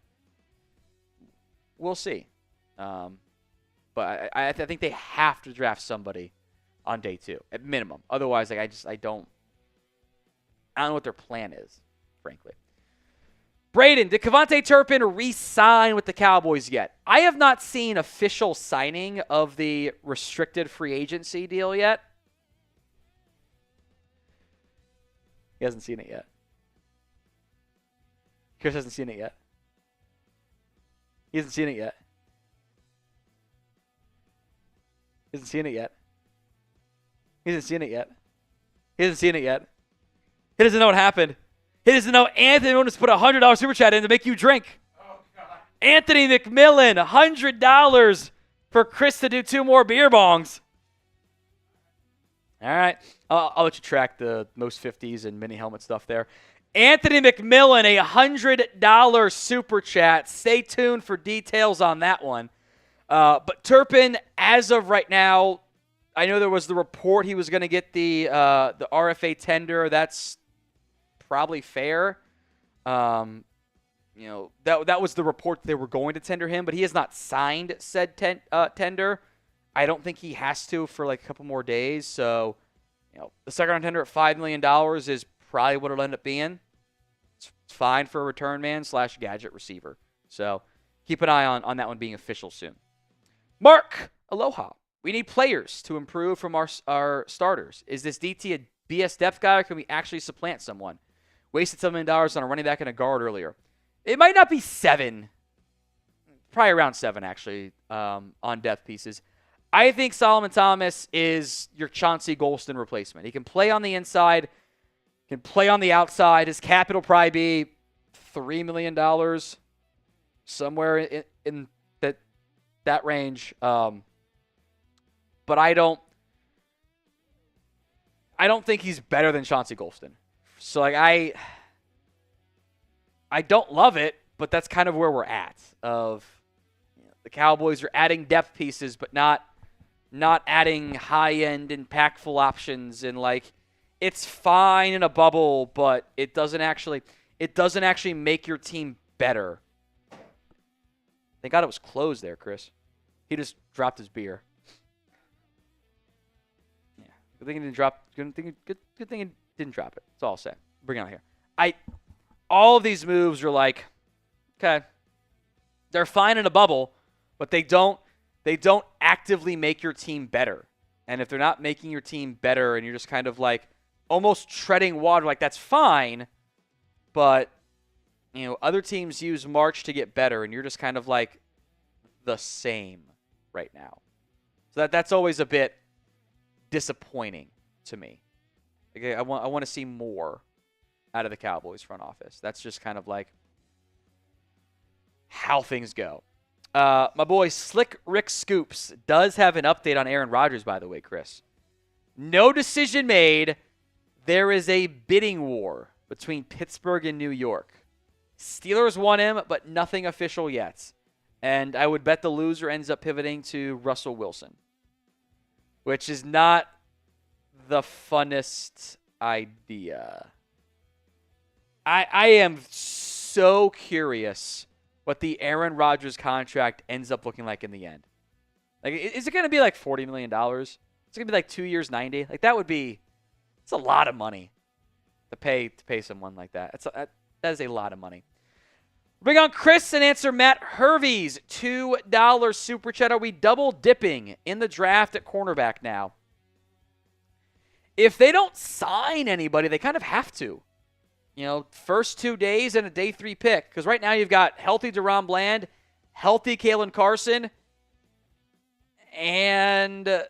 we'll see. But I think they have to draft somebody on day 2 at minimum. Otherwise, like I don't know what their plan is, frankly. Braden, did KaVontae Turpin re-sign with the Cowboys yet? I have not seen official signing of the restricted free agency deal yet. He hasn't seen it yet. Chris hasn't seen it yet. He hasn't seen it yet. He hasn't seen it yet. He hasn't seen it yet. He hasn't seen it yet. He doesn't know what happened. He doesn't know Anthony wanted to put a $100 super chat in to make you drink. Oh, God. Anthony McMillan, $100 for Chris to do 2 more beer bongs. All right. I'll let you track the most 50s and mini helmet stuff there. Anthony McMillan, a $100 super chat. Stay tuned for details on that one. But Turpin, as of right now, I know there was the report he was going to get the RFA tender. That's probably fair. That was the report they were going to tender him, but he has not signed said tender. I don't think he has to for like a couple more days. So, the second round tender at $5 million is probably what it'll end up being. It's fine for a return man / gadget receiver. So keep an eye on that one being official soon. Mark, aloha. We need players to improve from our starters. Is this DT a BS depth guy, or can we actually supplant someone? Wasted $7 million on a running back and a guard earlier. It might not be 7. Probably around 7, actually, on depth pieces. I think Solomon Thomas is your Chauncey Golston replacement. He can play on the inside, can play on the outside. His cap will probably be $3 million, somewhere in that range. But I don't think he's better than Chauncey Golston. So I don't love it, but that's kind of where we're at. The Cowboys are adding depth pieces, but not adding high-end, impactful options. And it's fine in a bubble, but it doesn't actually make your team better. Thank God it was closed there, Chris. He just dropped his beer. Yeah, good thing he didn't drop. Good thing he didn't drop it. That's all I'll say. Bring it on here. All of these moves are okay, they're fine in a bubble, but they don't actively make your team better. And if they're not making your team better, and you're just kind of almost treading water, that's fine. But other teams use March to get better, and you're just kind of the same right now. So that's always a bit disappointing to me. Okay, I want to see more out of the Cowboys front office. That's just kind of how things go. My boy Slick Rick Scoops does have an update on Aaron Rodgers, by the way, Chris. No decision made. There is a bidding war between Pittsburgh and New York. Steelers want him, but nothing official yet. And I would bet the loser ends up pivoting to Russell Wilson, which is not the funnest idea. I am so curious what the Aaron Rodgers contract ends up looking like in the end. Is it going to be $40 million? Is it going to be 2 years, 90? It's a lot of money to pay someone like that. That is a lot of money. Bring on Chris and answer Matt Hervey's $2 super chat. Are we double dipping in the draft at cornerback now? If they don't sign anybody, they kind of have to. First 2 days and a day 3 pick. Because right now you've got healthy Deron Bland, healthy Kalen Carson, and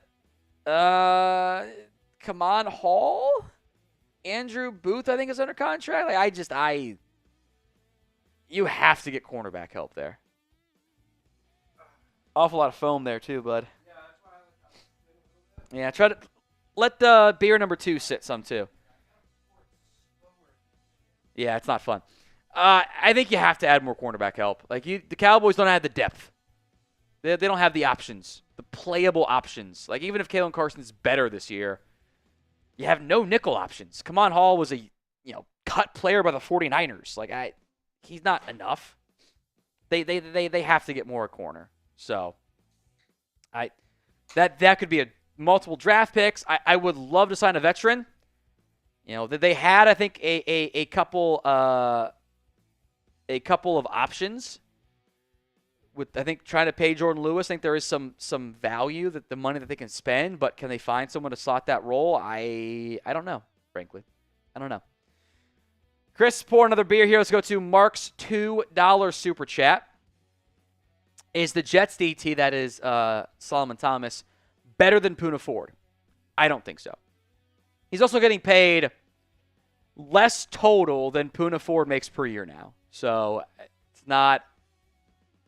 Kamon Hall, Andrew Booth, I think, is under contract. You have to get cornerback help there. Awful lot of foam there too, bud. Yeah, try to let the beer number 2 sit some too. Yeah, it's not fun. I think you have to add more cornerback help. The Cowboys don't have the depth. They don't have the options, the playable options. Even if Kalen Carson's better this year, you have no nickel options. Kamon Hall was a cut player by the 49ers. He's not enough. They have to get more at corner. So that could be a multiple draft picks. I would love to sign a veteran. They had, I think, a couple of options with, I think, trying to pay Jordan Lewis. I think there is some value, that the money that they can spend, but can they find someone to slot that role? I don't know, frankly. I don't know. Chris, pour another beer here. Let's go to Mark's $2 super chat. Is the Jets DT, that is Solomon Thomas, better than Poona Ford? I don't think so. He's also getting paid less total than Poona Ford makes per year now. So it's not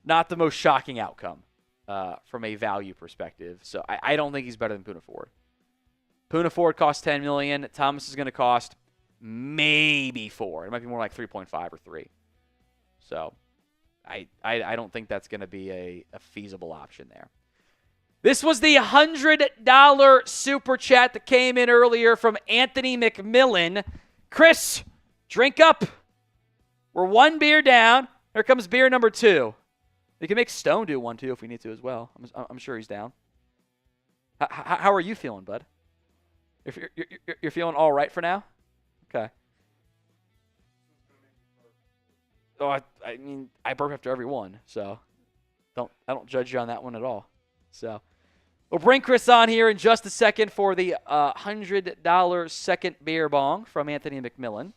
the most shocking outcome from a value perspective. So I don't think he's better than Poona Ford. Poona Ford costs $10 million. Thomas is going to cost maybe $4 million. It might be more like 3.5 or 3. So I don't think that's going to be a feasible option there. This was the $100 super chat that came in earlier from Anthony McMillan. Chris, drink up. We're 1 beer down. Here comes beer number 2. We can make Stone do 1 too if we need to as well. I'm sure he's down. How are you feeling, bud? If you're feeling all right for now? Okay. Oh, I mean, I burp after every one, so I don't judge you on that one at all. So we'll bring Chris on here in just a second for the $100 second beer bong from Anthony McMillan.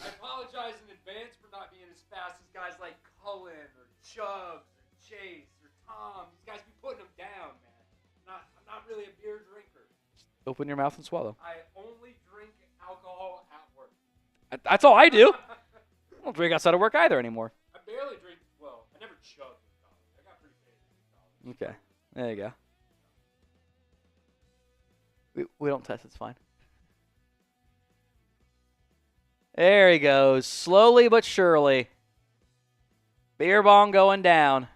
I apologize in advance for not being as fast as guys like Cullen or Chubbs or Chase or Tom. These guys be putting them down, man. I'm not really a beer drinker. Just open your mouth and swallow. I only drink alcohol at work. That's all I do. I don't drink outside of work either anymore. I barely drink. Well, I never chugged in college. I got pretty famous in college. Okay. There you go. We don't test. It's fine. There he goes. Slowly but surely. Beer bong going down.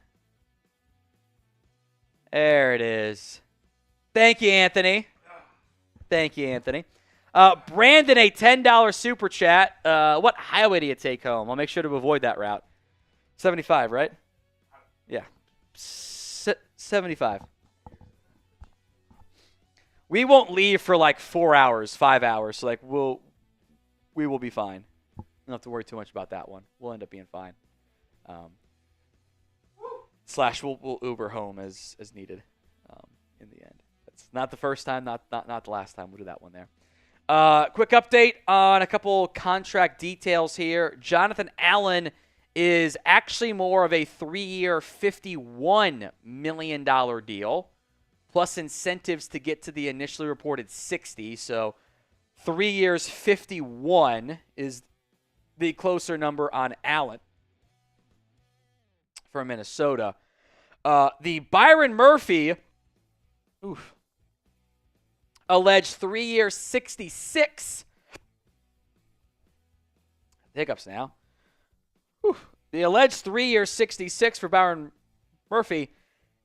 There it is. Thank you, Anthony. Thank you, Anthony. Brandon, a $10 super chat. What highway do you take home? I'll make sure to avoid that route. 75, right? Yeah. 75. We won't leave for like 4 hours, 5 hours. So like we will be fine. Don't have to worry too much about that one. We'll end up being fine. Slash we'll Uber home as needed in the end. That's not the first time, not the last time. We'll do that one there. Quick update on a couple contract details here. Jonathan Allen is actually more of a 3-year, $51 million deal, plus incentives to get to the initially reported 60. So 3 years, 51 is the closer number on Allen for Minnesota. The Byron Murphy, alleged 3 year, 66. Hiccups now. The alleged 3 year, 66 for Byron Murphy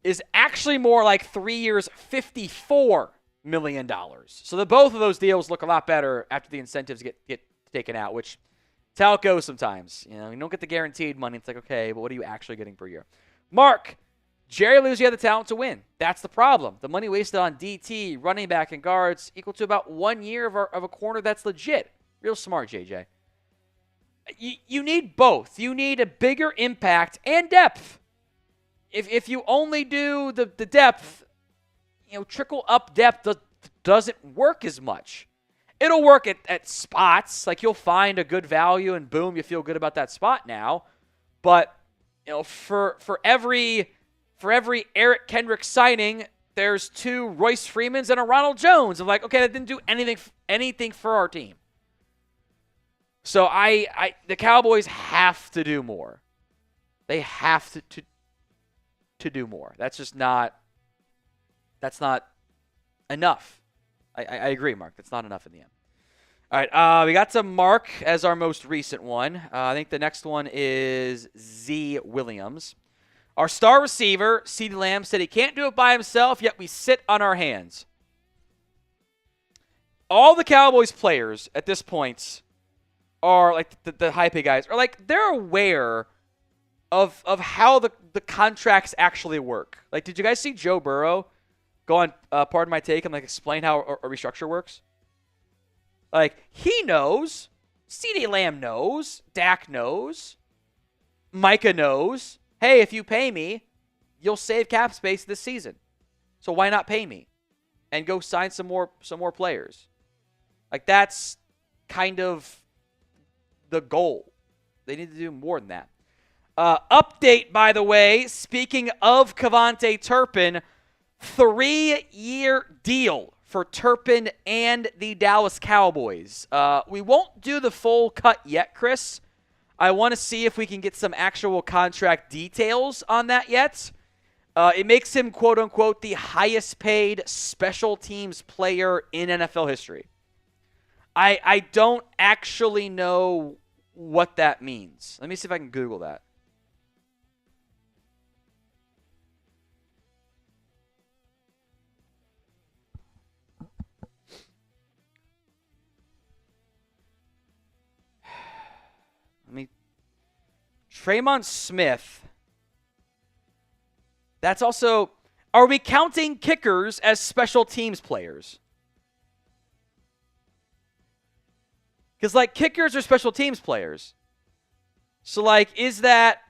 is actually more like 3 years, $54 million. So both of those deals look a lot better after the incentives get taken out, which is how it goes sometimes. You don't get the guaranteed money. It's like, okay, but what are you actually getting per year? Mark, Jerry Lewis, you have the talent to win. That's the problem. The money wasted on DT, running back, and guards equal to about 1 year of a corner that's legit. Real smart, JJ. You need both. You need a bigger impact and depth. If you only do the depth, trickle up depth doesn't work as much. It'll work at spots. Like you'll find a good value and boom, you feel good about that spot now. But for every Eric Kendrick signing, there's 2 Royce Freemans and a Ronald Jones. I'm like, okay, that didn't do anything for our team. So the Cowboys have to do more. They have to do more. That's not enough. I agree, Mark. That's not enough in the end. All right, we got to Mark as our most recent one. I think the next one is Z Williams. Our star receiver, CeeDee Lamb, said he can't do it by himself, yet we sit on our hands. All the Cowboys players at this point are, like the high-pay guys, are like, they're aware of how the contracts actually work. Like, did you guys see Joe Burrow go on, pardon my take, and like explain how a restructure works? Like, he knows. CeeDee Lamb knows. Dak knows. Micah knows. Hey, if you pay me, you'll save cap space this season. So why not pay me? And go sign some more players. Like, that's kind of the goal. They need to do more than that. Update, by the way, speaking of KaVontae Turpin, 3-year deal for Turpin and the Dallas Cowboys. We won't do the full cut yet, Chris. I want to see if we can get some actual contract details on that yet. It makes him, quote-unquote, the highest-paid special teams player in NFL history. I don't actually know what that means. Let me see if I can Google that. Tremont Smith. That's also... Are we counting kickers as special teams players? Because, like, kickers are special teams players. So, like, is that...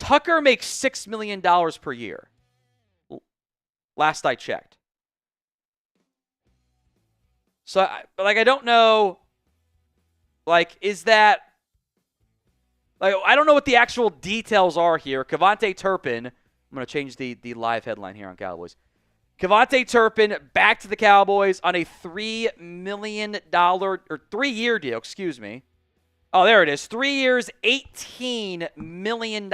Tucker makes $6 million per year. Last I checked. So, like, I don't know... Like, is that... Like, I don't know what the actual details are here. KaVontae Turpin... I'm going to change the live headline here on Cowboys. KaVontae Turpin back to the Cowboys on a $3 million... Or 3-year deal, excuse me. Oh, there it is. 3 years, $18 million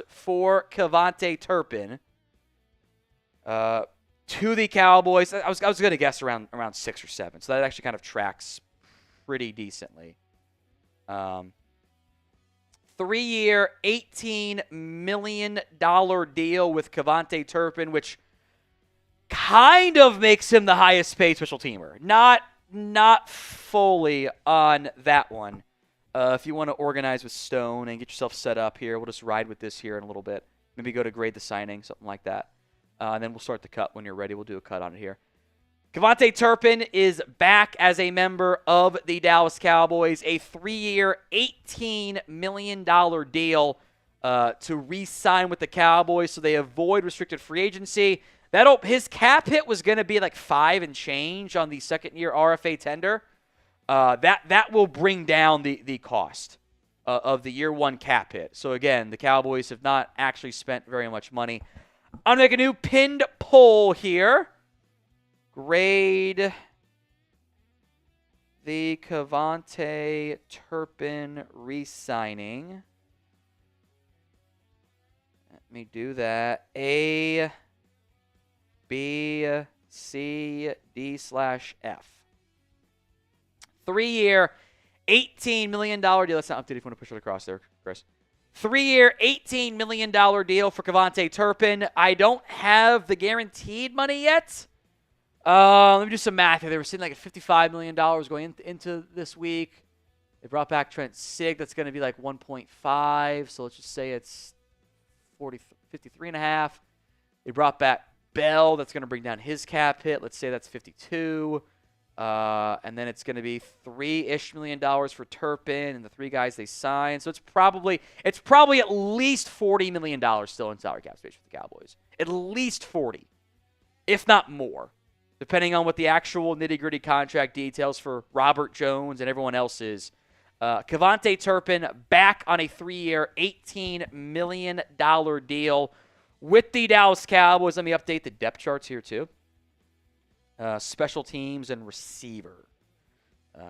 for KaVontae Turpin. To the Cowboys. I was going to guess around 6 or 7. So that actually kind of tracks pretty decently. 3-year, $18 million deal with KaVontae Turpin, which kind of makes him the highest paid special teamer. Not fully on that one. If you want to organize with Stone and get yourself set up here, we'll just ride with this here in a little bit. Maybe go to grade the signing, something like that. And then we'll start the cut when you're ready. We'll do a cut on it here. KaVontae Turpin is back as a member of the Dallas Cowboys. A 3-year, $18 million deal to re-sign with the Cowboys so they avoid restricted free agency. His cap hit was going to be like 5 and change on the second-year RFA tender. That will bring down the cost of the year 1 cap hit. So, again, the Cowboys have not actually spent very much money. I'm going to make a new pinned poll here. Grade the KaVontae Turpin re-signing. Let me do that. A, B, C, D/F. 3-year, $18 million deal. That's not updated if you want to push it across there, Chris. 3-year, $18 million deal for KaVontae Turpin. I don't have the guaranteed money yet. Let me do some math here. They were sitting like at $55 million going into this week. They brought back Trent Sig. That's going to be like 1.5. So let's just say it's 53.5. They brought back Bell. That's going to bring down his cap hit. Let's say that's 52. And then it's going to be $3-ish million for Turpin and the 3 guys they signed. So it's probably at least $40 million still in salary cap space for the Cowboys. At least 40, if not more, depending on what the actual nitty-gritty contract details for Robert Jones and everyone else is. KaVontae Turpin back on a 3-year, $18 million deal with the Dallas Cowboys. Let me update the depth charts here, too. Special teams and receiver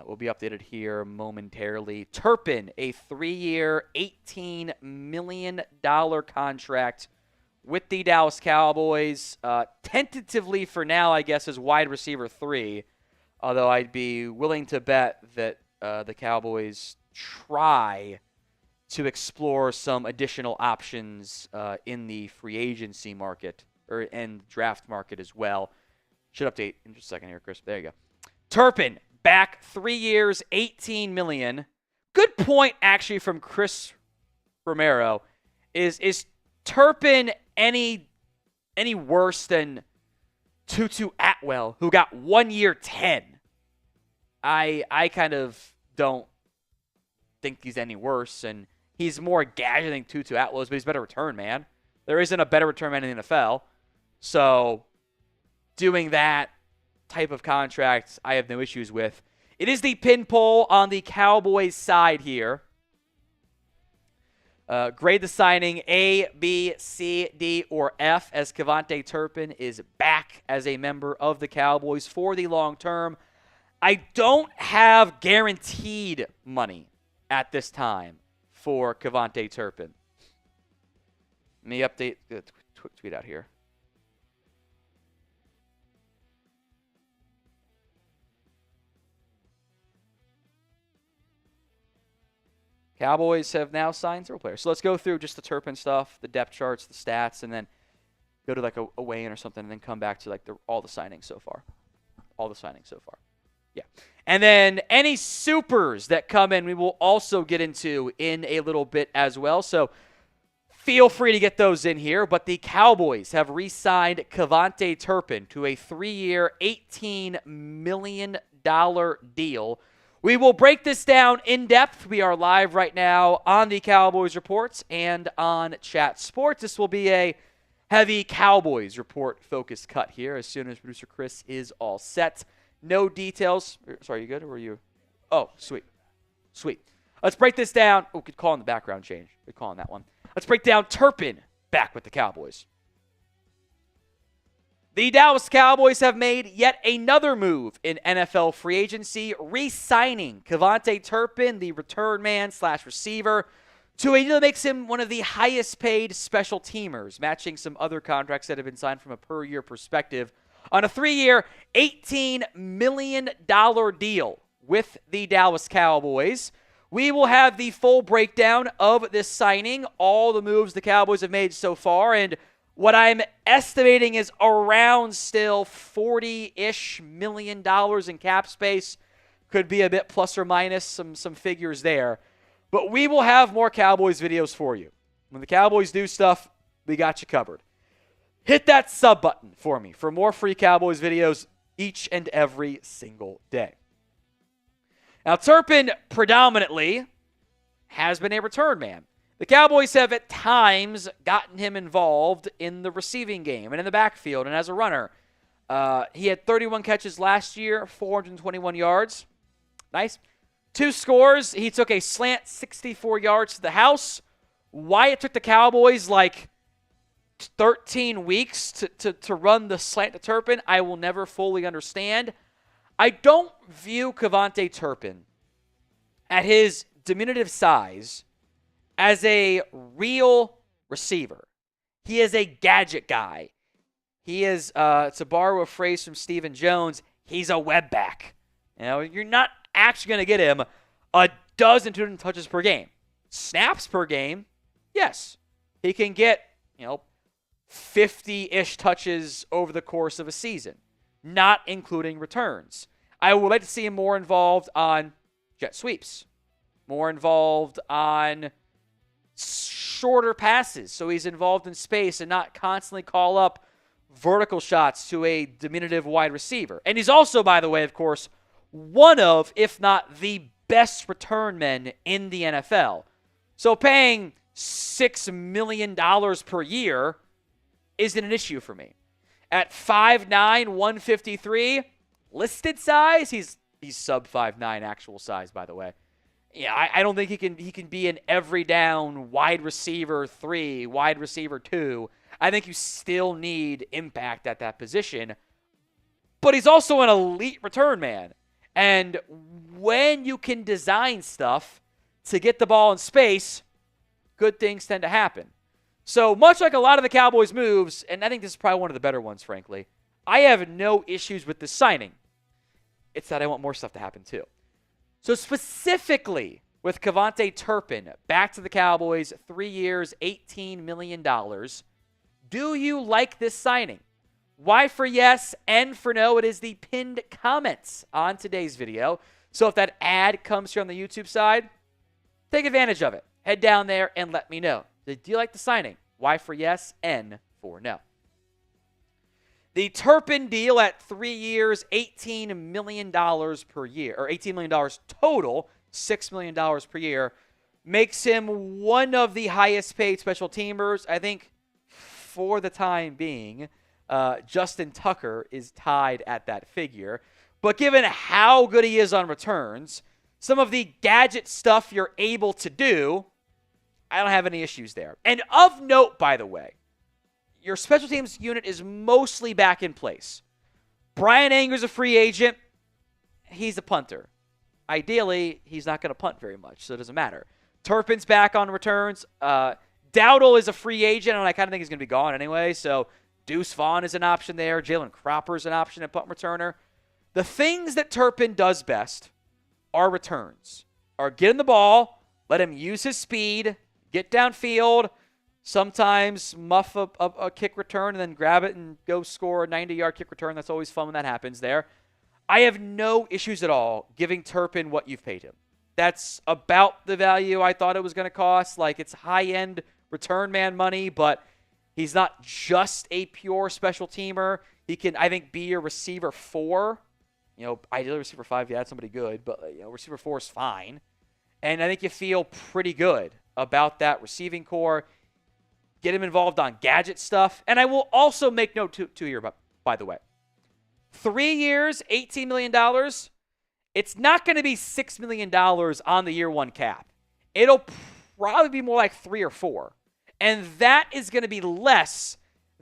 will be updated here momentarily. Turpin, a 3-year, $18 million contract with the Dallas Cowboys. Tentatively for now, I guess, is wide receiver 3, although I'd be willing to bet that the Cowboys try to explore some additional options in the free agency market and draft market as well. Should update in just a second here, Chris. There you go. Turpin, back 3 years, $18 million. Good point, actually, from Chris Romero. Is Turpin any worse than Tutu Atwell, who got 1 year, 10? I kind of don't think he's any worse, and he's more gadget than Tutu Atwell is, but he's better return man. There isn't a better return man in the NFL. So doing that type of contract, I have no issues with. It is the pin poll on the Cowboys side here. Grade the signing A, B, C, D, or F, as KaVontae Turpin is back as a member of the Cowboys for the long term. I don't have guaranteed money at this time for KaVontae Turpin. Let me update the tweet out here. Cowboys have now signed 0 players. So let's go through just the Turpin stuff, the depth charts, the stats, and then go to like a weigh-in or something, and then come back to like all the signings so far. All the signings so far. Yeah. And then any supers that come in, we will also get into in a little bit as well. So feel free to get those in here. But the Cowboys have re-signed KaVontae Turpin to a 3-year, $18 million deal. We will break this down in depth. We are live right now on the Cowboys Reports and on Chat Sports. This will be a heavy Cowboys Report focused cut here as soon as producer Chris is all set. No details. Sorry, you good? Or were you? Oh, sweet. Sweet. Let's break this down. Oh, good call on the background change. Good call on that one. Let's break down Turpin back with the Cowboys. The Dallas Cowboys have made yet another move in NFL free agency, re-signing KaVontae Turpin, the return man / receiver, to a deal that makes him one of the highest paid special teamers, matching some other contracts that have been signed from a per year perspective on a 3-year, $18 million deal with the Dallas Cowboys. We will have the full breakdown of this signing, all the moves the Cowboys have made so far, and what I'm estimating is around still $40-ish million in cap space. Could be a bit plus or minus some figures there. But we will have more Cowboys videos for you. When the Cowboys do stuff, we got you covered. Hit that sub button for me for more free Cowboys videos each and every single day. Now, Turpin predominantly has been a return man. The Cowboys have at times gotten him involved in the receiving game and in the backfield and as a runner. He had 31 catches last year, 421 yards. Nice. 2 scores. He took a slant 64 yards to the house. Why it took the Cowboys like 13 weeks to run the slant to Turpin, I will never fully understand. I don't view KaVontae Turpin at his diminutive size as a real receiver. He is a gadget guy. He is, to borrow a phrase from Stephen Jones, he's a web back. You know, you're not actually going to get him a dozen 200 touches per game. Snaps per game, yes. He can get, 50-ish touches over the course of a season, not including returns. I would like to see him more involved on jet sweeps, more involved on shorter passes, so he's involved in space and not constantly call up vertical shots to a diminutive wide receiver. And he's also, by the way, of course, one of, if not the best return men in the NFL. So paying $6 million per year isn't an issue for me. At 5'9", 153, listed size, he's sub 5'9" actual size, by the way. Yeah, I don't think he can be an every down wide receiver 3, wide receiver 2. I think you still need impact at that position. But he's also an elite return man. And when you can design stuff to get the ball in space, good things tend to happen. So much like a lot of the Cowboys' moves, and I think this is probably one of the better ones, frankly, I have no issues with this signing. It's that I want more stuff to happen too. So specifically with KaVontae Turpin, back to the Cowboys, 3 years, $18 million. Do you like this signing? Y for yes, N for no. It is the pinned comments on today's video. So if that ad comes here on the YouTube side, take advantage of it. Head down there and let me know. Do you like the signing? Y for yes, N for no. The Turpin deal at 3 years, $18 million per year, or $18 million total, $6 million per year, makes him one of the highest paid special teamers. I think for the time being, Justin Tucker is tied at that figure. But given how good he is on returns, some of the gadget stuff you're able to do, I don't have any issues there. And of note, by the way, your special teams unit is mostly back in place. Brian Anger's a free agent. He's a punter. Ideally, he's not going to punt very much, so it doesn't matter. Turpin's back on returns. Dowdle is a free agent, and I kind of think he's going to be gone anyway, so Deuce Vaughn is an option there. Jalen Cropper's an option at punt returner. The things that Turpin does best are returns. Or get in the ball, let him use his speed, get downfield, sometimes muff a kick return and then grab it and go score a 90-yard kick return. That's always fun when that happens there. I have no issues at all giving Turpin what you've paid him. That's about the value I thought it was going to cost. Like, it's high-end return man money, but he's not just a pure special teamer. He can, I think, be your receiver 4. Ideally receiver 5 if you had somebody good, but receiver 4 is fine. And I think you feel pretty good about that receiving core. Get him involved on gadget stuff. And I will also make note to here, by the way. 3 years, $18 million. It's not going to be $6 million on the year 1 cap. It'll probably be more like 3 or 4. And that is going to be less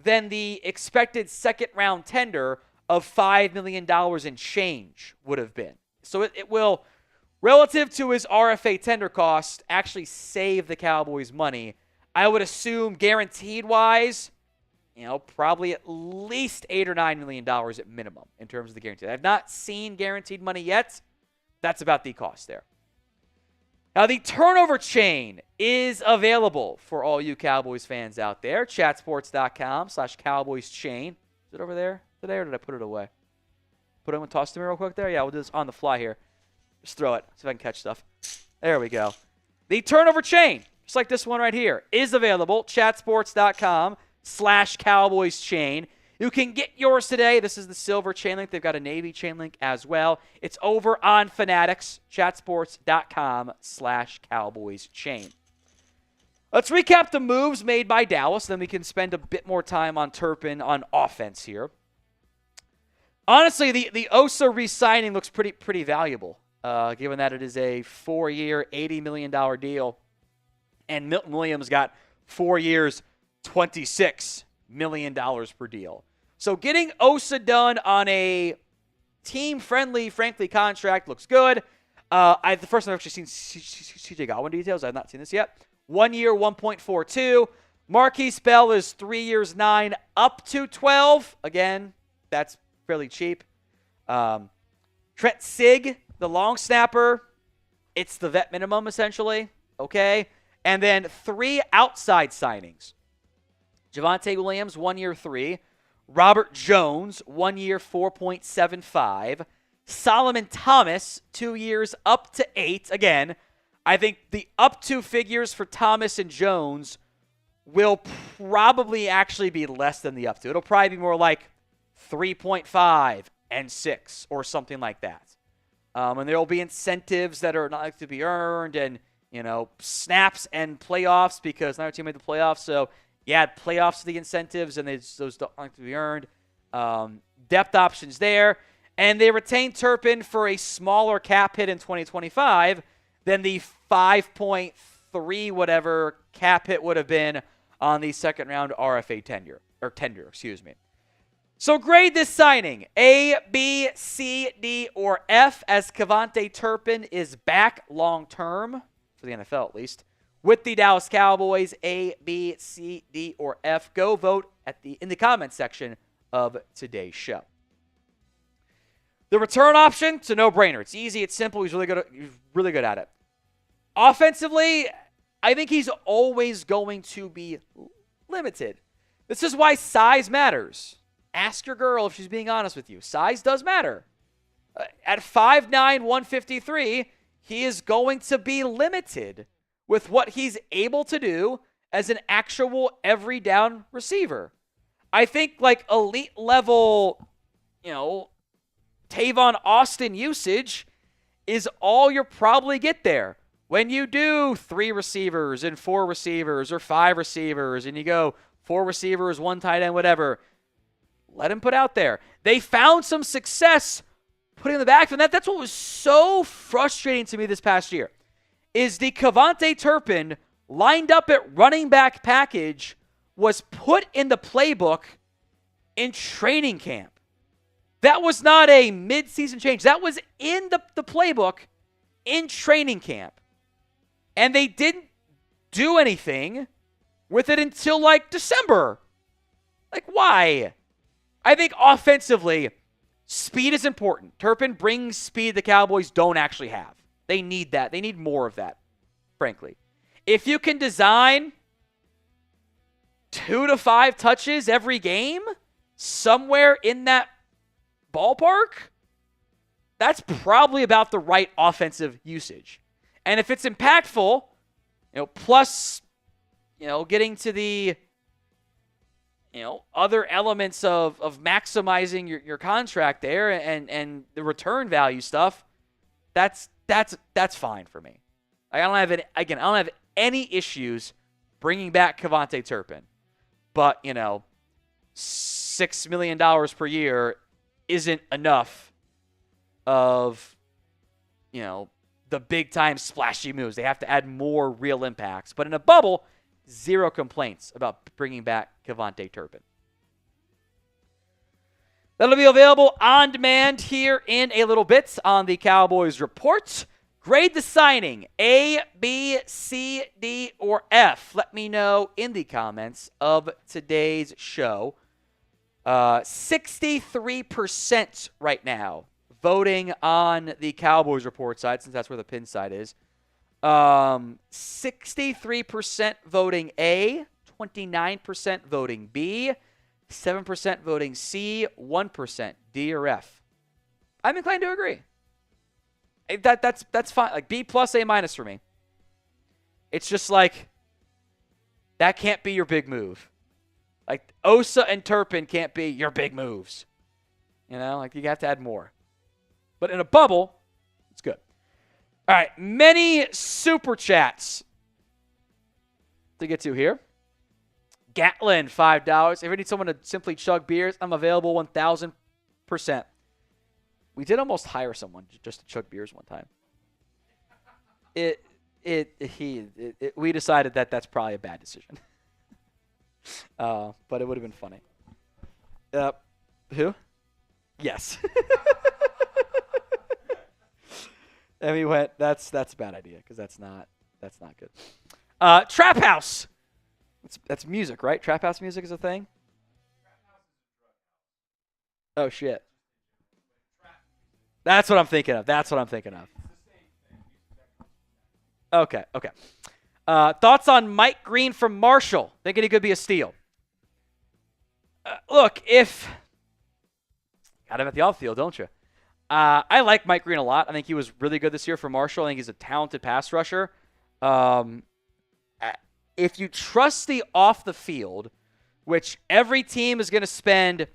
than the expected second-round tender of $5 million in change would have been. So it will, relative to his RFA tender cost, actually save the Cowboys money. I would assume guaranteed-wise, probably at least $8 or $9 million at minimum in terms of the guarantee. I've not seen guaranteed money yet. That's about the cost there. Now, the turnover chain is available for all you Cowboys fans out there. Chatsports.com/Cowboys chain. Is it over there today, or did I put it away? Put it in, toss to me real quick there? Yeah, we'll do this on the fly here. Just throw it. See if I can catch stuff. There we go. The turnover chain, just like this one right here, is available. Chatsports.com/Cowboys chain. You can get yours today. This is the silver chain link. They've got a navy chain link as well. It's over on Fanatics. Chatsports.com/Cowboys chain. Let's recap the moves made by Dallas. Then we can spend a bit more time on Turpin on offense here. Honestly, the Osa re-signing looks pretty valuable, given that it is a 4-year, $80 million deal. And Milton Williams got 4 years, $26 million per deal. So getting Osa done on a team-friendly, frankly, contract looks good. The first time I've actually seen CJ Godwin details. I have not seen this yet. 1 year, 1.42. Marquise Bell is 3 years, 9, up to 12. Again, that's fairly cheap. Trent Sig, the long snapper, it's the vet minimum, essentially. Okay. And then 3 outside signings. Javonte Williams, 1 year, 3. Robert Jones, 1 year, 4.75. Solomon Thomas, 2 years, up to 8. Again, I think the up to figures for Thomas and Jones will probably actually be less than the up to. It'll probably be more like 3.5 and 6 or something like that. And there will be incentives that are not like to be earned and, snaps and playoffs because neither team made the playoffs. So, yeah, playoffs are the incentives and those don't like to be earned. Depth options there. And they retained Turpin for a smaller cap hit in 2025 than the 5.3 whatever cap hit would have been on the second round RFA tender. So grade this signing A, B, C, D, or F, as KaVontae Turpin is back long term, for the NFL at least, with the Dallas Cowboys. A, B, C, D, or F. Go vote in the comments section of today's show. The return option, it's a no-brainer. It's easy, it's simple, he's really good at it. Offensively, I think he's always going to be limited. This is why size matters. Ask your girl if she's being honest with you. Size does matter. At 5'9", 153, he is going to be limited with what he's able to do as an actual every down receiver. I think like elite level, Tavon Austin usage is all you'll probably get there. When you do 3 receivers and 4 receivers or 5 receivers and you go 4 receivers, 1 tight end, whatever, let him put out there. They found some success putting in the backfield. That's what was so frustrating to me this past year, is the KaVontae Turpin lined up at running back package was put in the playbook in training camp. That was not a mid-season change. That was in the playbook in training camp. And they didn't do anything with it until like December. Like, why? I think offensively, speed is important. Turpin brings speed the Cowboys don't actually have. They need that. They need more of that, frankly. If you can design 2 to 5 touches every game, somewhere in that ballpark, that's probably about the right offensive usage. And if it's impactful, plus, getting to the, other elements of maximizing your contract there and the return value stuff, that's fine for me. I don't have any issues bringing back KaVontae Turpin. But, $6 million per year isn't enough of, the big-time splashy moves. They have to add more real impacts. But in a bubble, zero complaints about bringing back KaVontae Turpin. That'll be available on demand here in a little bit on the Cowboys Report. Grade the signing, A, B, C, D, or F. Let me know in the comments of today's show. 63% right now voting on the Cowboys Report side, since that's where the pin side is. 63% voting A, 29% voting B, 7% voting C, 1% D or F. I'm inclined to agree. That's fine. Like B plus, A minus for me. It's just like, that can't be your big move. Like Osa and Turpin can't be your big moves. You have to add more. But in a bubble, it's good. All right, many super chats to get to here. Gatlin, $5. If you need someone to simply chug beers, I'm available 1,000%. We did almost hire someone just to chug beers one time. We decided that that's probably a bad decision. But it would have been funny. Who? Yes. And we went, that's a bad idea because that's not good. Trap House. That's music, right? Trap House music is a thing? Oh, shit. That's what I'm thinking of. Okay. Thoughts on Mike Green from Marshall? Thinking he could be a steal. Look, got him at the outfield, don't you? I like Mike Green a lot. I think he was really good this year for Marshall. I think he's a talented pass rusher. If you trust the off the field, which every team is going to spend,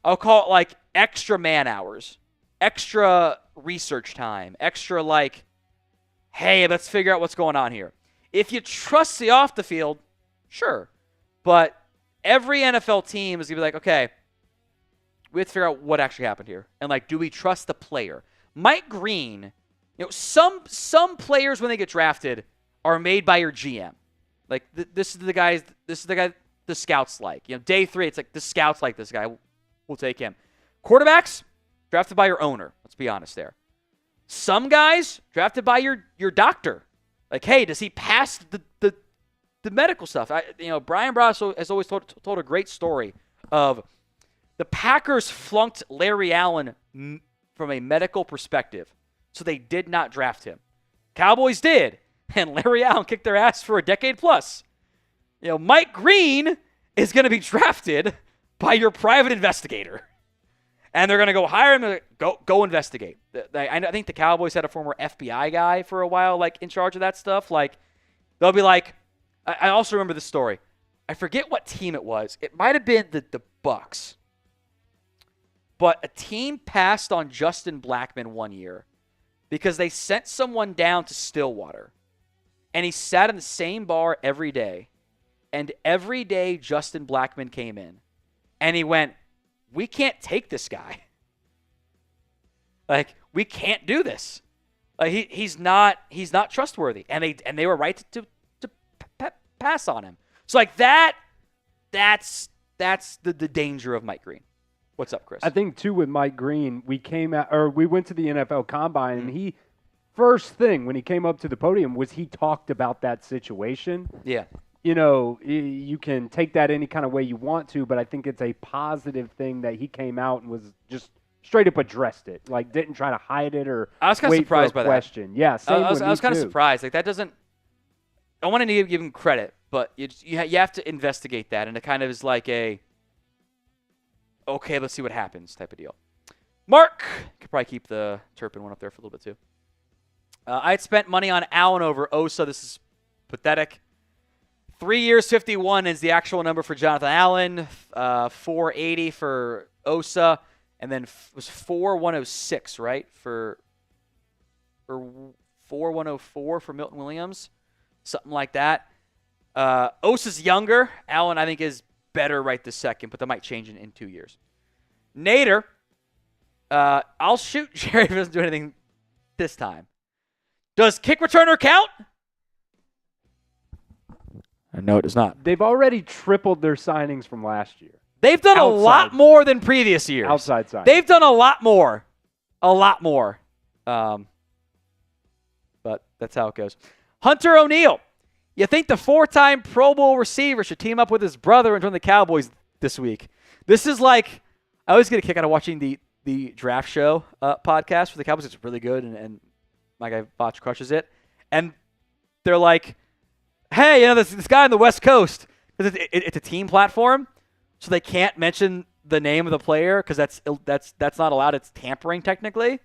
I'll call it like extra man hours, extra research time, extra like, hey, let's figure out what's going on here. If you trust the off the field, sure. But every NFL team is going to be like, okay, we have to figure out what actually happened here. And like, do we trust the player? Mike Green, some players when they get drafted are made by your GM. Like this is the guy the scouts like. Day 3, it's like the scouts like this guy. We'll take him. Quarterbacks drafted by your owner. Let's be honest there. Some guys drafted by your doctor. Like, hey, does he pass the medical stuff? Brian Brasso has always told a great story of the Packers flunked Larry Allen from a medical perspective, so they did not draft him. Cowboys did, and Larry Allen kicked their ass for a decade plus. Mike Green is going to be drafted by your private investigator, and they're going to go hire him. Go investigate. I think the Cowboys had a former FBI guy for a while, like in charge of that stuff. Like they'll be like, I also remember this story. I forget what team it was. It might have been the Bucks. But a team passed on Justin Blackmon one year because they sent someone down to Stillwater. And he sat in the same bar every day. And every day Justin Blackmon came in. And he went, we can't take this guy. Like, we can't do this. Like, he's not trustworthy. And they were right to pass on him. So like that's the danger of Mike Green. What's up, Chris? I think too with Mike Green, we went to the NFL Combine, and he first thing when he came up to the podium was he talked about that situation. Yeah. You know, you can take that any kind of way you want to, but I think it's a positive thing that he came out and was just straight up addressed it. Like, didn't try to hide it or I was kind of surprised by question. that. Yeah, same I was kind of surprised. Like, that doesn't – I want to give him credit, but you have to investigate that, and it kind of is like a okay, let's see what happens type of deal. Mark could probably keep the Turpin one up there for a little bit too. I had spent money on Allen over Osa. This is pathetic. 3 years, 51 is the actual number for Jonathan Allen. 480 for Osa, and then was 4106, right? For 4104 for Milton Williams, something like that. Osa's younger. Allen, I think, is better right this second, but that might change in 2 years. Nader, I'll shoot Jerry if he doesn't do anything this time. Does kick returner count? No, it does not. They've already tripled their signings from last year. They've done a lot more than previous years. Outside signings. They've done a lot more. A lot more. But that's how it goes. Hunter O'Neill. You think the 4-time Pro Bowl receiver should team up with his brother and join the Cowboys this week? This is like, I always get a kick out of watching the draft show podcast for the Cowboys. It's really good, and my guy Botch crushes it. And they're like, hey, you know, this guy on the West Coast, because it's a team platform, so they can't mention the name of the player because that's not allowed. It's tampering technically.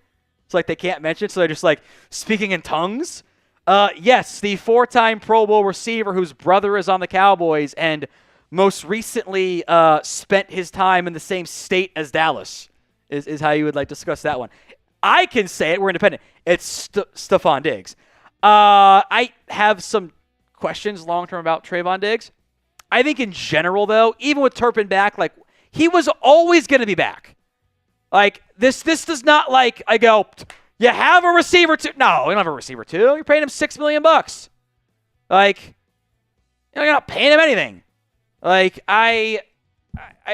So like they can't mention, so they're just like speaking in tongues. Yes, the 4-time Pro Bowl receiver whose brother is on the Cowboys and most recently spent his time in the same state as Dallas is how you would like to discuss that one. I can say it. We're independent. It's Stefon Diggs. I have some questions long-term about Trevon Diggs. I think in general, though, even with Turpin back, like, he was always going to be back. Like, this does not, like, I go, you have a receiver too. No, you don't have a receiver too. You're paying him $6 million. Like, you know, you're not paying him anything. Like, I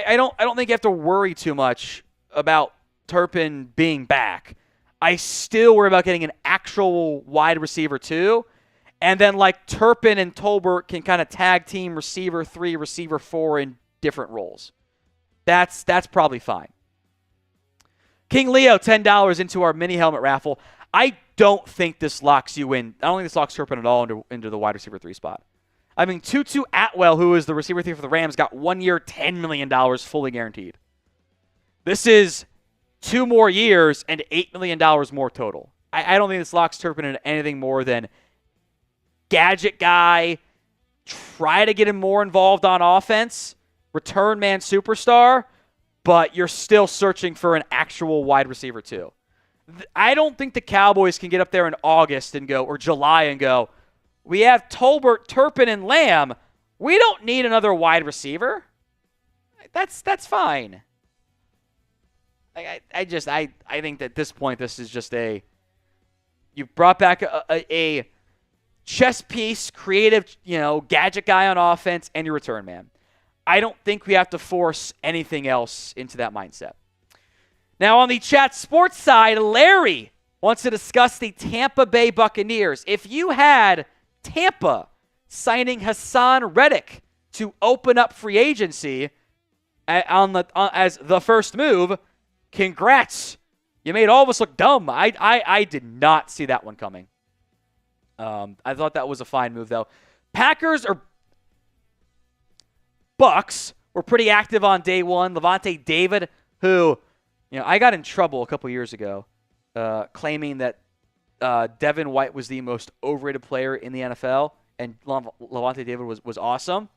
don't think you have to worry too much about Turpin being back. I still worry about getting an actual wide receiver too. And then, like, Turpin and Tolbert can kind of tag team receiver 3, receiver 4 in different roles. That's probably fine. King Leo, $10 into our mini helmet raffle. I don't think this locks you in. I don't think this locks Turpin at all into the wide receiver 3 spot. I mean, Tutu Atwell, who is the receiver 3 for the Rams, got 1 year, $10 million fully guaranteed. This is 2 more years and $8 million more total. I don't think this locks Turpin into anything more than gadget guy, try to get him more involved on offense, return man superstar, but you're still searching for an actual wide receiver too. I don't think the Cowboys can get up there in August and go, or July and go, we have Tolbert, Turpin, and Lamb. We don't need another wide receiver. That's fine. I think that at this point, this is just you brought back a chess piece, creative, gadget guy on offense, and your return man. I don't think we have to force anything else into that mindset. Now, on the chat sports side, Larry wants to discuss the Tampa Bay Buccaneers. If you had Tampa signing Hassan Reddick to open up free agency as the first move, congrats. You made all of us look dumb. I did not see that one coming. I thought that was a fine move, though. Packers or Bucks were pretty active on day one. Levante David, who, I got in trouble a couple years ago claiming that Devin White was the most overrated player in the NFL, and Levante David was awesome.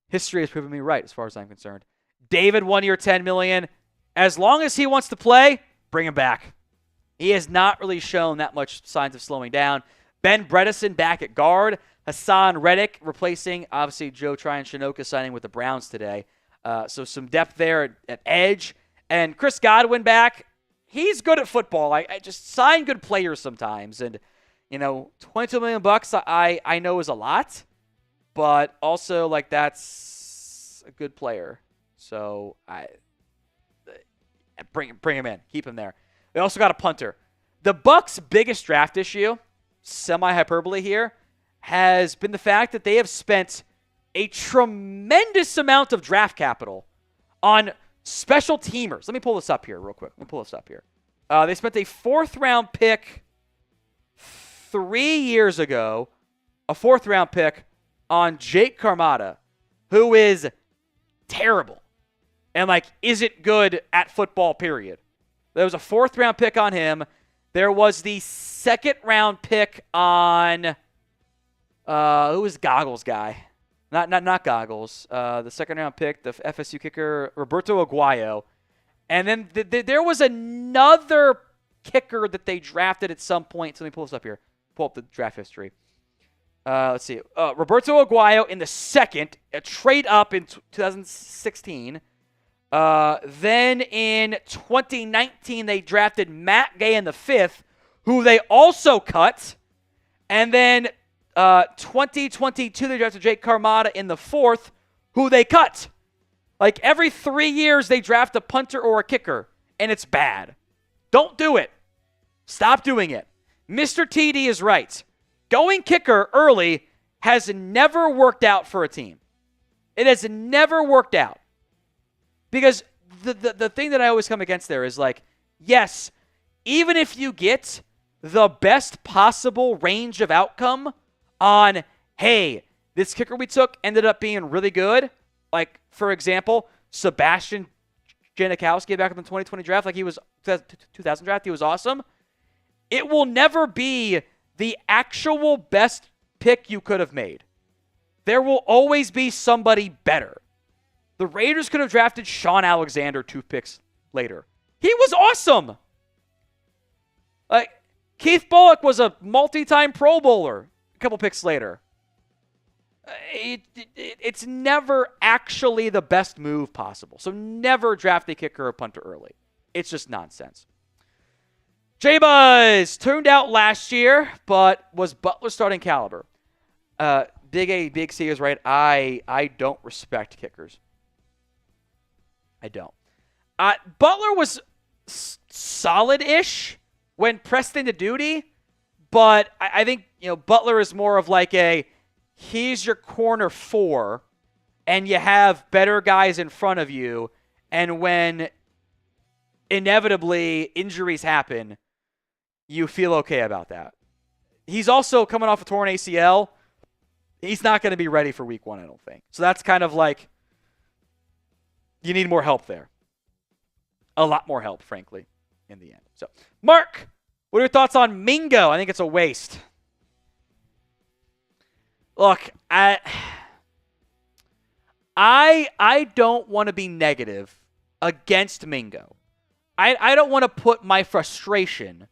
History has proven me right as far as I'm concerned. David, 1 year, $10 million. As long as he wants to play, bring him back. He has not really shown that much signs of slowing down. Ben Bredesen back at guard. Hassan Reddick replacing, obviously, Joe Tryon-Shinoka signing with the Browns today. So some depth there at edge. And Chris Godwin back. He's good at football. I just sign good players sometimes. And, $22 million I know is a lot. but also like that's a good player. So I bring him in, keep him there. They also got a punter. The Bucs' biggest draft issue, semi-hyperbole here, has been the fact that they have spent a tremendous amount of draft capital on special teamers. Let me pull this up here real quick. They spent a 4th-round pick 3 years ago, a 4th-round pick on Jake Carmada, who is terrible and, like, isn't good at football, period. There was a 4th-round pick on him. There was the 2nd-round pick on, who was Goggles guy? Not Goggles. The 2nd-round pick, the FSU kicker, Roberto Aguayo. And then there was another kicker that they drafted at some point. So let me pull this up here. Pull up the draft history. Let's see. Roberto Aguayo in the 2nd, a trade up in 2016. Then in 2019, they drafted Matt Gay in the 5th, who they also cut. And then 2022, they drafted Jake Carmada in the 4th, who they cut. Like, every 3 years, they draft a punter or a kicker, and it's bad. Don't do it. Stop doing it. Mr. TD is right. Going kicker early has never worked out for a team. It has never worked out. Because the thing that I always come against there is like, yes, even if you get the best possible range of outcome on, hey, this kicker we took ended up being really good. Like, for example, Sebastian Janikowski back in the 2020 draft, like he was 2000 draft, he was awesome. It will never be the actual best pick you could have made. There will always be somebody better. The Raiders could have drafted Sean Alexander 2 picks later. He was awesome. Like, Keith Bullock was a multi-time Pro Bowler a couple picks later. It's never actually the best move possible. So never draft a kicker or punter early. It's just nonsense. J-Buzz turned out last year, but was Butler starting caliber? Big A, Big C is right. I don't respect kickers. I don't. Butler was solid-ish when pressed into duty, but I think Butler is more of like he's your corner 4, and you have better guys in front of you, and when inevitably injuries happen, you feel okay about that. He's also coming off a torn ACL. He's not going to be ready for week 1, I don't think. So that's kind of like, you need more help there. A lot more help, frankly, in the end. So, Mark, what are your thoughts on Mingo? I think it's a waste. Look, I don't want to be negative against Mingo. I don't want to put my frustration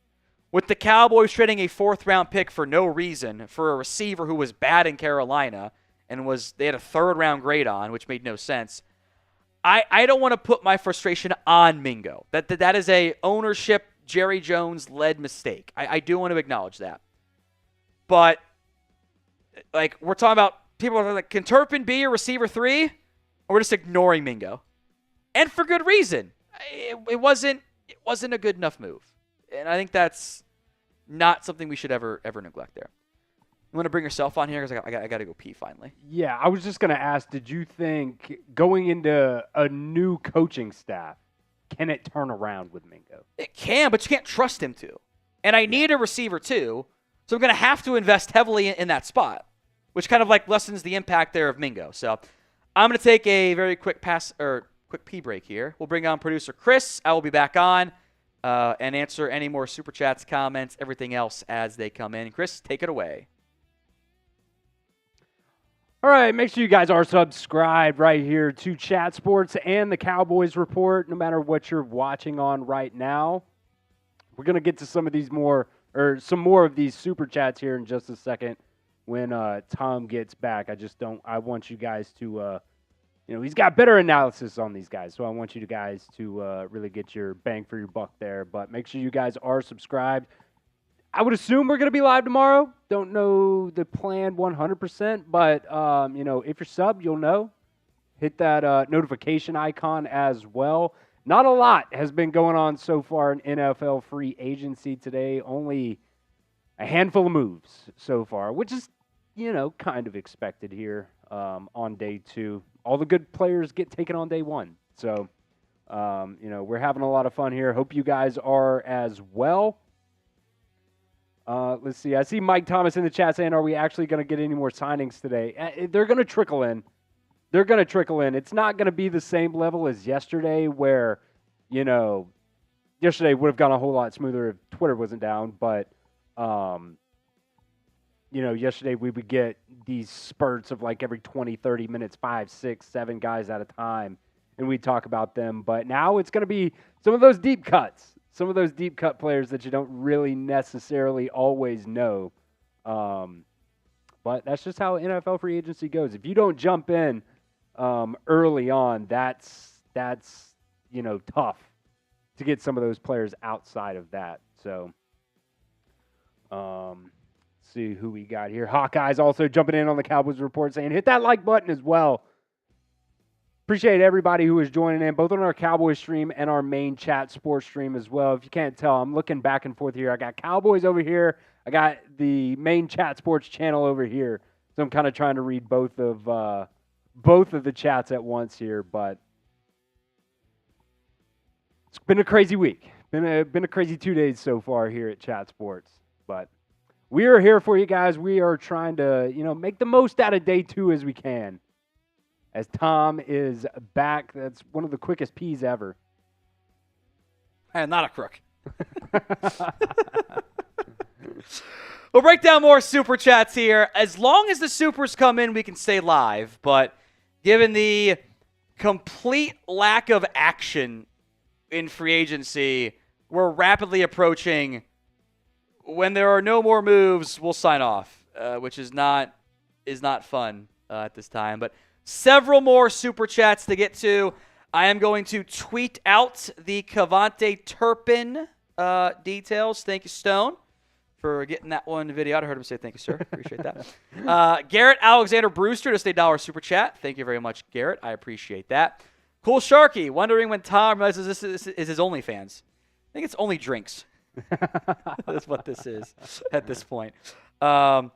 with the Cowboys trading a 4th-round pick for no reason for a receiver who was bad in Carolina and they had a 3rd-round grade on, which made no sense. I don't want to put my frustration on Mingo. That is a ownership, Jerry Jones-led mistake. I do want to acknowledge that. But, like, we're talking about people are like, can Turpin be a receiver 3? Or we're just ignoring Mingo. And for good reason. It wasn't a good enough move. And I think that's not something we should ever neglect there. You want to bring yourself on here? Because I got to go pee finally. Yeah, I was just going to ask, did you think going into a new coaching staff, can it turn around with Mingo? It can, but you can't trust him to. And I need a receiver too, so I'm going to have to invest heavily in that spot, which kind of like lessens the impact there of Mingo. So I'm going to take a very quick pee break here. We'll bring on producer Chris. I will be back on and answer any more super chats, comments, everything else as they come in. Chris, take it away. All right, make sure you guys are subscribed right here to Chat Sports and the Cowboys Report, no matter what you're watching on right now. We're going to get to some more of these super chats here in just a second when Tom gets back. I want you guys to, he's got better analysis on these guys, so I want you guys to really get your bang for your buck there. But make sure you guys are subscribed. I would assume we're going to be live tomorrow. Don't know the plan 100%, but, if you're subbed, you'll know. Hit that notification icon as well. Not a lot has been going on so far in NFL free agency today. Only a handful of moves so far, which is, kind of expected here on day 2. All the good players get taken on day 1. So, we're having a lot of fun here. Hope you guys are as well. Let's see. I see Mike Thomas in the chat saying, are we actually going to get any more signings today? They're going to trickle in. It's not going to be the same level as yesterday where, yesterday would have gone a whole lot smoother if Twitter wasn't down. But, yesterday we would get these spurts of like every 20, 30 minutes, 5, 6, 7 guys at a time. And we'd talk about them. But now it's going to be some of those deep cuts. Some of those deep cut players that you don't really necessarily always know. But that's just how NFL free agency goes. If you don't jump in early on, that's tough to get some of those players outside of that. So, see who we got here. Hawkeyes also jumping in on the Cowboys report saying, hit that like button as well. Appreciate everybody who is joining in, both on our Cowboys stream and our main chat sports stream as well. If you can't tell, I'm looking back and forth here. I got Cowboys over here. I got the main chat sports channel over here. So I'm kind of trying to read both of the chats at once here. But it's been a crazy week. Been a crazy 2 days so far here at Chat Sports. But we are here for you guys. We are trying to, make the most out of day 2 as we can. As Tom is back, that's one of the quickest P's ever. And not a crook. We'll break down more super chats here. As long as the supers come in, we can stay live. But given the complete lack of action in free agency, we're rapidly approaching when there are no more moves, we'll sign off, which is not fun at this time. But several more super chats to get to. I am going to tweet out the KaVontae Turpin details. Thank you, Stone, for getting that one video out. I heard him say thank you, sir. Appreciate that. Garrett Alexander Brewster, just $8 super chat. Thank you very much, Garrett. I appreciate that. Cool Sharky, wondering when Tom realizes this is his OnlyFans. I think it's only drinks. That's what this is at this point. Let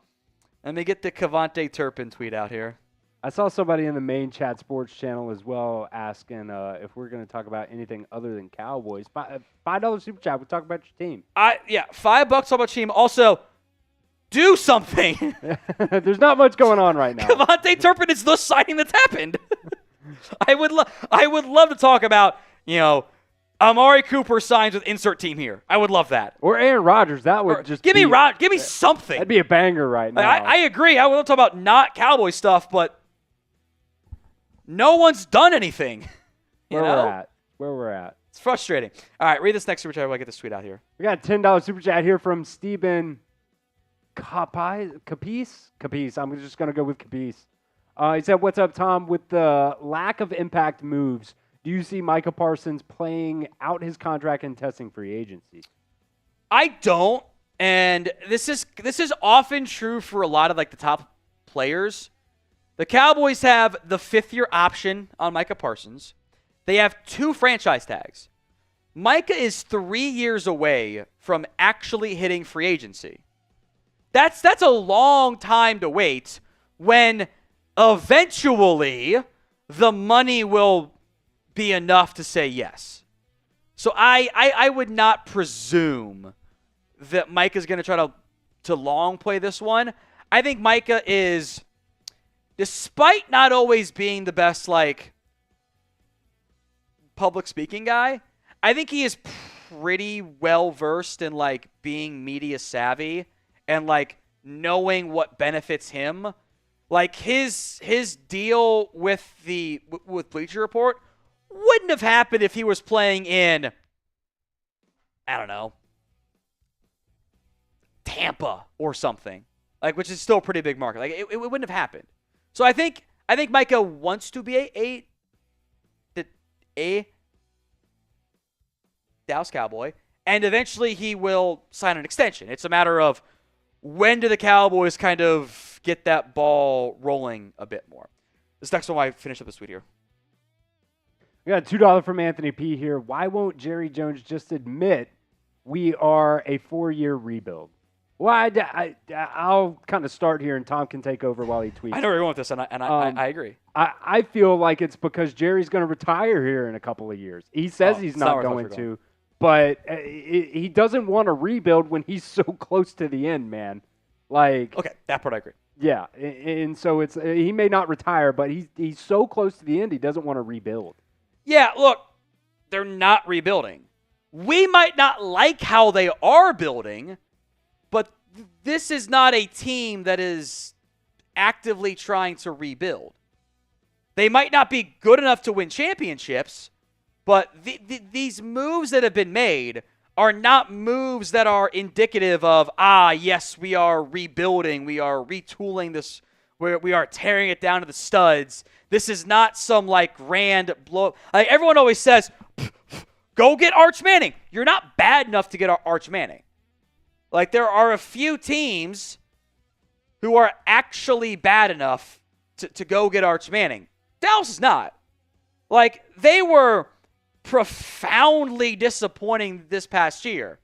me get the KaVontae Turpin tweet out here. I saw somebody in the main chat sports channel as well asking if we're going to talk about anything other than Cowboys. $5 super chat. We'll talk about your team. Yeah, $5 talk about your team. Also, do something. There's not much going on right now. KaVontae Turpin is the signing that's happened. I would love to talk about, Amari Cooper signs with insert team here. I would love that. Or Aaron Rodgers. That would just give me something. That'd be a banger right now. I agree. I would love to talk about not Cowboy stuff, but no one's done anything. Where we're at. It's frustrating. All right, read this next super chat while I get this tweet out here. We got a $10 super chat here from Stephen Capiz. I'm just going to go with Capiz. He said, what's up, Tom? With the lack of impact moves, do you see Micah Parsons playing out his contract and testing free agency? I don't, and this is often true for a lot of the top players. The Cowboys have the 5th-year option on Micah Parsons. They have 2 franchise tags. Micah is 3 years away from actually hitting free agency. That's a long time to wait when eventually the money will be enough to say yes. So I would not presume that Micah's going to try to long play this one. I think Micah is, despite not always being the best public speaking guy, I think he is pretty well versed in being media savvy and knowing what benefits him. His deal with Bleacher Report wouldn't have happened if he was playing in, I don't know, Tampa or something, which is still a pretty big market. It wouldn't have happened. So I think Micah wants to be a Dallas Cowboy, and eventually he will sign an extension. It's a matter of when do the Cowboys kind of get that ball rolling a bit more. This next one, I finish up this tweet here. We got $2 from Anthony P here. Why won't Jerry Jones just admit we are a 4-year rebuild? Well, I'll kind of start here, and Tom can take over while he tweets. I know where you're going with this, and I agree. I feel like it's because Jerry's going to retire here in a couple of years. He says he's not going to, but he doesn't want to rebuild when he's so close to the end, man. Like, okay, that part I agree. Yeah, and so it's he may not retire, but he's so close to the end, he doesn't want to rebuild. Yeah, look, they're not rebuilding. We might not like how they are building, but this is not a team that is actively trying to rebuild. They might not be good enough to win championships, but these moves that have been made are not moves that are indicative of, yes, we are rebuilding, we are retooling this, we are tearing it down to the studs. This is not some grand blow. Like everyone always says, go get Arch Manning. You're not bad enough to get Arch Manning. Like there are a few teams who are actually bad enough to go get Arch Manning. Dallas is not. Like they were profoundly disappointing this past year,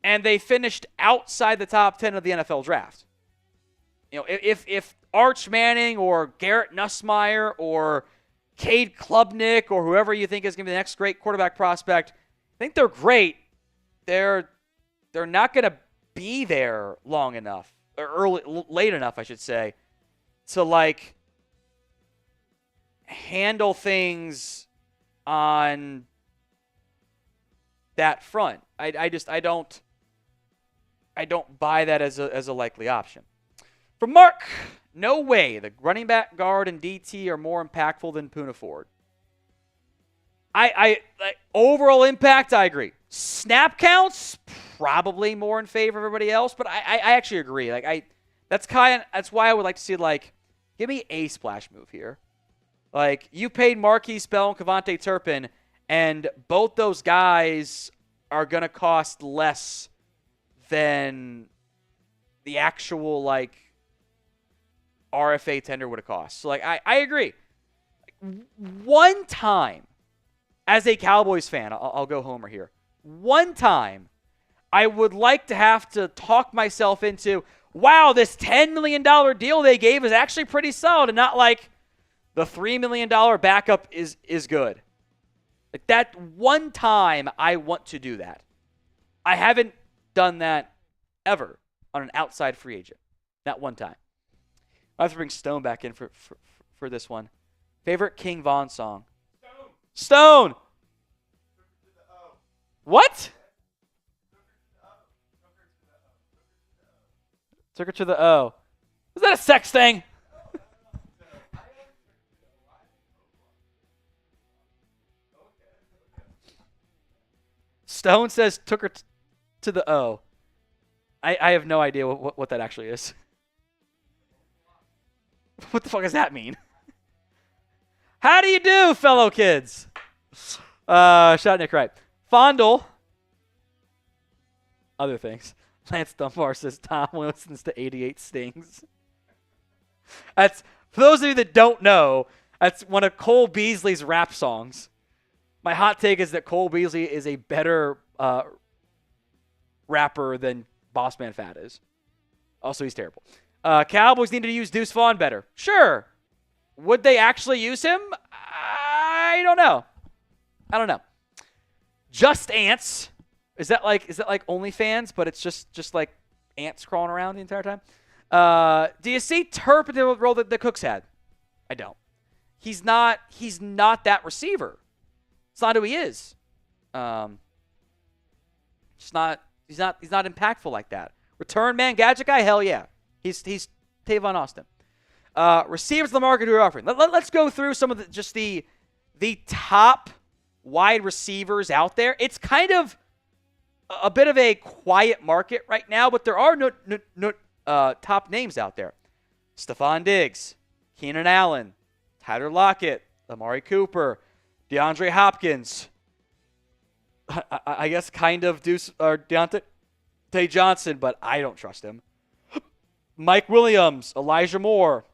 and they finished outside the top 10 of the NFL draft. You know, if Arch Manning or Garrett Nussmeier or Cade Klubnik or whoever you think is going to be the next great quarterback prospect, I think they're great. They're not going to be there long enough, or late enough, I should say, to handle things on that front. I don't buy that as a likely option. From Mark, no way. The running back, guard, and DT are more impactful than Poona Ford. Overall impact, I agree. Snap counts, probably more in favor of everybody else, but I actually agree. That's why I would like to see give me a splash move here. You paid Marquise Bell and KaVontae Turpin, and both those guys are going to cost less than the actual, RFA tender would have cost. So, I agree. One time, as a Cowboys fan, I'll go homer here. One time, I would like to have to talk myself into, wow, this $10 million deal they gave is actually pretty solid, and not the $3 million backup is good. That one time, I want to do that. I haven't done that ever on an outside free agent. Not one time. I have to bring Stone back in for this one. Favorite King Von song? Stone! What? Took her to the O. Is that a sex thing? Stone says took her to the O. I have no idea what that actually is. What the fuck does that mean? How do you do, fellow kids? Shout Nick Wright. Fondle. Other things. Lance Dunbar says Tom listens to 88 Stings. That's, for those of you that don't know, that's one of Cole Beasley's rap songs. My hot take is that Cole Beasley is a better rapper than Bossman Fat is. Also, he's terrible. Cowboys needed to use Deuce Vaughn better. Sure. Would they actually use him? I don't know. Just Ants. Is that like OnlyFans, but it's just like ants crawling around the entire time? Do you see Turpin in the role that the Cooks had? I don't. He's not that receiver. It's not who he is. He's not impactful like that. Return man, gadget guy, hell yeah. He's Tavon Austin. Receivers of the market who are offering. Let's go through some of the top wide receivers out there. It's kind of a bit of a quiet market right now, but there are no top names out there. Stefon Diggs, Keenan Allen, Tyler Lockett, Amari Cooper, DeAndre Hopkins. I guess kind of Deontay Johnson, but I don't trust him. Mike Williams, Elijah Moore,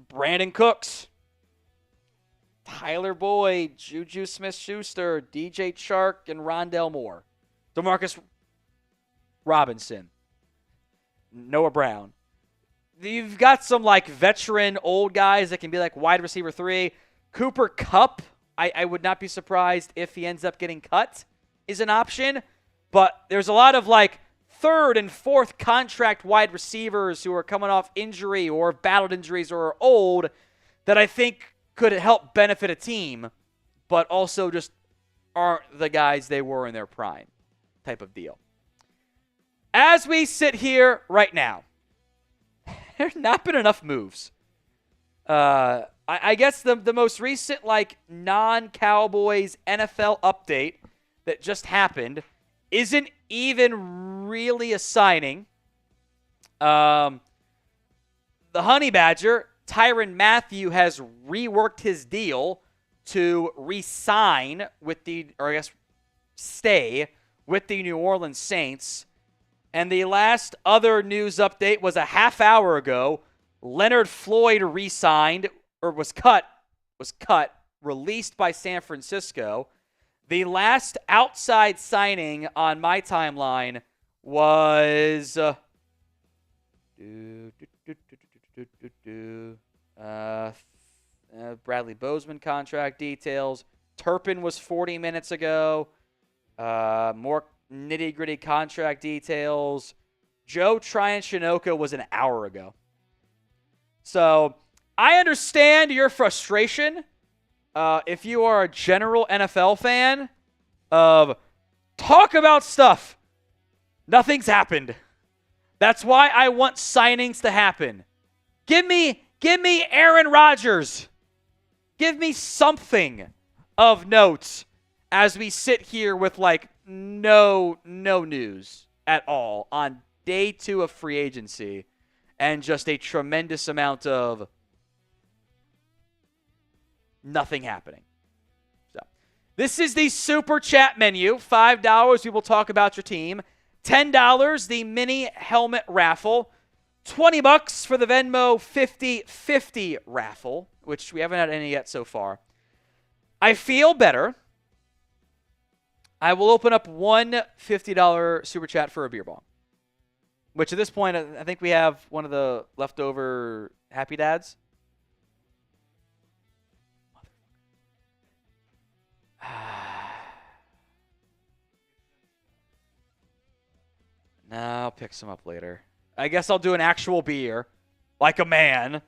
Brandon Cooks, Tyler Boyd, Juju Smith-Schuster, DJ Chark, and Rondell Moore. Demarcus Robinson, Noah Brown. You've got some like veteran old guys that can be like wide receiver 3. Cooper Kupp, I would not be surprised if he ends up getting cut, is an option. But there's a lot of like third and fourth contract wide receivers who are coming off injury or battled injuries or are old that I think could help benefit a team, but also just aren't the guys they were in their prime type of deal. As we sit here right now, there's not been enough moves. I guess the most recent like non-Cowboys NFL update that just happened isn't even really a signing. The Honey Badger, Tyrann Mathieu, has reworked his deal to re-sign with stay with the New Orleans Saints. And the last other news update was a half hour ago. Leonard Floyd re-signed, or was cut, released by San Francisco. The last outside signing on my timeline was Bradley Bozeman contract details. Turpin was 40 minutes ago. More nitty-gritty contract details. Joe Tryon-Shoyinka was an hour ago. So I understand your frustration if you are a general NFL fan of talk about stuff. Nothing's happened. That's why I want signings to happen. Give me Aaron Rodgers. Give me something of note as we sit here with like no news at all on day 2 of free agency and just a tremendous amount of nothing happening. So, this is the super chat menu. $5, we will talk about your team. $10, the mini helmet raffle. $20 for the Venmo 50-50 raffle, which we haven't had any yet so far. I feel better. I will open up one $50 super chat for a beer bong, which at this point, I think we have one of the leftover Happy Dads. No, I'll pick some up later. I guess I'll do an actual beer, like a man,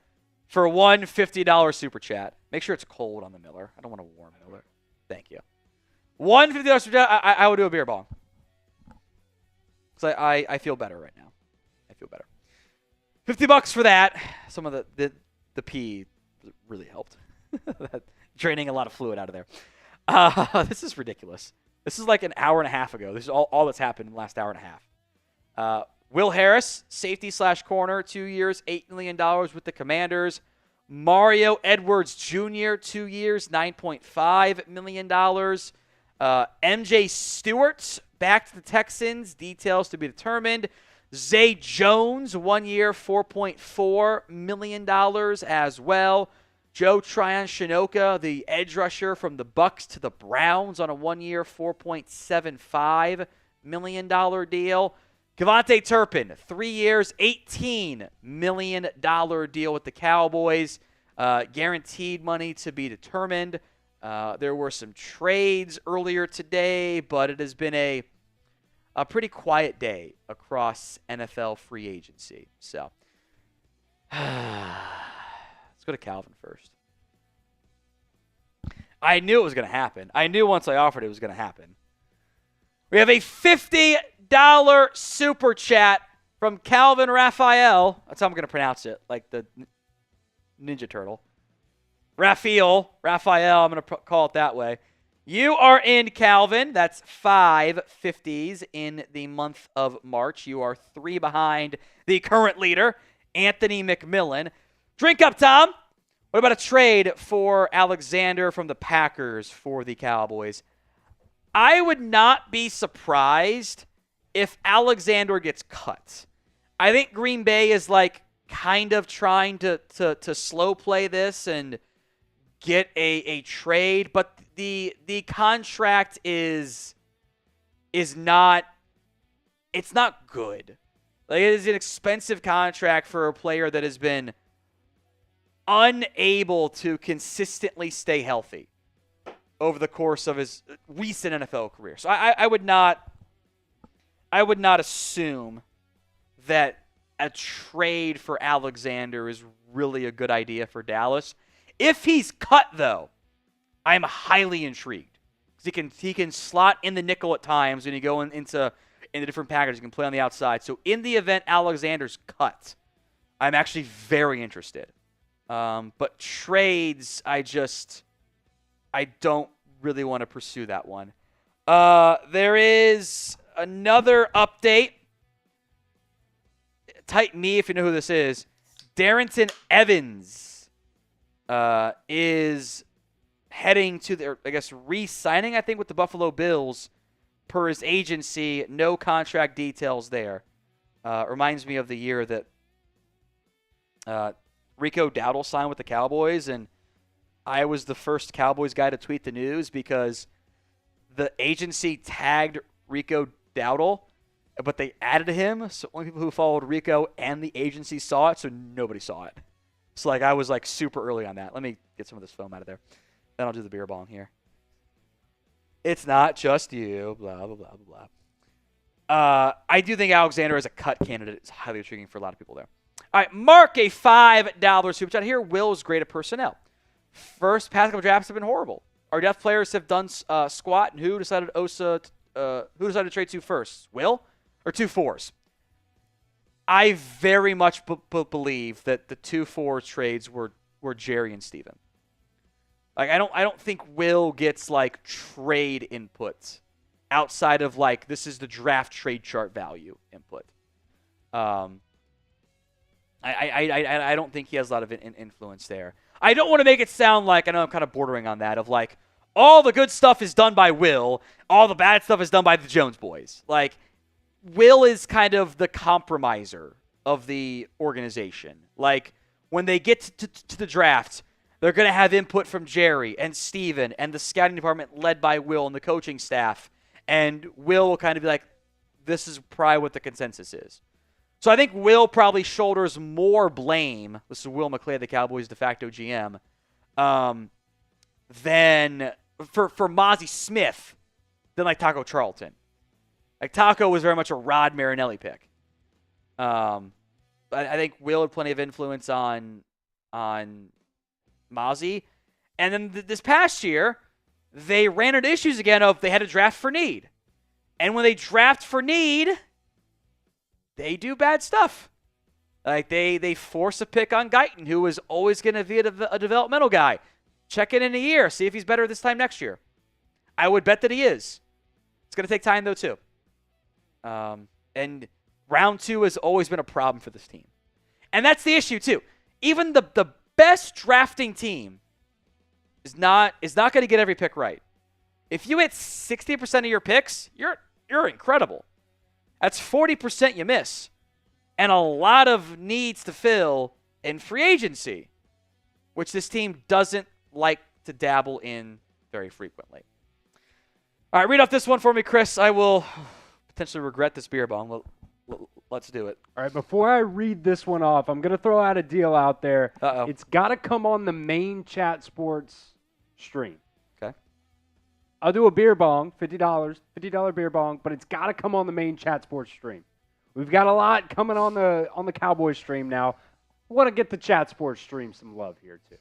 for one $50 super chat. Make sure it's cold on the Miller. I don't want a warm Miller. Thank you. One $50 super chat, I will do a beer bong. Because I feel better right now. I feel better. $50 for that. Some of the pee really helped. Draining a lot of fluid out of there. This is ridiculous. This is like an hour and a half ago. This is all that's happened in the last hour and a half. Will Harris, safety/corner, 2 years, $8 million with the Commanders. Mario Edwards Jr., 2 years, $9.5 million. MJ Stewart, back to the Texans. Details to be determined. Zay Jones, 1 year, $4.4 million as well. Joe Tryon-Shoyinka, the edge rusher from the Bucks to the Browns on a 1 year, $4.75 million deal. KaVontae Turpin, 3 years, $18 million deal with the Cowboys. Guaranteed money to be determined. There were some trades earlier today, but it has been a pretty quiet day across NFL free agency. So, let's go to Calvin first. I knew it was going to happen. I knew once I offered it was going to happen. We have a $50 super chat from Calvin Raphael. That's how I'm going to pronounce it, like the Ninja Turtle. Raphael, I'm going to call it that way. You are in, Calvin. That's 5 50s in the month of March. You are 3 behind the current leader, Anthony McMillan. Drink up, Tom. What about a trade for Alexander from the Packers for the Cowboys? I would not be surprised if Alexander gets cut. I think Green Bay is like kind of trying to slow play this and get a trade, but the contract is not, it's not good. Like, it is an expensive contract for a player that has been unable to consistently stay healthy over the course of his recent NFL career. So I would not assume that a trade for Alexander is really a good idea for Dallas. If he's cut, though, I'm highly intrigued because he can slot in the nickel at times when you go into different packages. He can play on the outside. So in the event Alexander's cut, I'm actually very interested. But trades, I don't really want to pursue that one. There is another update. Type me if you know who this is. Darrington Evans is heading to their, re-signing, I think, with the Buffalo Bills per his agency. No contract details there. Reminds me of the year that Rico Dowdle signed with the Cowboys, and I was the first Cowboys guy to tweet the news because the agency tagged Rico Dowdle, but they added him, so only people who followed Rico and the agency saw it, so nobody saw it. So, I was, super early on that. Let me get some of this foam out of there. Then I'll do the beer bong here. It's not just you, blah, blah, blah, blah, blah. I do think Alexander as a cut candidate is highly intriguing for a lot of people there. All right, Mark, a $5 super chat here. Will is great at personnel. First past couple drafts have been horrible. Our depth players have done squat, and who decided to trade two firsts? Will or 2 4s? I very much believe that the 2 4 trades were Jerry and Steven. I don't think Will gets trade inputs outside of this is the draft trade chart value input. I don't think he has a lot of influence there. I don't want to make it sound like, I know I'm kind of bordering on that, of all the good stuff is done by Will, all the bad stuff is done by the Jones boys. Will is kind of the compromiser of the organization. When they get to the draft, they're going to have input from Jerry and Steven and the scouting department led by Will and the coaching staff. And Will will kind of be this is probably what the consensus is. So I think Will probably shoulders more blame. This is Will McClay, the Cowboys' de facto GM, than for Mozzie Smith than Taco Charlton. Taco was very much a Rod Marinelli pick. I think Will had plenty of influence on Mozzie. And then this past year, they ran into issues again of they had to draft for need. And when they draft for need, they do bad stuff. They force a pick on Guyton, who was always going to be a developmental guy. Check in a year, see if he's better this time next year. I would bet that he is. It's going to take time, though, too. And round 2 has always been a problem for this team. And that's the issue, too. Even the best drafting team is not going to get every pick right. If you hit 60% of your picks, you're incredible. That's 40% you miss. And a lot of needs to fill in free agency, which this team doesn't like to dabble in very frequently. All right, read off this one for me, Chris. I will potentially regret this beer bong. Let's do it. All right, before I read this one off, I'm going to throw out a deal out there. Uh-oh. It's got to come on the main Chat Sports stream. Okay. I'll do a beer bong, $50 beer bong, but it's got to come on the main Chat Sports stream. We've got a lot coming on the Cowboys stream now. I want to get the Chat Sports stream some love here too.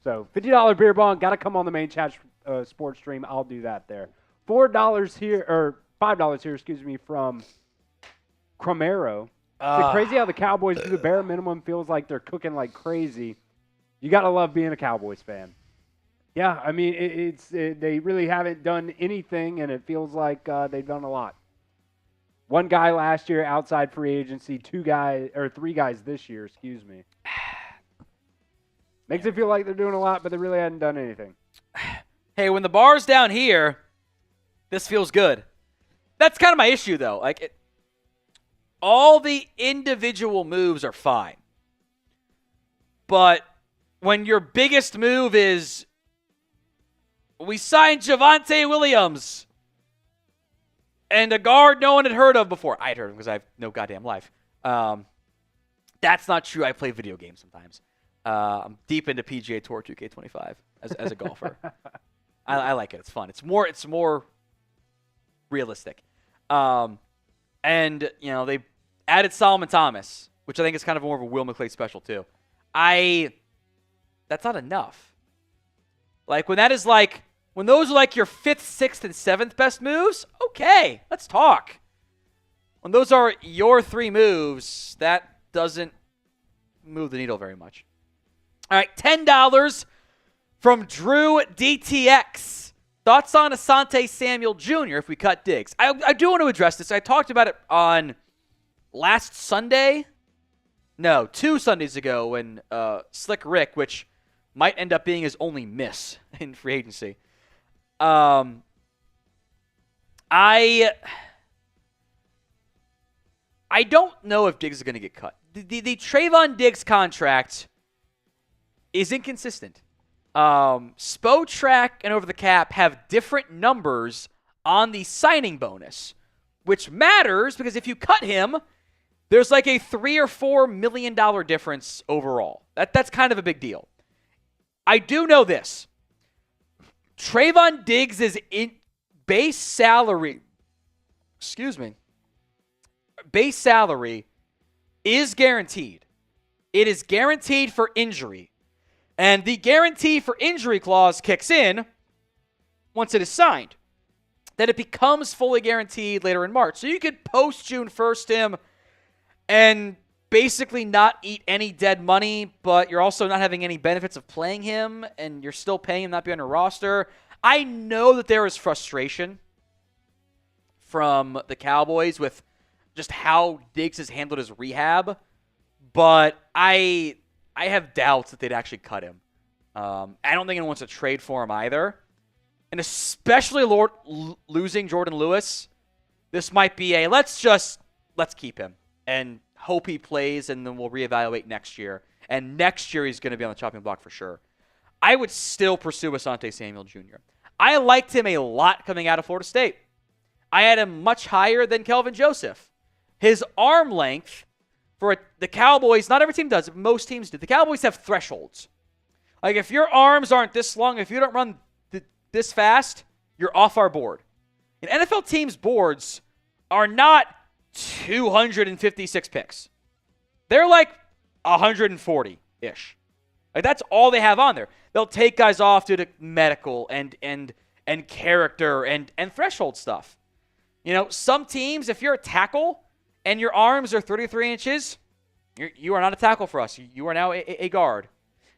So $50 beer bong, got to come on the main Chat Sports stream. I'll do that there. $5 here, from Cromero. It's crazy how the Cowboys do the bare minimum. Feels like they're cooking like crazy. You got to love being a Cowboys fan. Yeah, I mean, they really haven't done anything, and it feels like they've done a lot. One guy last year outside free agency, 3 guys this year, excuse me. Makes it feel like they're doing a lot, but they really hadn't done anything. Hey, when the bar's down here, This feels good. That's kind of my issue, though. All the individual moves are fine. But when your biggest move is, we signed Javonte Williams and a guard no one had heard of before. I had heard of him because I have no goddamn life. That's not true. I play video games sometimes. I'm deep into PGA Tour 2K25 as a golfer. I like it. It's fun. It's more realistic. And they added Solomon Thomas, which I think is kind of more of a Will McClay special too. That's not enough. When those are your 5th, 6th, and 7th best moves, okay, let's talk. When those are your 3 moves, that doesn't move the needle very much. All right, $10 from Drew DTX. Thoughts on Asante Samuel Jr. if we cut Diggs? I do want to address this. I talked about it on last Sunday. No, 2 Sundays ago when Slick Rick, which might end up being his only miss in free agency. I don't know if Diggs is going to get cut. The Trayvon Diggs contract is inconsistent. Spotrac and Over the Cap have different numbers on the signing bonus, which matters because if you cut him, there's a $3 or $4 million difference overall. That's kind of a big deal. I do know this. Trayvon Diggs' base salary is guaranteed. It is guaranteed for injury. And the guarantee for injury clause kicks in once it is signed. Then it becomes fully guaranteed later in March. So you could post June 1st him and basically not eat any dead money, but you're also not having any benefits of playing him, and you're still paying him not be on your roster. I know that there is frustration from the Cowboys with just how Diggs has handled his rehab, but I have doubts that they'd actually cut him. I don't think anyone wants to trade for him either. And especially losing Jordan Lewis, this might be let's keep him and hope he plays, and then we'll reevaluate next year. And next year he's going to be on the chopping block for sure. I would still pursue Asante Samuel Jr. I liked him a lot coming out of Florida State. I had him much higher than Kelvin Joseph. His arm length for the Cowboys, not every team does it, most teams do. The Cowboys have thresholds. If your arms aren't this long, if you don't run this fast, you're off our board. And NFL teams' boards are not 256 picks. They're 140-ish. That's all they have on there. They'll take guys off due to medical and character and threshold stuff. Some teams, if you're a tackle and your arms are 33 inches, you are not a tackle for us. You are now a guard.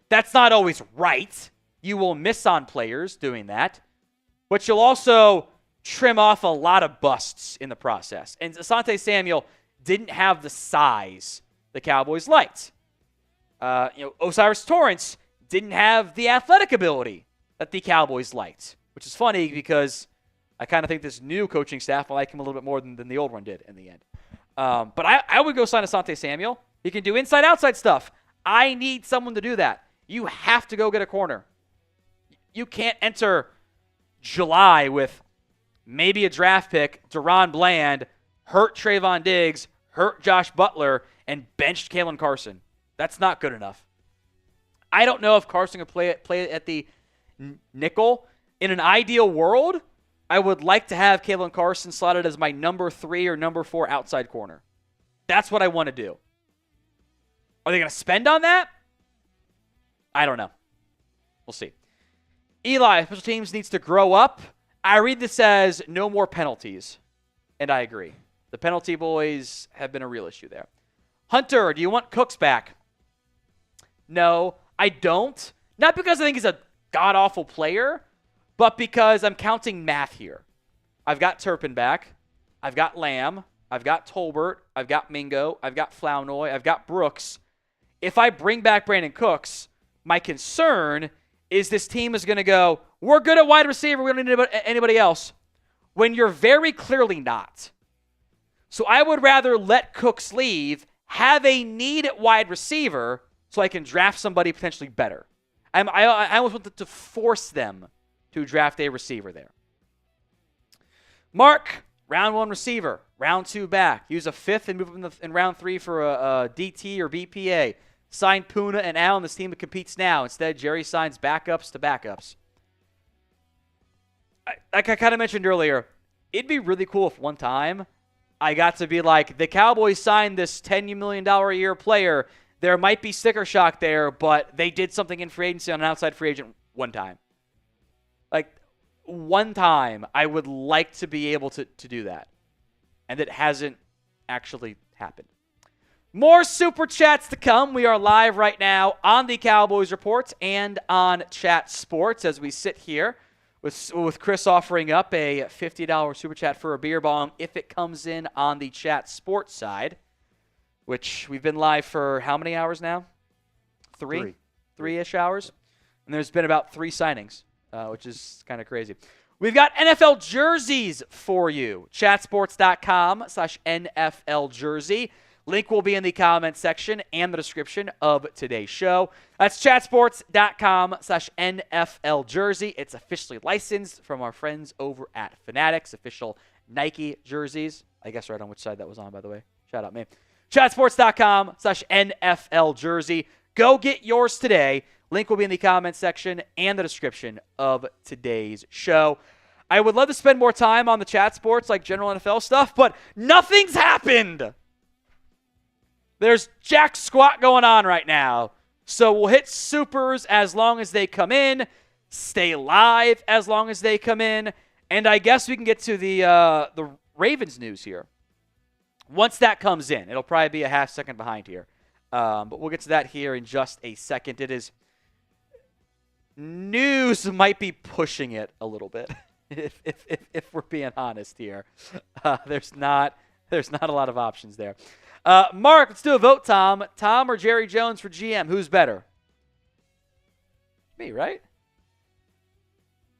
That's not always right. You will miss on players doing that. But you'll also trim off a lot of busts in the process. And Asante Samuel didn't have the size the Cowboys liked. Osiris Torrance didn't have the athletic ability that the Cowboys liked, which is funny because I kind of think this new coaching staff will like him a little bit more than the old one did in the end. But I would go sign Asante Samuel. He can do inside-outside stuff. I need someone to do that. You have to go get a corner. You can't enter July with maybe a draft pick, Deron Bland, hurt Trayvon Diggs, hurt Josh Butler, and benched Kalen Carson. That's not good enough. I don't know if Carson could play at the nickel. In an ideal world, I would like to have Kalen Carson slotted as my number 3 or number 4 outside corner. That's what I want to do. Are they going to spend on that? I don't know. We'll see. Eli, special teams needs to grow up. I read this as no more penalties, and I agree. The penalty boys have been a real issue there. Hunter, do you want Cooks back? No, I don't. Not because I think he's a god-awful player, but because I'm counting math here. I've got Turpin back. I've got Lamb. I've got Tolbert. I've got Mingo. I've got Flournoy. I've got Brooks. If I bring back Brandon Cooks, my concern is this team is going to go, we're good at wide receiver. We don't need anybody else. when you're very clearly not. So I would rather let Cooks leave, have a need at wide receiver, so I can draft somebody potentially better. I almost want to force them to draft a receiver there. Mark, round 1 receiver, round 2 back. Use a 5th and move up in round 3 for a DT or BPA. Sign Puna and Allen, this team that competes now. Instead, Jerry signs backups to backups. Like I kind of mentioned earlier, it'd be really cool if one time I got to be like, the Cowboys signed this $10 million a year player. There might be sticker shock there, but they did something in free agency on an outside free agent one time. Like, one time, I would like to be able to do that. And it hasn't actually happened. More Super Chats to come. We are live right now on the Cowboys Report and on Chat Sports as we sit here with Chris offering up a $50 Super Chat for a beer bong if it comes in on the Chat Sports side, which we've been live for how many hours now? Three-ish hours. And there's been about 3 signings, which is kind of crazy. We've got NFL jerseys for you. Chatsports.com/NFL jersey. Link will be in the comment section and the description of today's show. That's chatsports.com/NFL jersey. It's officially licensed from our friends over at Fanatics, official Nike jerseys. I guess right on which side that was on, by the way. Shout out me. Chatsports.com/NFL jersey. Go get yours today. Link will be in the comment section and the description of today's show. I would love to spend more time on the Chat Sports, like general NFL stuff, but nothing's happened. There's jack squat going on right now. So we'll hit supers as long as they come in, stay live as long as they come in, and I guess we can get to the Ravens news here. Once that comes in, it'll probably be a half second behind here. But we'll get to that here in just a second. It is news might be pushing it a little bit, if we're being honest here. There's not a lot of options there. Mark, let's do a vote, Tom. Tom or Jerry Jones for GM? Who's better? Me, right?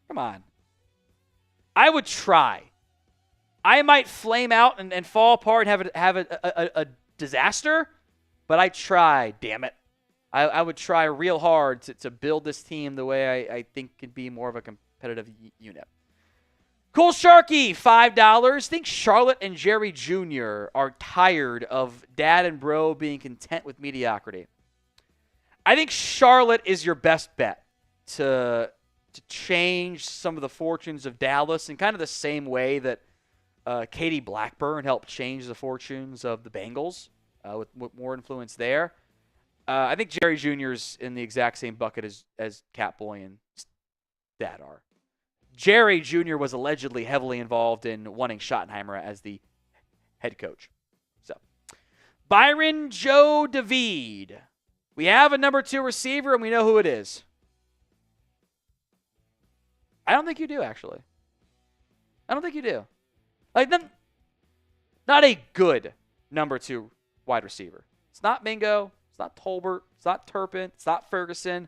Come on. I would try. I might flame out and fall apart and have a disaster, but I try, damn it. I would try real hard to build this team the way I think could be more of a competitive unit. Cool Sharky, $5. Think Charlotte and Jerry Jr. are tired of dad and bro being content with mediocrity. I think Charlotte is your best bet to change some of the fortunes of Dallas in kind of the same way that Katie Blackburn helped change the fortunes of the Bengals with more influence there. I think Jerry Jr.'s in the exact same bucket as Catboy and Dad are. Jerry Jr. was allegedly heavily involved in wanting Schottenheimer as the head coach. So, Byron Joe David. We have a number 2 receiver, and we know who it is. I don't think you do, actually. I don't think you do. Like, not a good number 2 wide receiver. It's not Mingo. It's not Tolbert. It's not Turpin. It's not Ferguson.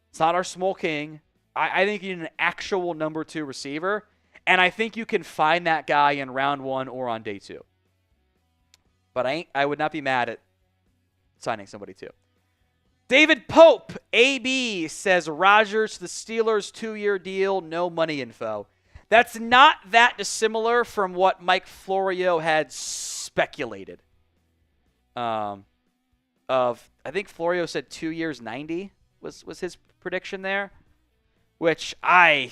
It's not our Small King. I think you need an actual number 2 receiver, and I think you can find that guy in round 1 or on day 2. But I would not be mad at signing somebody too. David Pope, AB, says Rodgers to the Steelers 2-year deal, no money info. That's not that dissimilar from what Mike Florio had speculated. I think Florio said 2 years, 90 was his prediction there. Which I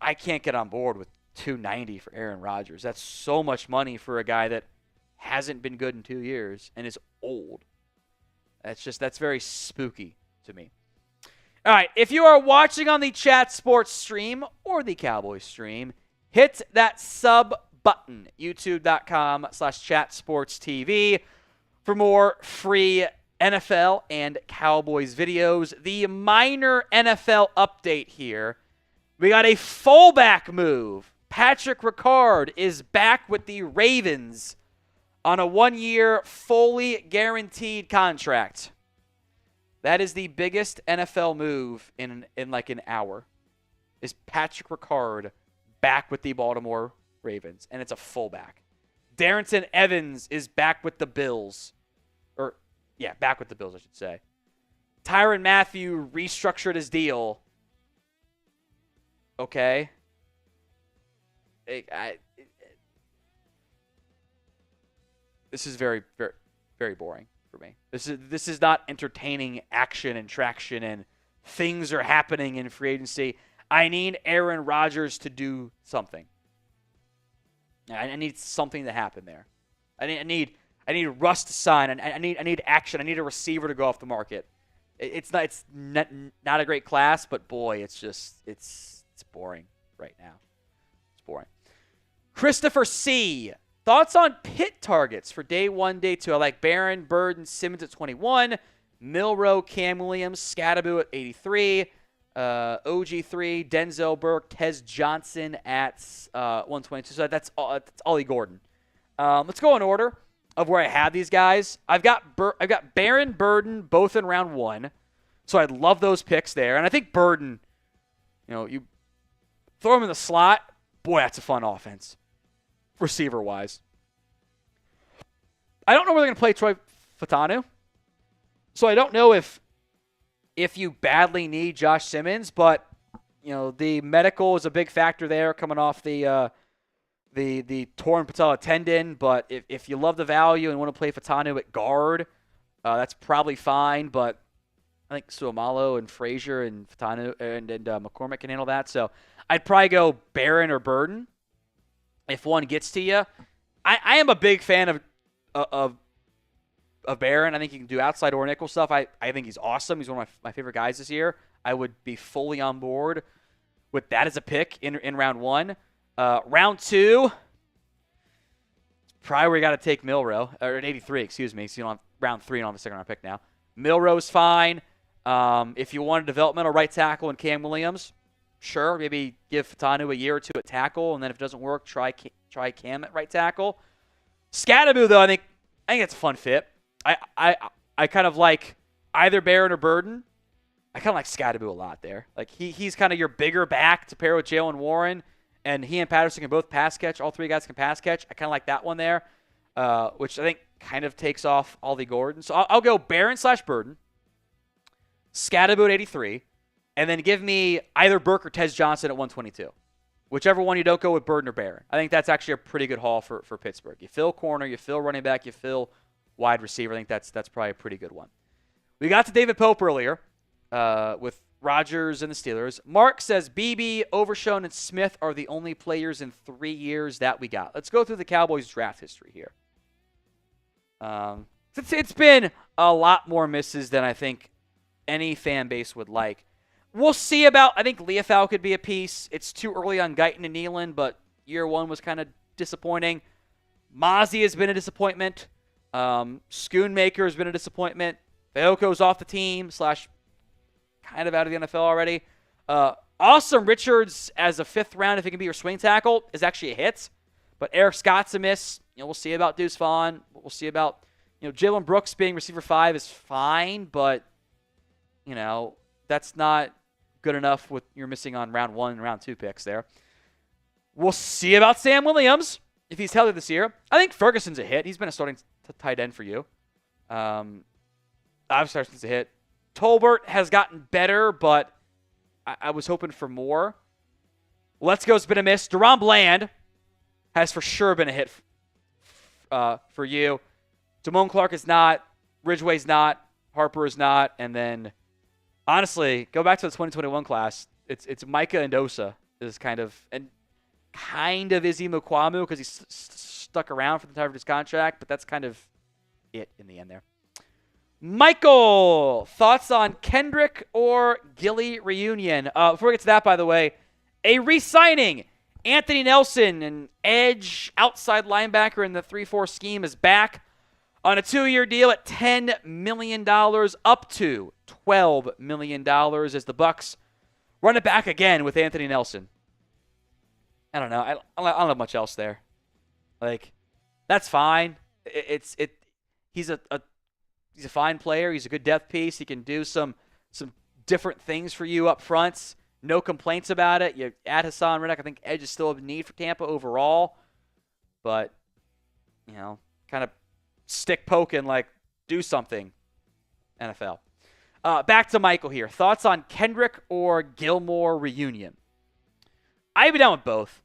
can't get on board with $290 for Aaron Rodgers. That's so much money for a guy that hasn't been good in 2 years and is old. That's very spooky to me. All right, if you are watching on the Chat Sports stream or the Cowboys stream, hit that sub button, youtube.com/chatsportstv for more free NFL and Cowboys videos. The minor NFL update here. We got a fullback move. Patrick Ricard is back with the Ravens on a 1-year fully guaranteed contract. That is the biggest NFL move in like an hour. is Patrick Ricard back with the Baltimore Ravens, and it's a fullback. Darrington Evans is back with the Bills. Back with the Bills, I should say. Tyrann Mathieu restructured his deal. Okay. This is very, very, very boring for me. This is not entertaining action and traction and things are happening in free agency. I need Aaron Rodgers to do something. I need something to happen there. I need Russ to sign. I need action. I need a receiver to go off the market. It's not a great class, but boy, it's boring right now. It's boring. Christopher C. Thoughts on pit targets for day 1, day 2? I like Barron, Bird, and Simmons at 21. Milroe, Cam Williams, Scadaboo at 83. OG3, Denzel Burke, Tez Johnson at 122. So that's Ollie Gordon. Let's go in order of where I have these guys. I've got Barron, Burden, both in round 1. So I'd love those picks there. And I think Burden, you throw him in the slot. Boy, that's a fun offense, receiver-wise. I don't know where they're going to play Troy Fautanu. So I don't know if you badly need Josh Simmons, but the medical is a big factor there, coming off the torn patella tendon. But if you love the value and want to play Fautanu at guard, that's probably fine. But I think Suomalo and Frazier and Fautanu and McCormick can handle that. So I'd probably go Barron or Burden if one gets to you. I am a big fan of Barron. I think he can do outside or nickel stuff. I think he's awesome. He's one of my favorite guys this year. I would be fully on board with that as a pick in round 1. Round 2, probably where you got to take Milroe, or at 83, excuse me. So you don't have round 3 and don't have a second round pick now. Milroe's fine. If you want a developmental right tackle in Cam Williams, sure, maybe give Fautanu a year or 2 at tackle, and then if it doesn't work, try Cam at right tackle. Scadaboo, though, I think it's a fun fit. I kind of like either Barron or Burden. I kind of like Scadaboo a lot there. Like he's kind of your bigger back to pair with Jalen Warren, and he and Patterson can both pass catch. All 3 guys can pass catch. I kind of like that one there, which I think kind of takes off Ollie Gordon. So I'll go Barron/Burden, Scadaboo at 83, and then give me either Burke or Tez Johnson at 122. Whichever one you don't go with Burden or Barron. I think that's actually a pretty good haul for Pittsburgh. You fill corner, you fill running back, you fill wide receiver. I think that's probably a pretty good one. We got to David Pope earlier with Rodgers and the Steelers. Mark says BB, Overshown, and Smith are the only players in 3 years that we got. Let's go through the Cowboys draft history here. It's been a lot more misses than I think any fan base would like. We'll see about, I think Leofau could be a piece. It's too early on Guyton and Nealon, but year 1 was kind of disappointing. Mozzie has been a disappointment. Schoonmaker has been a disappointment. Fehoko off the team / kind of out of the NFL already. Awesome Richards as a 5th round, if he can be your swing tackle, is actually a hit. But Eric Scott's a miss. We'll see about Deuce Vaughn. We'll see about, Jalen Brooks being receiver 5 is fine, but, that's not good enough with you're missing on round 1 and round 2 picks there. We'll see about Sam Williams if he's healthy this year. I think Ferguson's a hit. He's been a starting tight end for you. Obviously, Ferguson's a hit. Tolbert has gotten better, but I was hoping for more. Let's Go's been a miss. Deron Bland has for sure been a hit for you. Damone Clark is not. Ridgeway's not. Harper is not. And then, honestly, go back to the 2021 class. It's Micah and Dosa is kind of Izzy Mukwamu because he's stuck around for the time of his contract, but that's kind of it in the end there. Michael, thoughts on Kendrick or Gilly reunion? Before we get to that, by the way, a re-signing. Anthony Nelson, an edge outside linebacker in the 3-4 scheme, is back on a 2-year deal at $10 million, up to $12 million as the Bucs run it back again with Anthony Nelson. I don't know. I don't have much else there. Like, that's fine. He's a fine player. He's a good depth piece. He can do some different things for you up front. No complaints about it. You add Hassan Reddick. I think edge is still a need for Tampa overall. But, kind of stick poking, like, do something, NFL. Back to Michael here. Thoughts on Kendrick or Gilmore reunion? I'd be down with both.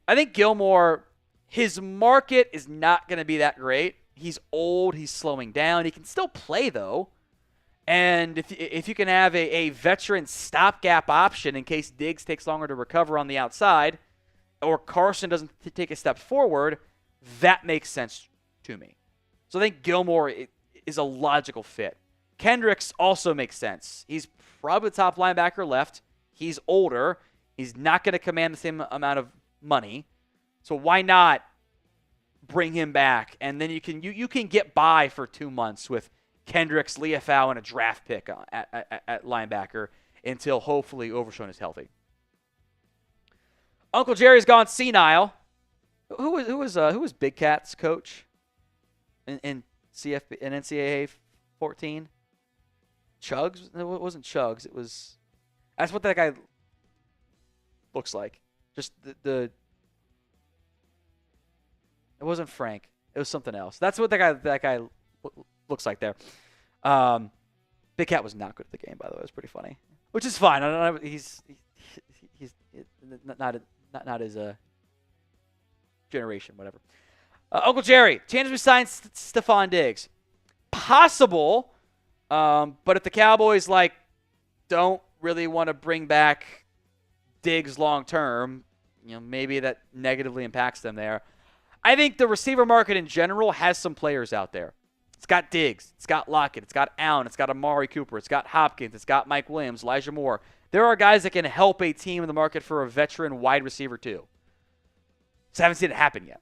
I think Gilmore, his market is not going to be that great. He's old. He's slowing down. He can still play, though. And if you can have a veteran stopgap option in case Diggs takes longer to recover on the outside or Carson doesn't take a step forward, that makes sense to me. So I think Gilmore is a logical fit. Kendricks also makes sense. He's probably the top linebacker left. He's older. He's not going to command the same amount of money. So why not bring him back? And then you can get by for 2 months with Kendricks, Leafau, and a draft pick at linebacker until hopefully Overshown is healthy. Uncle Jerry's gone senile. Who was Big Cat's coach in NCAA 14? Chugs? It wasn't Chugs. That's what that guy looks like. Just the it wasn't Frank. It was something else. That's what that guy looks like there. Big Cat was not good at the game, by the way. It was pretty funny, which is fine. I don't know. He's not his generation, whatever. Uncle Jerry, chances we sign Stefon Diggs? Possible, but if the Cowboys don't really want to bring back Diggs long term, maybe that negatively impacts them there. I think the receiver market in general has some players out there. It's got Diggs, it's got Lockett, it's got Allen, it's got Amari Cooper, it's got Hopkins, it's got Mike Williams, Elijah Moore. There are guys that can help a team in the market for a veteran wide receiver too. Just haven't seen it happen yet.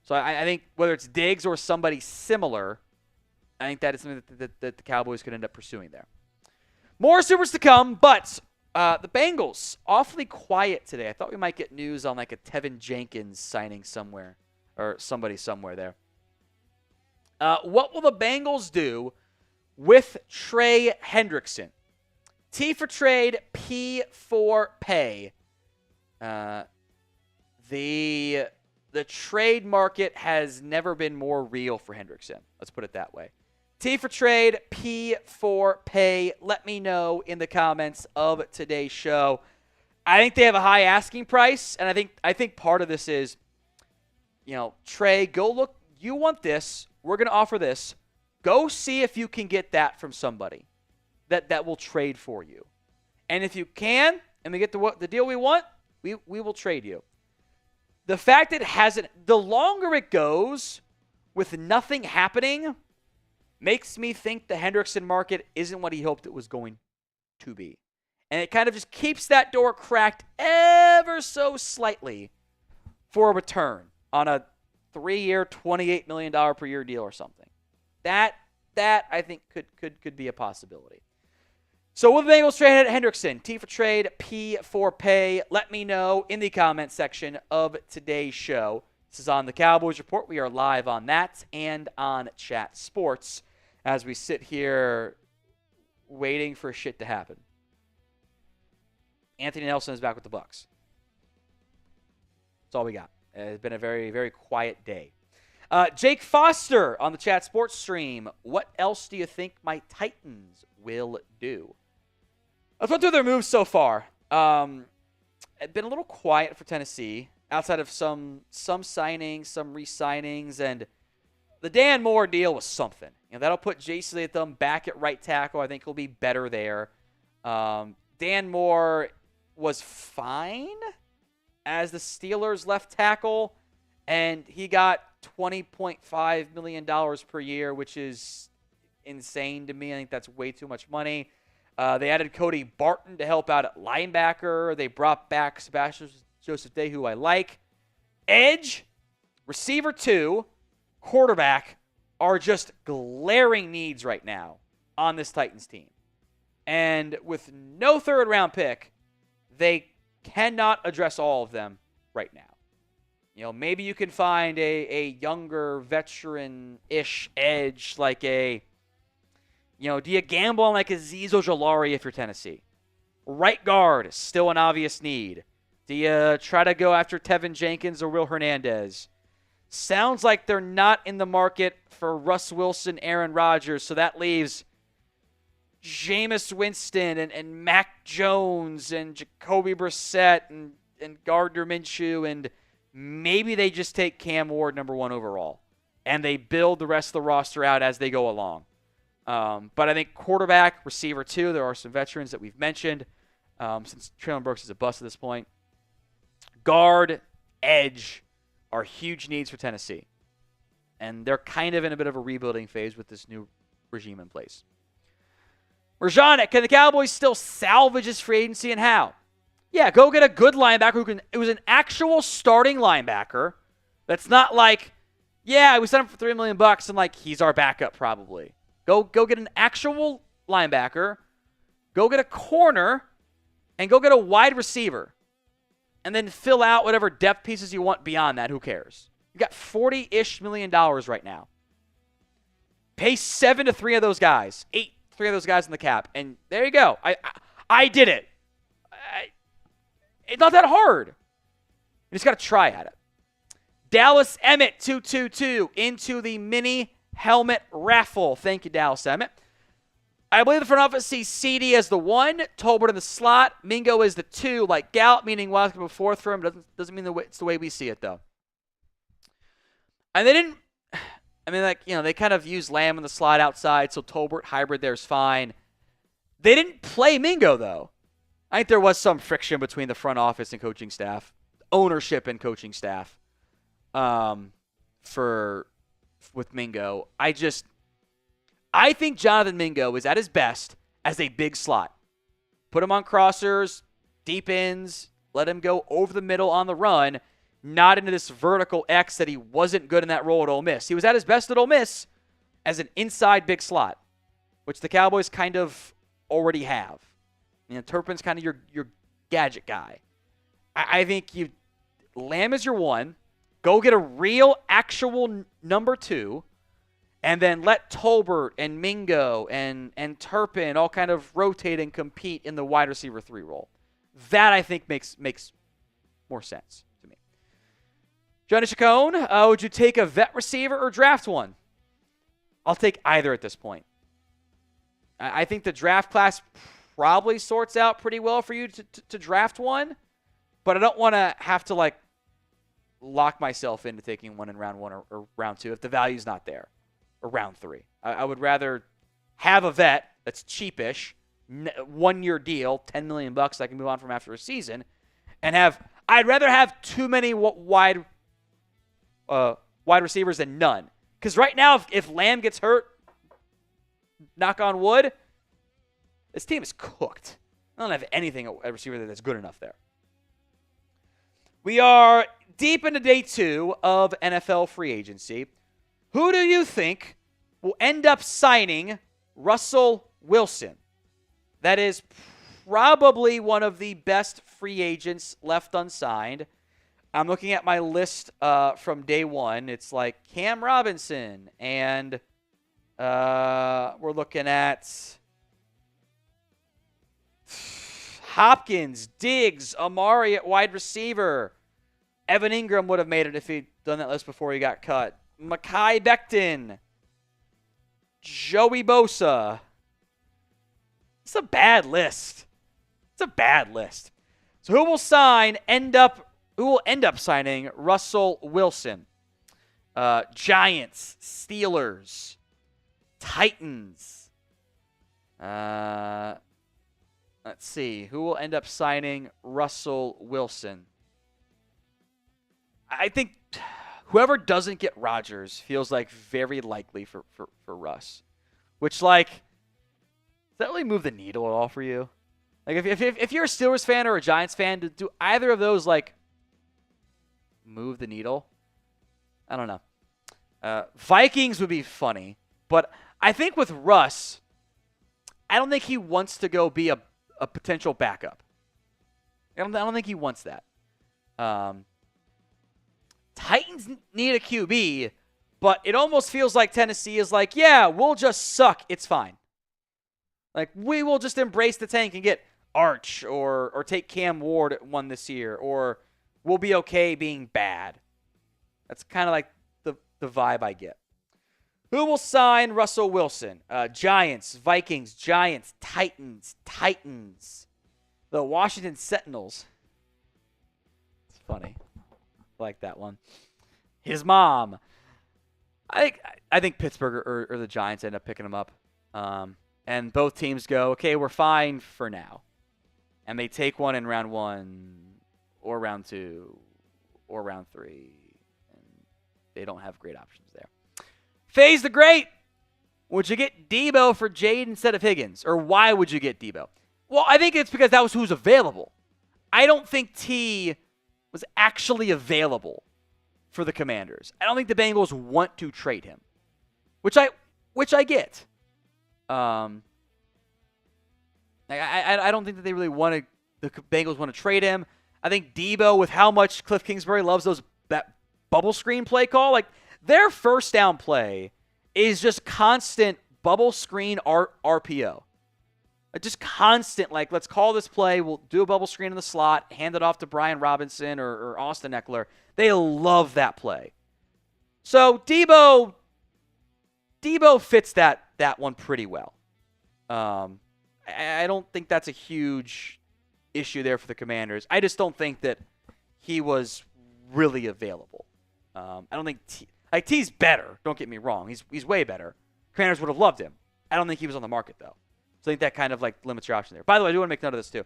So I think whether it's Diggs or somebody similar, I think that is something that the Cowboys could end up pursuing there. More supers to come, but the Bengals, awfully quiet today. I thought we might get news on a Tevin Jenkins signing somewhere or somebody somewhere there. What will the Bengals do with Trey Hendrickson? T for trade, P for pay. The trade market has never been more real for Hendrickson. Let's put it that way. T for trade, P for pay. Let me know in the comments of today's show. I think they have a high asking price, and I think part of this is, Trey, go look. You want this. We're going to offer this. Go see if you can get that from somebody that will trade for you. And if you can, and we get the deal we want, we will trade you. The fact it hasn't, the longer it goes with nothing happening, makes me think the Hendrickson market isn't what he hoped it was going to be. And it kind of just keeps that door cracked ever so slightly for a return on a 3-year, $28 million per year deal or something. That I think could be a possibility. So will the Bengals trade Hendrickson? T for trade, P for pay. Let me know in the comments section of today's show. This is on the Cowboys Report. We are live on that and on Chat Sports as we sit here waiting for shit to happen. Anthony Nelson is back with the Bucs. That's all we got. It's been a very, very quiet day. Jake Foster on the Chat Sports stream. What else do you think my Titans will do? Let's run through their moves so far. It's been a little quiet for Tennessee outside of some signings, some re-signings, and the Dan Moore deal was something. That'll put Jason Latham back at right tackle. I think he'll be better there. Dan Moore was fine as the Steelers' left tackle, and he got $20.5 million per year, which is insane to me. I think that's way too much money. They added Cody Barton to help out at linebacker. They brought back Sebastian Joseph-Day, who I like. Edge, receiver 2, quarterback are just glaring needs right now on this Titans team. And with no third-round pick, they cannot address all of them right now. Maybe you can find a younger, veteran-ish edge like do you gamble on Azeez Ojulari if you're Tennessee? Right guard, still an obvious need. Do you try to go after Tevin Jenkins or Will Hernandez? Sounds like they're not in the market for Russ Wilson, Aaron Rodgers, so that leaves Jameis Winston and Mac Jones and Jacoby Brissett and Gardner Minshew, and maybe they just take Cam Ward number 1 overall, and they build the rest of the roster out as they go along. But I think quarterback, receiver 2, there are some veterans that we've mentioned, since Traylon Burks is a bust at this point. Guard, edge are huge needs for Tennessee. And they're kind of in a bit of a rebuilding phase with this new regime in place. Rajan, can the Cowboys still salvage his free agency, and how? Yeah, go get a good linebacker it was an actual starting linebacker. That's not like, yeah, we sent him for $3 million and like he's our backup probably. Go get an actual linebacker. Go get a corner, and go get a wide receiver. And then fill out whatever depth pieces you want beyond that. Who cares? You got $40-ish million right now. Pay 7 to 3 of those guys. 3 of those guys in the cap. And there you go. I did it. It's not that hard. You just got to try at it. Dallas Emmett 222 into the mini helmet raffle. Thank you, Dallas Emmett. I believe the front office sees CD as the 1, Tolbert in the slot, Mingo is the 2, like Gallup, meaning Wild a 4th for him. Doesn't mean it's the way we see it, though. And they didn't, they kind of use Lamb in the slot outside, so Tolbert hybrid there's fine. They didn't play Mingo, though. I think there was some friction between the front office and coaching staff, ownership and coaching staff, with Mingo. I think Jonathan Mingo is at his best as a big slot. Put him on crossers, deep ends, let him go over the middle on the run, not into this vertical X that he wasn't good in that role at Ole Miss. He was at his best at Ole Miss as an inside big slot, which the Cowboys kind of already have. Turpin's kind of your gadget guy. I think Lamb is your 1. Go get a real, actual number 2. And then let Tolbert and Mingo and Turpin all kind of rotate and compete in the wide receiver 3 role. That, I think, makes more sense to me. Johnny Chacon, would you take a vet receiver or draft one? I'll take either at this point. I think the draft class probably sorts out pretty well for you to draft one, but I don't want to have to, lock myself into taking one in round 1 or round 2 if the value's not there. Or round 3. I would rather have a vet that's cheapish, 1-year deal, $10 million I can move on from after a season, and I'd rather have too many wide receivers than none. Because right now, if Lamb gets hurt, knock on wood, this team is cooked. I don't have anything at receiver that's good enough there. We are deep into day 2 of NFL free agency. Who do you think will end up signing Russell Wilson? That is probably one of the best free agents left unsigned. I'm looking at my list from day 1. It's like Cam Robinson, and we're looking at Hopkins, Diggs, Amari at wide receiver. Evan Ingram would have made it if he'd done that list before he got cut. Mekhi Becton, Joey Bosa. It's a bad list. So who will end up signing Russell Wilson? Giants, Steelers, Titans. Let's see. Who will end up signing Russell Wilson? I think whoever doesn't get Rodgers feels like very likely for Russ. Which, does that really move the needle at all for you? If you're a Steelers fan or a Giants fan, do either of those, move the needle? I don't know. Vikings would be funny. But I think with Russ, I don't think he wants to go be a potential backup. I don't think he wants that. Titans need a QB, but it almost feels like Tennessee is yeah, we'll just suck. It's fine. We will just embrace the tank and get Arch or take Cam Ward at 1 this year, or we'll be okay being bad. That's kind of like the vibe I get. Who will sign Russell Wilson? Giants, Vikings, Giants, Titans. The Washington Sentinels. It's funny. I like that one. His mom. I think Pittsburgh or the Giants end up picking him up. And both teams go, okay, we're fine for now. And they take one in round 1 or round 2 or round 3. And they don't have great options there. FaZe the Great. Would you get Deablo for Jade instead of Higgins? Or why would you get Deablo? Well, I think it's because that was who's available. I don't think T was actually available for the Commanders. I don't think the Bengals want to trade him, which I get. I don't think that they really the Bengals want to trade him. I think Deebo, with how much Cliff Kingsbury loves that bubble screen play call, like their first down play is just constant bubble screen RPO. Just constant, like, let's call this play. We'll do a bubble screen in the slot, hand it off to Brian Robinson or Austin Eckler. They love that play. So Deebo fits that one pretty well. I don't think that's a huge issue there for the Commanders. I just don't think that he was really available. I don't think T's better. Don't get me wrong. He's way better. Commanders would have loved him. I don't think he was on the market, though. So I think that kind of like limits your option there. By the way, I do want to make note of this too.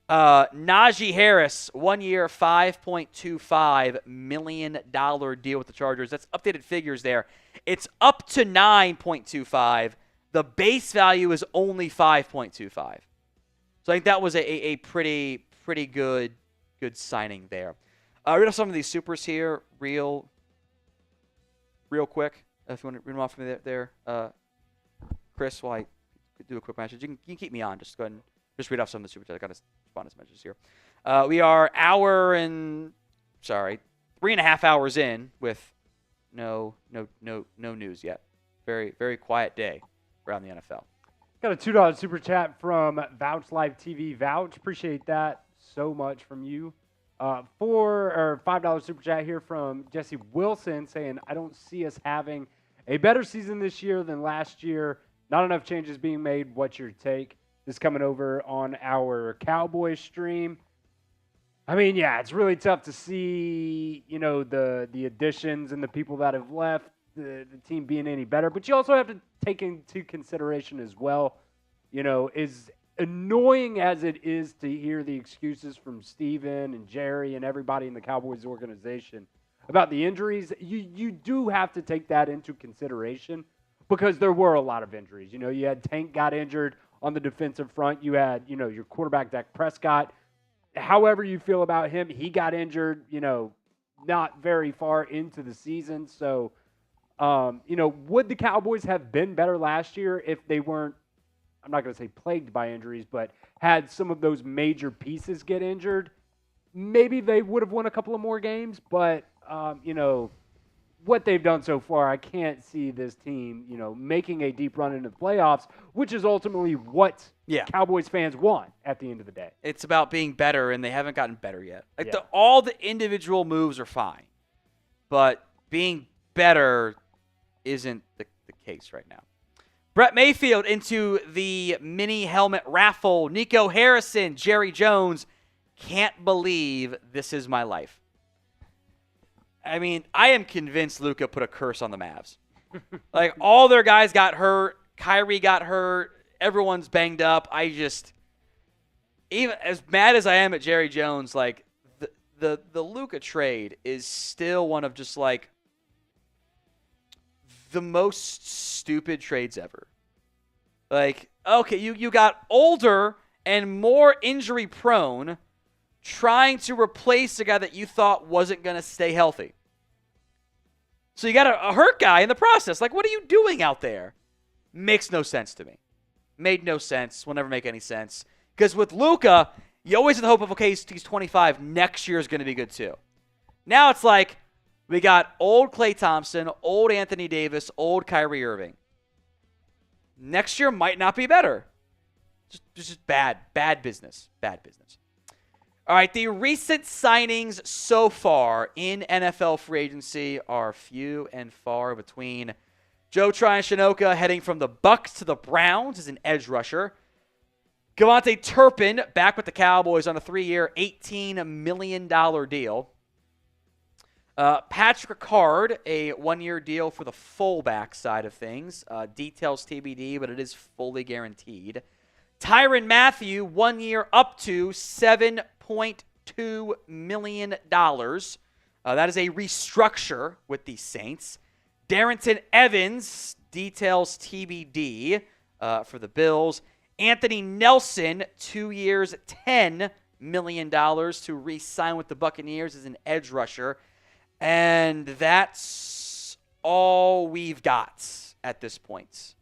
Najee Harris, 1 year, $5.25 million deal with the Chargers. That's updated figures there. It's up to 9.25. The base value is only 5.25. So I think that was a pretty good signing there. Read off some of these supers here real quick. If you want to read them off for me there, Chris, while I do a quick message. You can keep me on. Just go ahead and just read off some of the super chats. I got to respond to messages here. We are 3.5 hours in with no news yet. Very, very quiet day around the NFL. Got a $2 super chat from Vouch Live TV. Vouch, appreciate that so much from you. $5 super chat here from Jesse Wilson saying, I don't see us having a better season this year than last year. Not enough changes being made. What's your take? This coming over on our Cowboys stream. I mean, yeah, it's really tough to see, the additions and the people that have left, the team being any better. But you also have to take into consideration as well, as annoying as it is to hear the excuses from Steven and Jerry and everybody in the Cowboys organization about the injuries, you do have to take that into consideration. Because there were a lot of injuries. You had Tank got injured on the defensive front. You had, your quarterback, Dak Prescott. However you feel about him, he got injured, not very far into the season. So, would the Cowboys have been better last year if they weren't, I'm not going to say plagued by injuries, but had some of those major pieces get injured? Maybe they would have won a couple of more games, but, what they've done so far, I can't see this team, making a deep run into the playoffs, which is ultimately what Cowboys fans want at the end of the day. It's about being better, and they haven't gotten better yet. All the individual moves are fine, but being better isn't the case right now. Brett Mayfield into the mini helmet raffle. Nico Harrison, Jerry Jones. Can't believe this is my life. I mean, I am convinced Luka put a curse on the Mavs. Like, all their guys got hurt. Kyrie got hurt. Everyone's banged up. Even as mad as I am at Jerry Jones, like, the Luka trade is still one of just, like, the most stupid trades ever. Like, okay, you got older and more injury prone trying to replace a guy that you thought wasn't going to stay healthy. So you got a hurt guy in the process. Like, what are you doing out there? Makes no sense to me. Made no sense. Will never make any sense. Because with Luka, you always have the hope of, okay, he's 25. Next year is going to be good too. Now it's like we got old Klay Thompson, old Anthony Davis, old Kyrie Irving. Next year might not be better. Just bad business. Bad business. All right, the recent signings so far in NFL free agency are few and far between. Joe Tryon-Shoyinka heading from the Bucks to the Browns as an edge rusher. KaVontae Turpin back with the Cowboys on a 3-year, $18 million deal. Patrick Ricard, a 1-year deal for the fullback side of things. Details TBD, but it is fully guaranteed. Tyrann Mathieu, 1 year up to $7.2 million. That is a restructure with the Saints. Darrington Evans, details TBD for the Bills. Anthony Nelson, 2 years, $10 million to re-sign with the Buccaneers as an edge rusher. And that's all we've got at this point.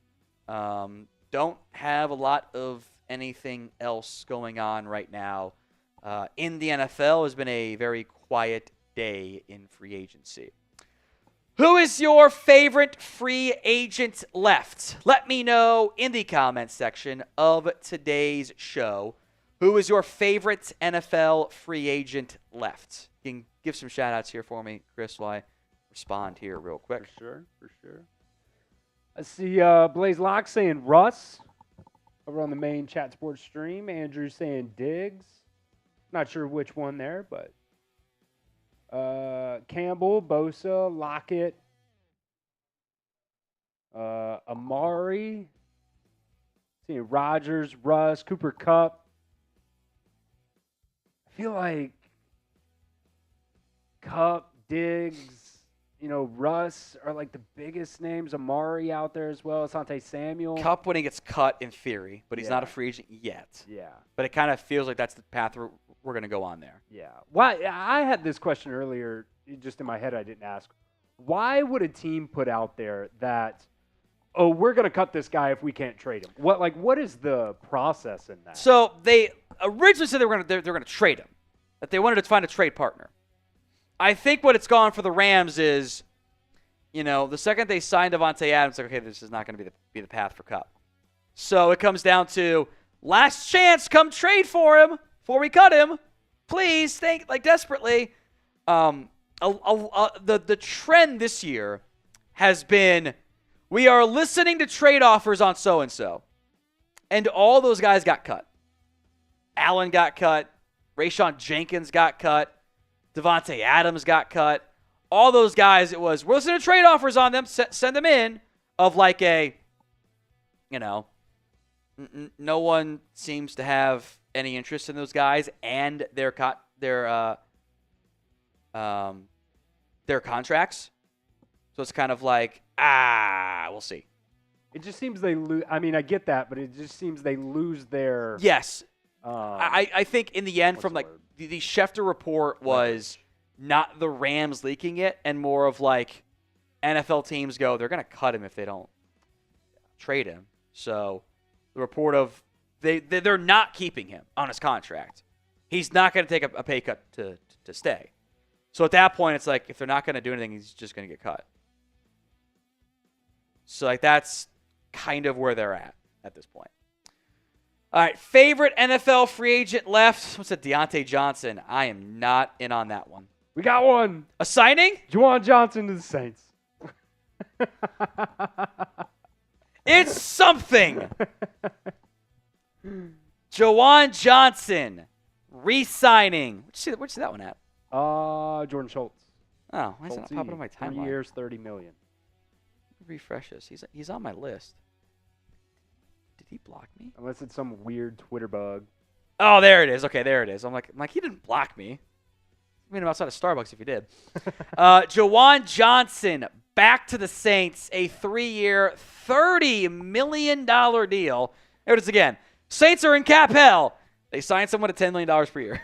Don't have a lot of anything else going on right now. In the NFL, has been a very quiet day in free agency. Who is your favorite free agent left? Let me know in the comments section of today's show. Who is your favorite NFL free agent left? You can give some shout-outs here for me, Chris, while I respond here real quick. For sure. I see Blaze Locke saying Russ over on the main Chat Sports stream. Andrew saying Diggs. Not sure which one there, but Campbell, Bosa, Lockett, Amari, seeing Rodgers, Russ, Cooper Kupp. I feel like Kupp, Diggs, Russ are like the biggest names. Amari out there as well. Asante Samuel. Kupp when he gets cut in theory, but he's not a free agent yet. Yeah. But it kind of feels like that's the path we're going to go on there. Yeah. Why? I had this question earlier, just in my head. I didn't ask. Why would a team put out there that, oh, we're going to cut this guy if we can't trade him? What is the process in that? So they originally said they're going to trade him, that they wanted to find a trade partner. I think what it's gone for the Rams is, the second they signed Davante Adams, like, okay, this is not going to be the path for Kupp. So it comes down to last chance, come trade for him before we cut him, please, desperately. The trend this year has been we are listening to trade offers on so and all those guys got cut. Allen got cut, Rayshon Jenkins got cut. Davante Adams got cut. All those guys, it was, we're listening to trade offers on them, send them in, of like a, no one seems to have any interest in those guys and their contracts. So it's kind of like, we'll see. It just seems they lose. I mean, I get that, but it just seems they lose their. Yes. I think in the end, from the Schefter report was not the Rams leaking it, and more of like NFL teams go, they're going to cut him if they don't trade him. So the report of they're not keeping him on his contract. He's not going to take a pay cut to stay. So at that point, it's like if they're not going to do anything, he's just going to get cut. So that's kind of where they're at this point. All right, favorite NFL free agent left. What's that? Deontay Johnson. I am not in on that one. We got one. A signing? Javon Johnson to the Saints. It's something. Jawan Johnson re-signing. Where'd you see that one at? Jordan Schultz. Oh, why is it not popping on my timeline? 3 years, $30 million. Refresh this. He's on my list. Did he block me? Unless it's some weird Twitter bug. Oh, there it is. Okay, there it is. I'm like, he didn't block me. I mean, I'm outside of Starbucks if he did. Jawan Johnson back to the Saints, a 3-year, $30 million deal. There it is again. Saints are in cap hell. They signed someone at $10 million per year.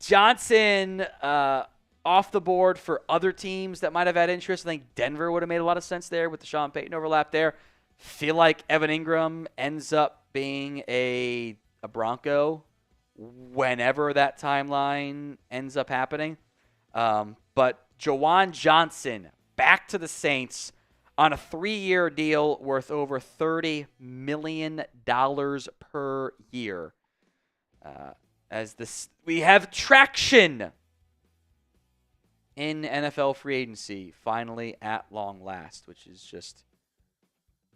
Johnson off the board for other teams that might have had interest. I think Denver would have made a lot of sense there with the Sean Payton overlap there. Feel like Evan Ingram ends up being a Bronco whenever that timeline ends up happening. But Jawan Johnson back to the Saints on a 3-year deal worth over $30 million per year. We have traction in NFL free agency finally at long last, which is just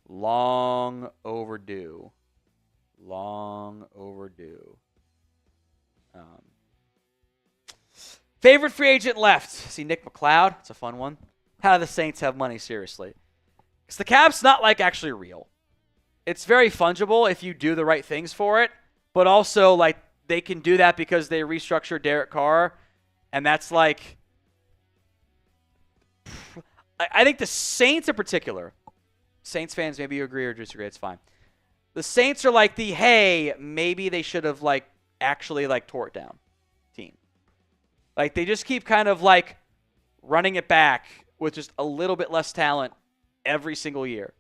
long overdue. Long overdue. Favorite free agent left. See Nick McLeod. It's a fun one. How do the Saints have money? Seriously. Because the cap's not like actually real. It's very fungible if you do the right things for it. But also like they can do that because they restructure Derek Carr. And that's like, I think the Saints in particular, Saints fans, maybe you agree or disagree, it's fine. The Saints are like the, hey, maybe they should have like actually like tore it down team. Like they just keep kind of like running it back with just a little bit less talent every single year.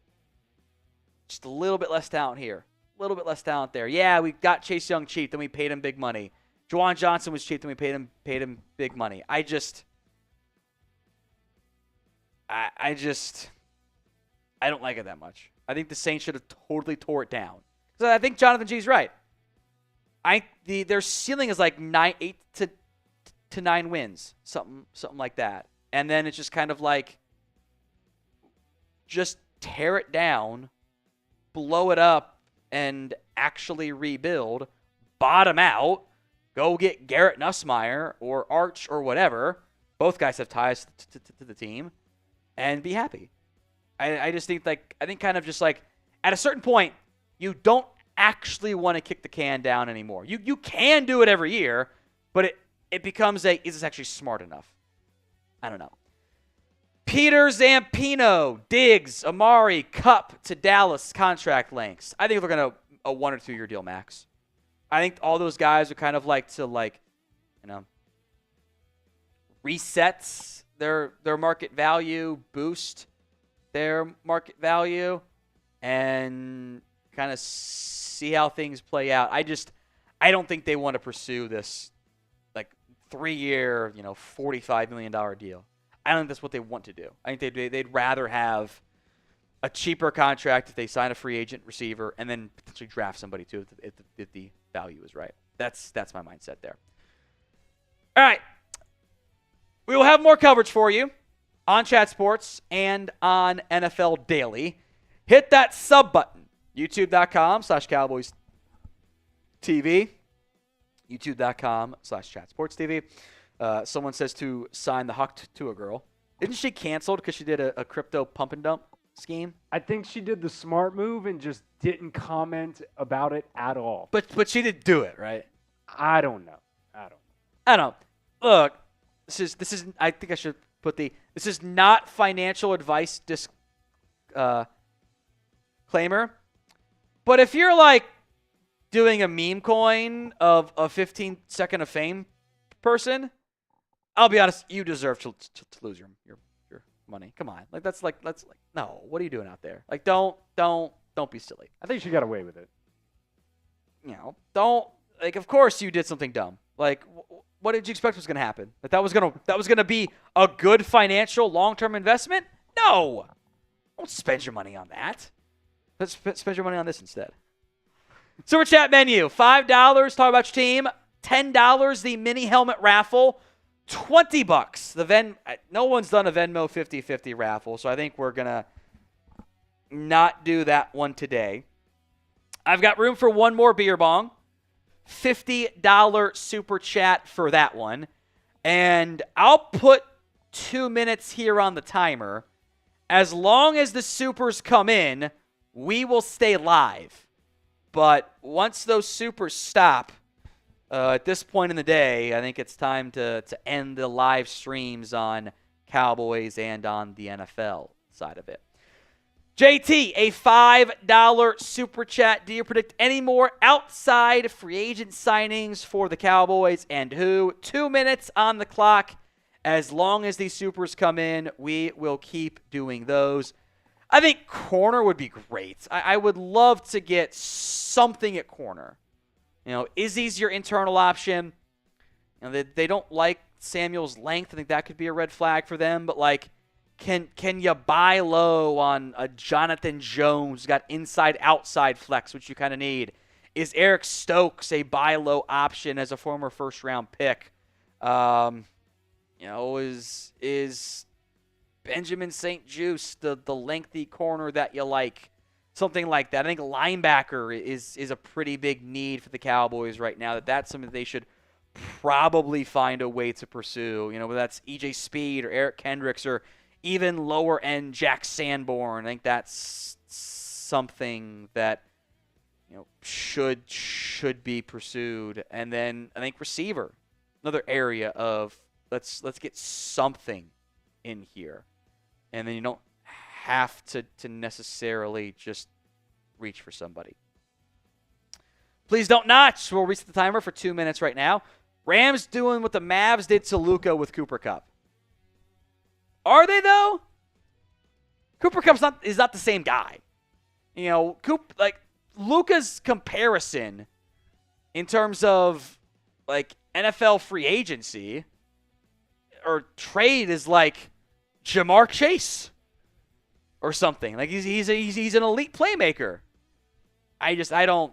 Just a little bit less talent here. A little bit less talent there. Yeah, we got Chase Young cheap, then we paid him big money. Juwan Johnson was cheap, then we paid him big money. I don't like it that much. I think the Saints should have totally tore it down. So I think Jonathan G's right. Their ceiling is like 8 to 9 wins, something like that. And then it's just kind of like just tear it down, blow it up, and actually rebuild, bottom out, go get Garrett Nussmeier or Arch or whatever. Both guys have ties to the team, and be happy. I just think kind of just like at a certain point, you don't actually want to kick the can down anymore. You can do it every year, but it becomes is this actually smart enough? I don't know. Peter Zampino, Diggs, Amari, Cup to Dallas contract lengths. I think we're going to a 1 or 2 year deal max. I think all those guys are kind of like to resets their market value, boost their market value, and kind of see how things play out. I don't think they want to pursue this 3-year, $45 million deal. I don't think that's what they want to do. I think they'd rather have a cheaper contract if they sign a free agent receiver and then potentially draft somebody too if the value is right. That's my mindset there. All right. We will have more coverage for you on Chat Sports and on NFL Daily. Hit that sub button. YouTube.com/Cowboys TV. YouTube.com/ChatSportsTV. Someone says to sign the Huck to a girl. Isn't she canceled because she did a crypto pump and dump scheme? I think she did the smart move and just didn't comment about it at all. But she did do it, right? I don't know. I don't. Look, this is. I think I should put this is not financial advice disclaimer. But if you're like doing a meme coin of a 15-second of fame person, I'll be honest, you deserve to lose your money. Come on, that's no. What are you doing out there? Don't be silly. I think she got away with it. Don't of course you did something dumb. What did you expect was going to happen? That was going to be a good financial long-term investment? No, don't spend your money on that. Let's spend your money on this instead. Super chat menu, $5, talk about your team. $10, the mini helmet raffle. $20, no one's done a Venmo 50-50 raffle, so I think we're going to not do that one today. I've got room for one more beer bong. $50 super chat for that one. And I'll put 2 minutes here on the timer. As long as the supers come in, we will stay live. But once those supers stop, at this point in the day, I think it's time to end the live streams on Cowboys and on the NFL side of it. JT, a $5 super chat. Do you predict any more outside free agent signings for the Cowboys and who? 2 minutes on the clock. As long as these supers come in, we will keep doing those. I think corner would be great. I would love to get something at corner. Izzy's your internal option. They don't like Samuel's length. I think that could be a red flag for them. But, Can you buy low on a Jonathan Jones who's got inside-outside flex, which you kind of need? Is Eric Stokes a buy low option as a former first-round pick? Is Benjamin St. Juste the lengthy corner that you like? Something like that. I think linebacker is a pretty big need for the Cowboys right now. That's something that they should probably find a way to pursue. Whether that's E.J. Speed or Eric Kendricks or even lower end Jack Sanborn. I think that's something that should be pursued. And then I think receiver, another area of let's get something in here, and then you don't have to necessarily just reach for somebody. Please don't notch. We'll reset the timer for 2 minutes right now. Rams doing what the Mavs did to Luka with Cooper Kupp. Are they, though? Cooper Kupp is not the same guy. Luka's comparison in terms of NFL free agency or trade is like Jamar Chase or something. He's an elite playmaker. I don't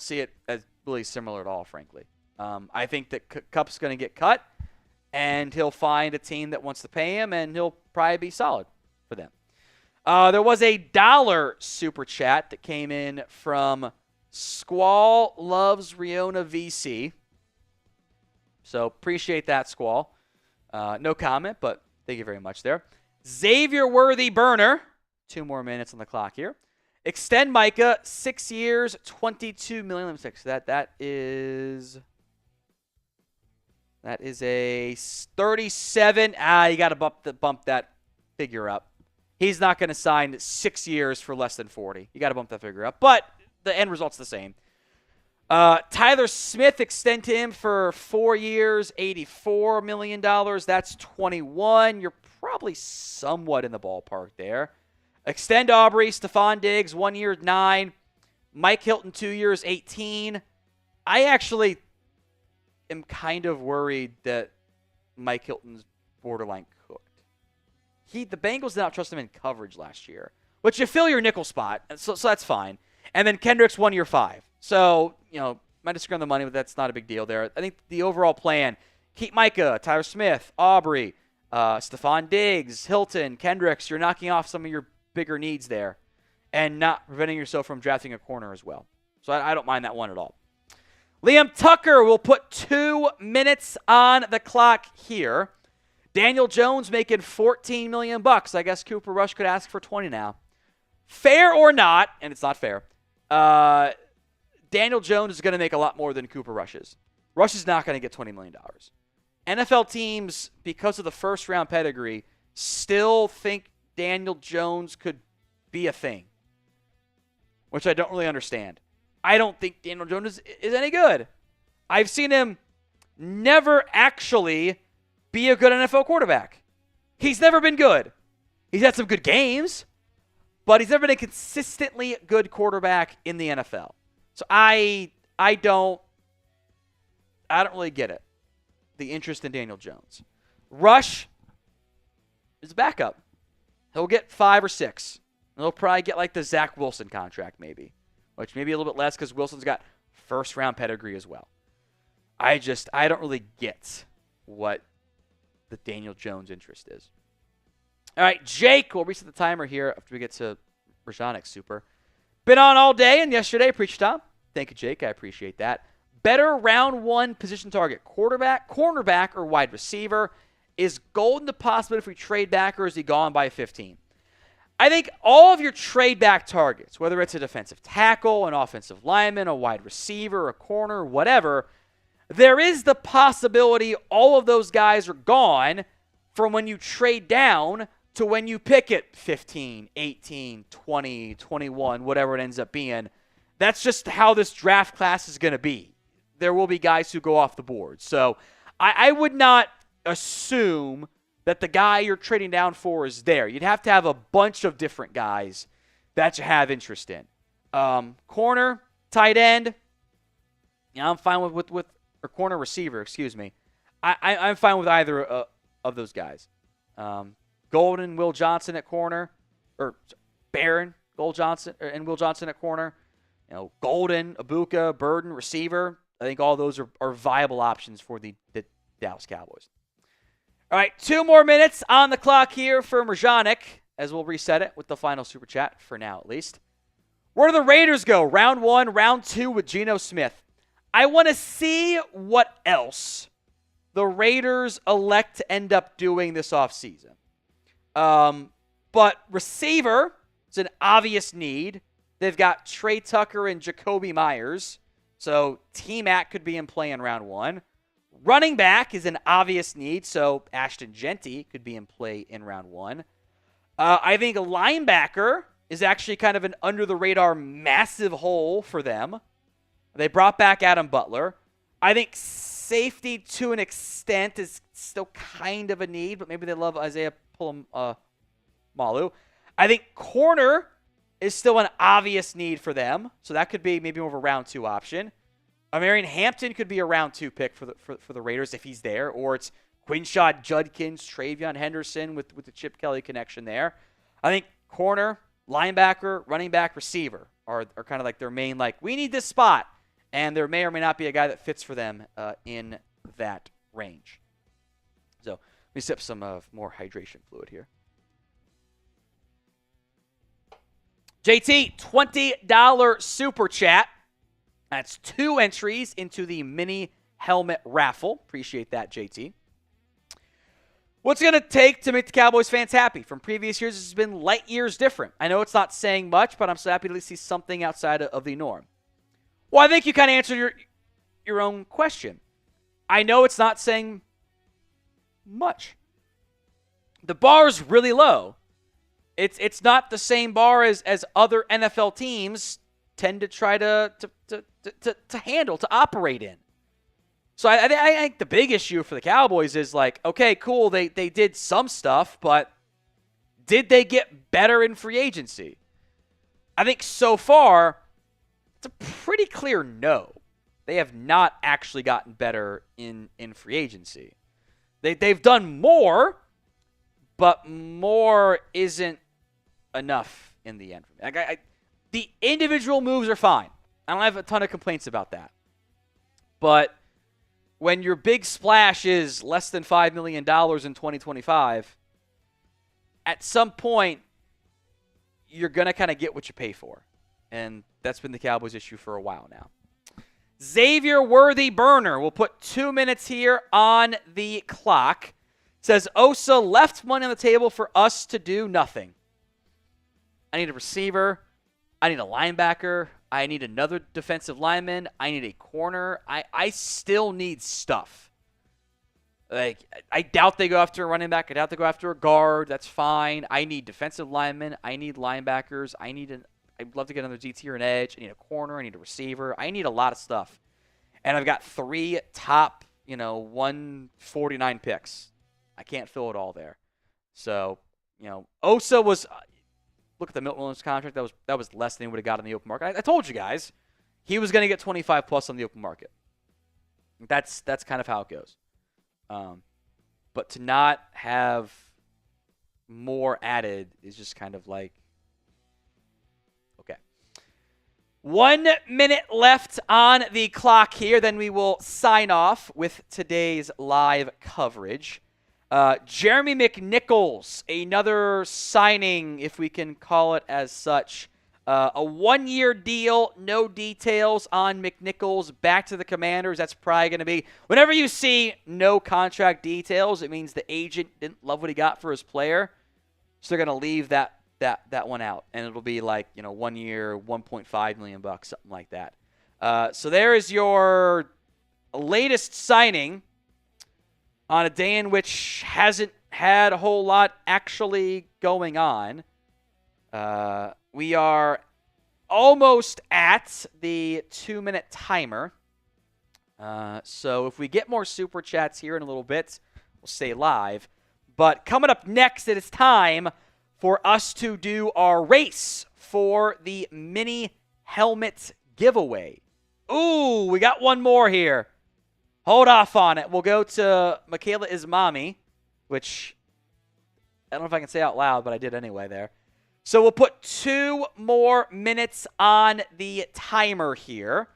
see it as really similar at all, frankly. I think that Kupp's going to get cut, and he'll find a team that wants to pay him, and he'll probably be solid for them. There was a $1 super chat that came in from Squall Loves Riona VC. So appreciate that, Squall. No comment, but thank you very much there. Xavier Worthy Burner. 2 more minutes on the clock here. Extend Micah, 6 years, $22 million. Let me check. So that is a 37. You got to bump that figure up. He's not going to sign 6 years for less than 40. You got to bump that figure up. But the end result's the same. Tyler Smith, extend to him for 4 years, $84 million. That's 21. You're probably somewhat in the ballpark there. Extend Aubrey, Stefon Diggs, 1 year, 9. Mike Hilton, 2 years, 18. I actually am kind of worried that Mike Hilton's borderline cooked. The Bengals did not trust him in coverage last year, which you fill your nickel spot, so that's fine. And then Kendricks, 1 year, 5. So, might disagree on the money, but that's not a big deal there. I think the overall plan, keep Micah, Tyler Smith, Aubrey, Stefon Diggs, Hilton, Kendricks. You're knocking off some of your bigger needs there and not preventing yourself from drafting a corner as well. So I don't mind that one at all. Liam Tucker will put 2 minutes on the clock here. Daniel Jones making $14 million. I guess Cooper Rush could ask for 20 now. Fair or not, and it's not fair, Daniel Jones is going to make a lot more than Cooper Rush is. Rush is not going to get $20 million. NFL teams, because of the first-round pedigree, still think Daniel Jones could be a thing, which I don't really understand. I don't think Daniel Jones is any good. I've seen him never actually be a good NFL quarterback. He's never been good. He's had some good games, but he's never been a consistently good quarterback in the NFL. So I don't really get it. The interest in Daniel Jones. Rush is a backup. He'll get 5 or 6. He'll probably get like the Zach Wilson contract maybe, which maybe a little bit less because Wilson's got first-round pedigree as well. I don't really get what the Daniel Jones interest is. All right, Jake, we'll reset the timer here after we get to Rajonic's super. Been on all day and yesterday. Appreciate Tom. Thank you, Jake. I appreciate that. Better round 1 position target, quarterback, cornerback, or wide receiver. Is Golden the possibility if we trade back, or is he gone by 15? I think all of your trade back targets, whether it's a defensive tackle, an offensive lineman, a wide receiver, a corner, whatever, there is the possibility all of those guys are gone from when you trade down to when you pick it 15, 18, 20, 21, whatever it ends up being. That's just how this draft class is going to be. There will be guys who go off the board. So I would not assume that the guy you're trading down for is there. You'd have to have a bunch of different guys that you have interest in. Corner, tight end, I'm fine with or corner receiver, excuse me. I'm fine with either of those guys. Golden, Will Johnson at corner, or Barron, Will Johnson at corner. Golden, Ibuka, Burden, receiver. I think all those are viable options for the Dallas Cowboys. All right, 2 more minutes on the clock here for Marjanic, as we'll reset it with the final super chat, for now at least. Where do the Raiders go? Round 1, round 2 with Geno Smith. I want to see what else the Raiders elect to end up doing this offseason. But receiver is an obvious need. They've got Trey Tucker and Jacoby Myers, so T-Mac could be in play in round 1. Running back is an obvious need, so Ashton Genty could be in play in round 1. I think a linebacker is actually kind of an under-the-radar massive hole for them. They brought back Adam Butler. I think safety, to an extent, is still kind of a need, but maybe they love Isaiah Malu. I think corner is still an obvious need for them, so that could be maybe more of a round 2 option. Marion Hampton could be a round 2 pick for the Raiders if he's there, or it's Quinshad Judkins, Travion Henderson with the Chip Kelly connection there. I think corner, linebacker, running back, receiver are kind of like their main, like, we need this spot, and there may or may not be a guy that fits for them in that range. So let me sip some more hydration fluid here. JT, $20 super chat. That's 2 entries into the mini helmet raffle. Appreciate that, JT. What's it going to take to make the Cowboys fans happy? From previous years, this has been light years different. I know it's not saying much, but I'm so happy to see something outside of the norm. Well, I think you kind of answered your own question. I know it's not saying much. The bar is really low. It's not the same bar as other NFL teams tend to try to handle, to operate in. So I think the big issue for the Cowboys is like, okay, cool, they did some stuff, but did they get better in free agency? I think so far, it's a pretty clear no. They have not actually gotten better in free agency. They've done more, but more isn't enough in the end. The individual moves are fine. I don't have a ton of complaints about that. But when your big splash is less than $5 million in 2025, at some point, you're going to kind of get what you pay for. And that's been the Cowboys' issue for a while now. Xavier Worthy Burner will put 2 minutes here on the clock. Says, Osa left money on the table for us to do nothing. I need a receiver. I need a linebacker. I need another defensive lineman. I need a corner. I still need stuff. Like, I doubt they go after a running back. I doubt they go after a guard. That's fine. I need defensive linemen. I need linebackers. I'd love to get another DT or an edge. I need a corner. I need a receiver. I need a lot of stuff. And I've got 3 top, 149 picks. I can't fill it all there. So, Osa was... Look at the Milton Williams contract. That was less than he would have got on the open market. I told you guys, he was going to get 25 plus on the open market. That's kind of how it goes. But to not have more added is just kind of like, okay. 1 minute left on the clock here. Then we will sign off with today's live coverage. Jeremy McNichols, another signing, if we can call it as such. A 1-year deal, no details on McNichols. Back to the Commanders. That's probably going to be, whenever you see no contract details, it means the agent didn't love what he got for his player. So they're going to leave that one out. And it'll be like, 1 year, $1.5 million, something like that. So there is your latest signing on a day in which hasn't had a whole lot actually going on. We are almost at the 2-minute timer. So if we get more super chats here in a little bit, we'll stay live. But coming up next, it is time for us to do our race for the mini helmet giveaway. Ooh, we got one more here. Hold off on it. We'll go to Michaela Ismami, which I don't know if I can say out loud, but I did anyway there. So we'll put 2 more minutes on the timer here.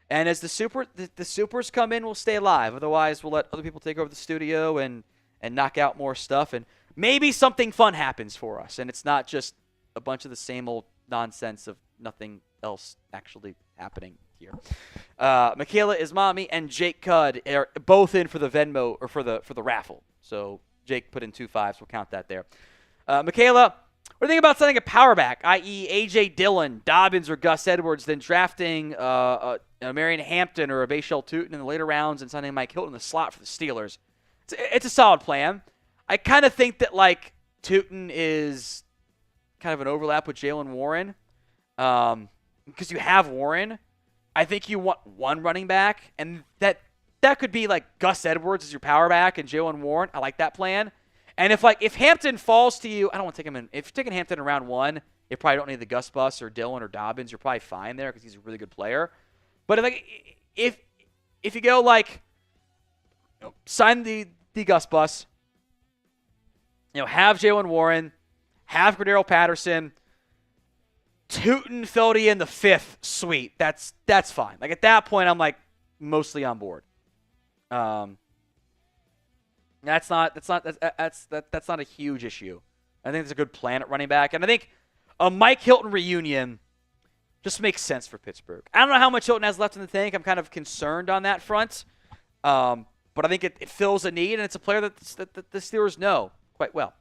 And as the supers come in, we'll stay live. Otherwise, we'll let other people take over the studio and knock out more stuff. And maybe something fun happens for us. And it's not just a bunch of the same old nonsense of nothing else actually happening here. Michaela Ismami and Jake Cudd are both in for the Venmo or for the raffle. So Jake put in 2 5s. We'll count that there. Michaela, what do you think about sending a power back, i.e. A.J. Dillon, Dobbins, or Gus Edwards, then drafting a Marion Hampton or a Bashal Tootin in the later rounds and signing Mike Hilton in the slot for the Steelers? It's a solid plan. I kind of think that, like, Tootin is kind of an overlap with Jaylen Warren because you have Warren. I think you want one running back, and that could be, like, Gus Edwards as your power back and Jaylen Warren. I like that plan. And if Hampton falls to you, I don't want to take him in. If you're taking Hampton in round 1, you probably don't need the Gus Bus or Dillon or Dobbins. You're probably fine there because he's a really good player. But if you go like, sign the Gus Bus, have Jaylen Warren, have Cordero Patterson, Tootin filled in the 5th, sweet. That's fine. Like at that point, I'm like mostly on board. That's not a huge issue. I think it's a good plan at running back. And I think a Mike Hilton reunion just makes sense for Pittsburgh. I don't know how much Hilton has left in the tank. I'm kind of concerned on that front. But I think it fills a need, and it's a player that the Steelers know quite well.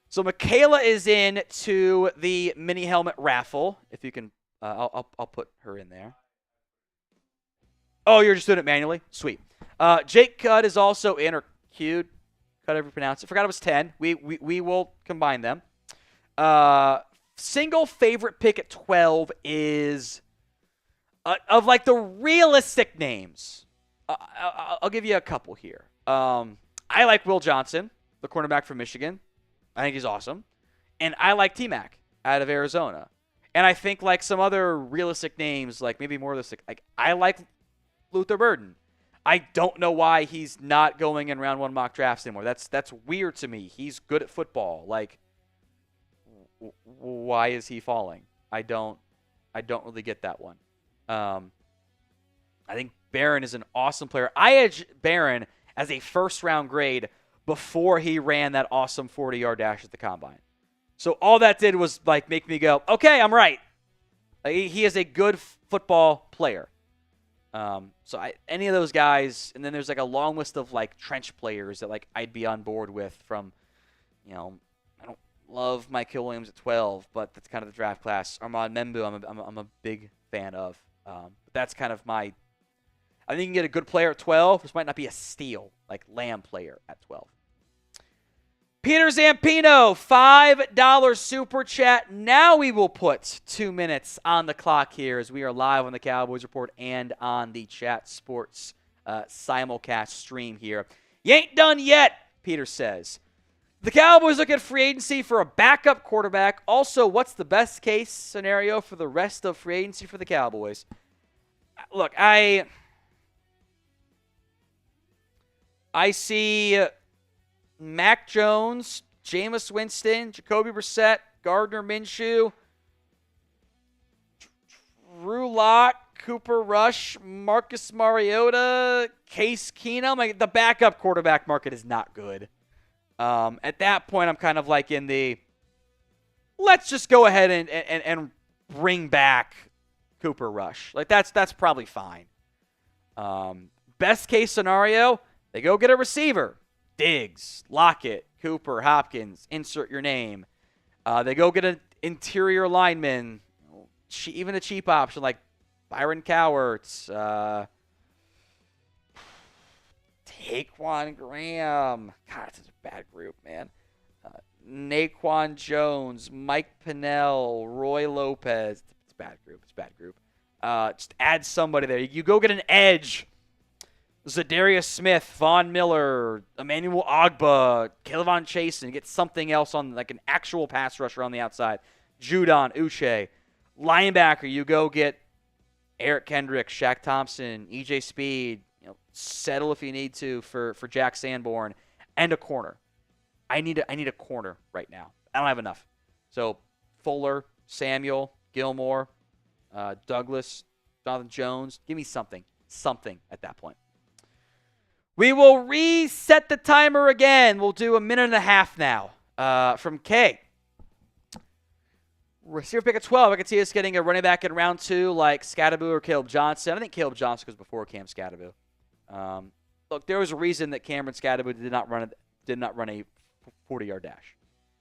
So Michaela is in to the mini helmet raffle. If you can, I'll put her in there. Oh, you're just doing it manually? Sweet. Jake Cudd is also in, or Q'd, however you pronounce it. Forgot it was 10. We will combine them. Single favorite pick at 12 is of like the realistic names. I'll give you a couple here. I like Will Johnson, the cornerback from Michigan. I think he's awesome. And I like T-Mac out of Arizona. And I think like some other realistic names, like maybe more realistic, like I like Luther Burden. I don't know why he's not going in round 1 mock drafts anymore. That's weird to me. He's good at football. Like, why is he falling? I don't really get that one. I think Barron is an awesome player. I had Barron as a first-round grade before he ran that awesome 40-yard dash at the Combine. So all that did was like make me go, okay, I'm right. Like, he is a good football player. So any of those guys, and then there's like a long list of like trench players that like I'd be on board with from, I don't love Mike Williams at 12, but that's kind of the draft class. Armand Membu, I'm a big fan of. But that's kind of my. I think you can get a good player at 12. This might not be a steal, like Lamb player at 12. Peter Zampino, $5 super chat. Now we will put 2 minutes on the clock here as we are live on the Cowboys Report and on the Chat Sports simulcast stream here. You ain't done yet, Peter says. The Cowboys look at free agency for a backup quarterback. Also, what's the best case scenario for the rest of free agency for the Cowboys? Look, I see Mac Jones, Jameis Winston, Jacoby Brissett, Gardner Minshew, Drew Lock, Cooper Rush, Marcus Mariota, Case Keenum. Like, the backup quarterback market is not good. At that point, I'm kind of like in the let's just go ahead and bring back Cooper Rush. Like that's probably fine. Best case scenario, they go get a receiver. Diggs, Lockett, Cooper, Hopkins, insert your name. They go get an interior lineman, even a cheap option like Byron Cowarts, Taquan Graham. God, it's a bad group, man. Naquan Jones, Mike Pinnell, Roy Lopez. It's a bad group. Just add somebody there. You go get an edge. Zadarius Smith, Von Miller, Emmanuel Ogba, Kayvon Chasen, get something else on like an actual pass rusher on the outside. Judon, Uche. Linebacker, you go get Eric Kendrick, Shaq Thompson, EJ Speed. Settle if you need to for Jack Sanborn, and a corner. I need a corner right now. I don't have enough. So Fuller, Samuel, Gilmore, Douglas, Jonathan Jones. Give me something at that point. We will reset the timer again. We'll do a minute and a half now. From K. Receiver pick at 12. I can see us getting a running back in round 2 like Scadaboo or Caleb Johnson. I think Caleb Johnson was before Cam Scadaboo. Look, there was a reason that Cameron Scadaboo did not run a 40-yard dash.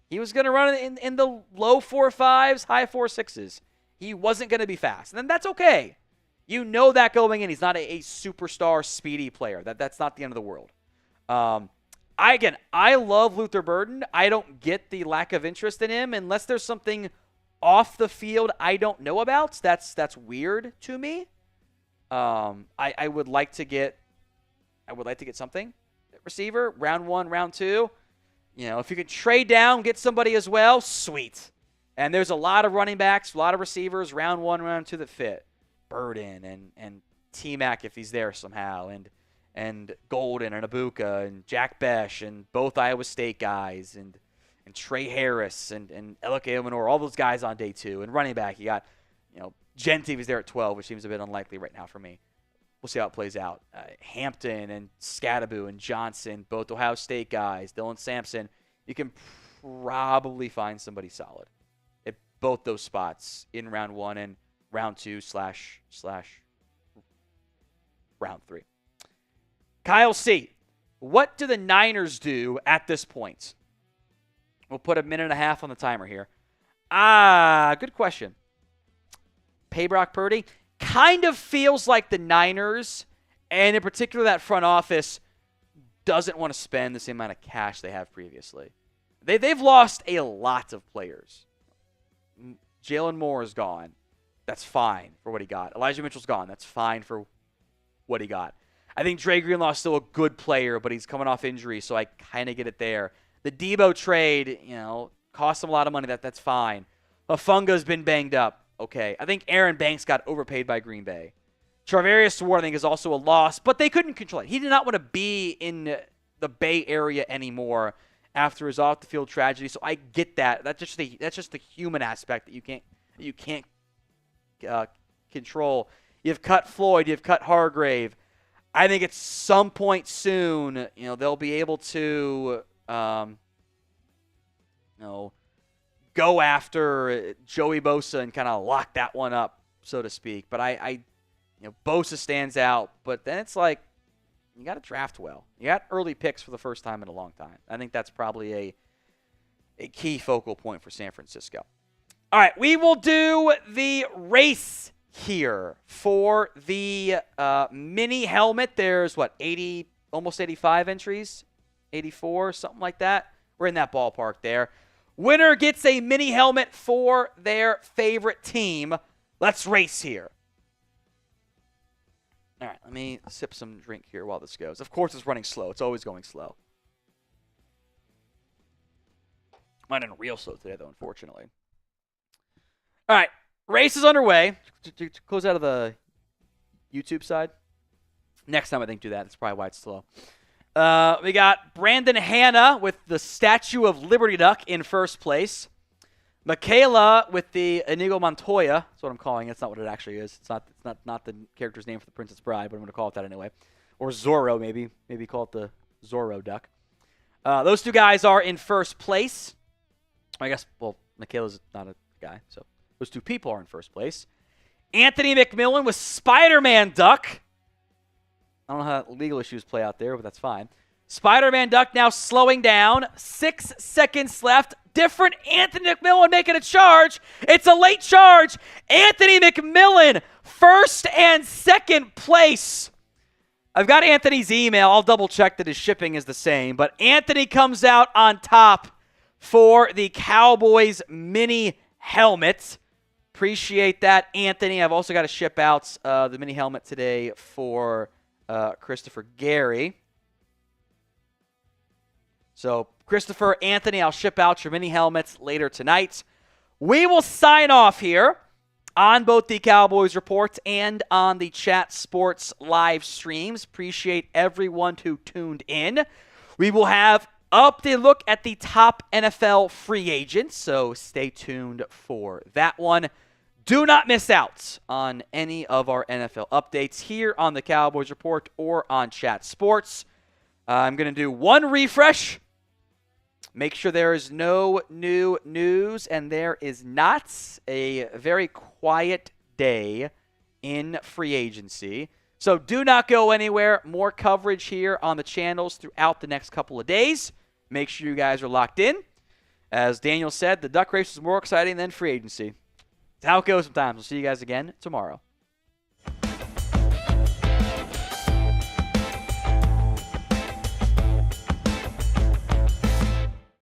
He was going to run it in the low 4.5s, high 4.6s. He wasn't going to be fast. And that's okay. You know that going in. He's not a superstar speedy player. That's not the end of the world. I love Luther Burden. I don't get the lack of interest in him unless there's something off the field I don't know about. That's weird to me. I would like to get something at receiver, round 1, round 2. If you could trade down, get somebody as well, sweet. And there's a lot of running backs, a lot of receivers, round 1, round 2 that fit. Burden and T-Mac if he's there somehow, and Golden and Abuka and Jack Besh and both Iowa State guys and Trey Harris and Elike Omenor, all those guys on day 2. And running back, you got, Genti was there at 12, which seems a bit unlikely right now for me. We'll see how it plays out. Hampton and Scadaboo and Johnson, both Ohio State guys, Dylan Sampson. You can probably find somebody solid at both those spots in round 1 and round 2 / round 3. Kyle C. What do the Niners do at this point? We'll put a minute and a half on the timer here. Good question. Pay Brock Purdy? Kind of feels like the Niners, and in particular that front office, doesn't want to spend the same amount of cash they have previously. They've lost a lot of players. Jalen Moore is gone. That's fine for what he got. Elijah Mitchell's gone. That's fine for what he got. I think Dre Greenlaw is still a good player, but he's coming off injury, so I kind of get it there. The Deablo trade, cost him a lot of money. That's fine. Mafunga's been banged up. Okay. I think Aaron Banks got overpaid by Green Bay. Charvarius Ward, I think, is also a loss, but they couldn't control it. He did not want to be in the Bay Area anymore after his off-the-field tragedy, so I get that. That's just the human aspect that you can't control. You've cut Floyd. You've cut Hargrave. I think at some point soon, they'll be able to, go after Joey Bosa and kind of lock that one up, so to speak. But Bosa stands out. But then it's like you got to draft well. You got early picks for the first time in a long time. I think that's probably a key focal point for San Francisco. All right, we will do the race here for the mini helmet. There's 80, almost 85 entries, 84, something like that. We're in that ballpark there. Winner gets a mini helmet for their favorite team. Let's race here. All right, let me sip some drink here while this goes. Of course, it's running slow. It's always going slow. Mine in real slow today, though, unfortunately. All right, race is underway. To close out of the YouTube side. Next time I think do that. That's probably why it's slow. We got Brandon Hanna with the Statue of Liberty Duck in first place. Michaela with the Inigo Montoya. That's what I'm calling it. It's not what it actually is. It's not the character's name for the Princess Bride, but I'm going to call it that anyway. Or Zorro, maybe. Maybe call it the Zorro Duck. Those two guys are in first place. I guess, Michaela's not a guy, so those two people are in first place. Anthony McMillan with Spider-Man Duck. I don't know how legal issues play out there, but that's fine. Spider-Man Duck now slowing down. 6 seconds left. Different Anthony McMillan making a charge. It's a late charge. Anthony McMillan, first and second place. I've got Anthony's email. I'll double check that his shipping is the same. But Anthony comes out on top for the Cowboys mini helmet. Appreciate that, Anthony. I've also got to ship out the mini helmet today for Christopher Gary. So, Christopher, Anthony, I'll ship out your mini helmets later tonight. We will sign off here on both the Cowboys Report and on the Chat Sports live streams. Appreciate everyone who tuned in. We will have Updated look at the top NFL free agents, so stay tuned for that one. Do not miss out on any of our NFL updates here on the Cowboys Report or on Chat Sports. I'm going to do one refresh. Make sure there is no new news, and there is not. A very quiet day in free agency. So do not go anywhere. More coverage here on the channels throughout the next couple of days. Make sure you guys are locked in. As Daniel said, the duck race was more exciting than free agency. It's how it goes sometimes. We'll see you guys again tomorrow.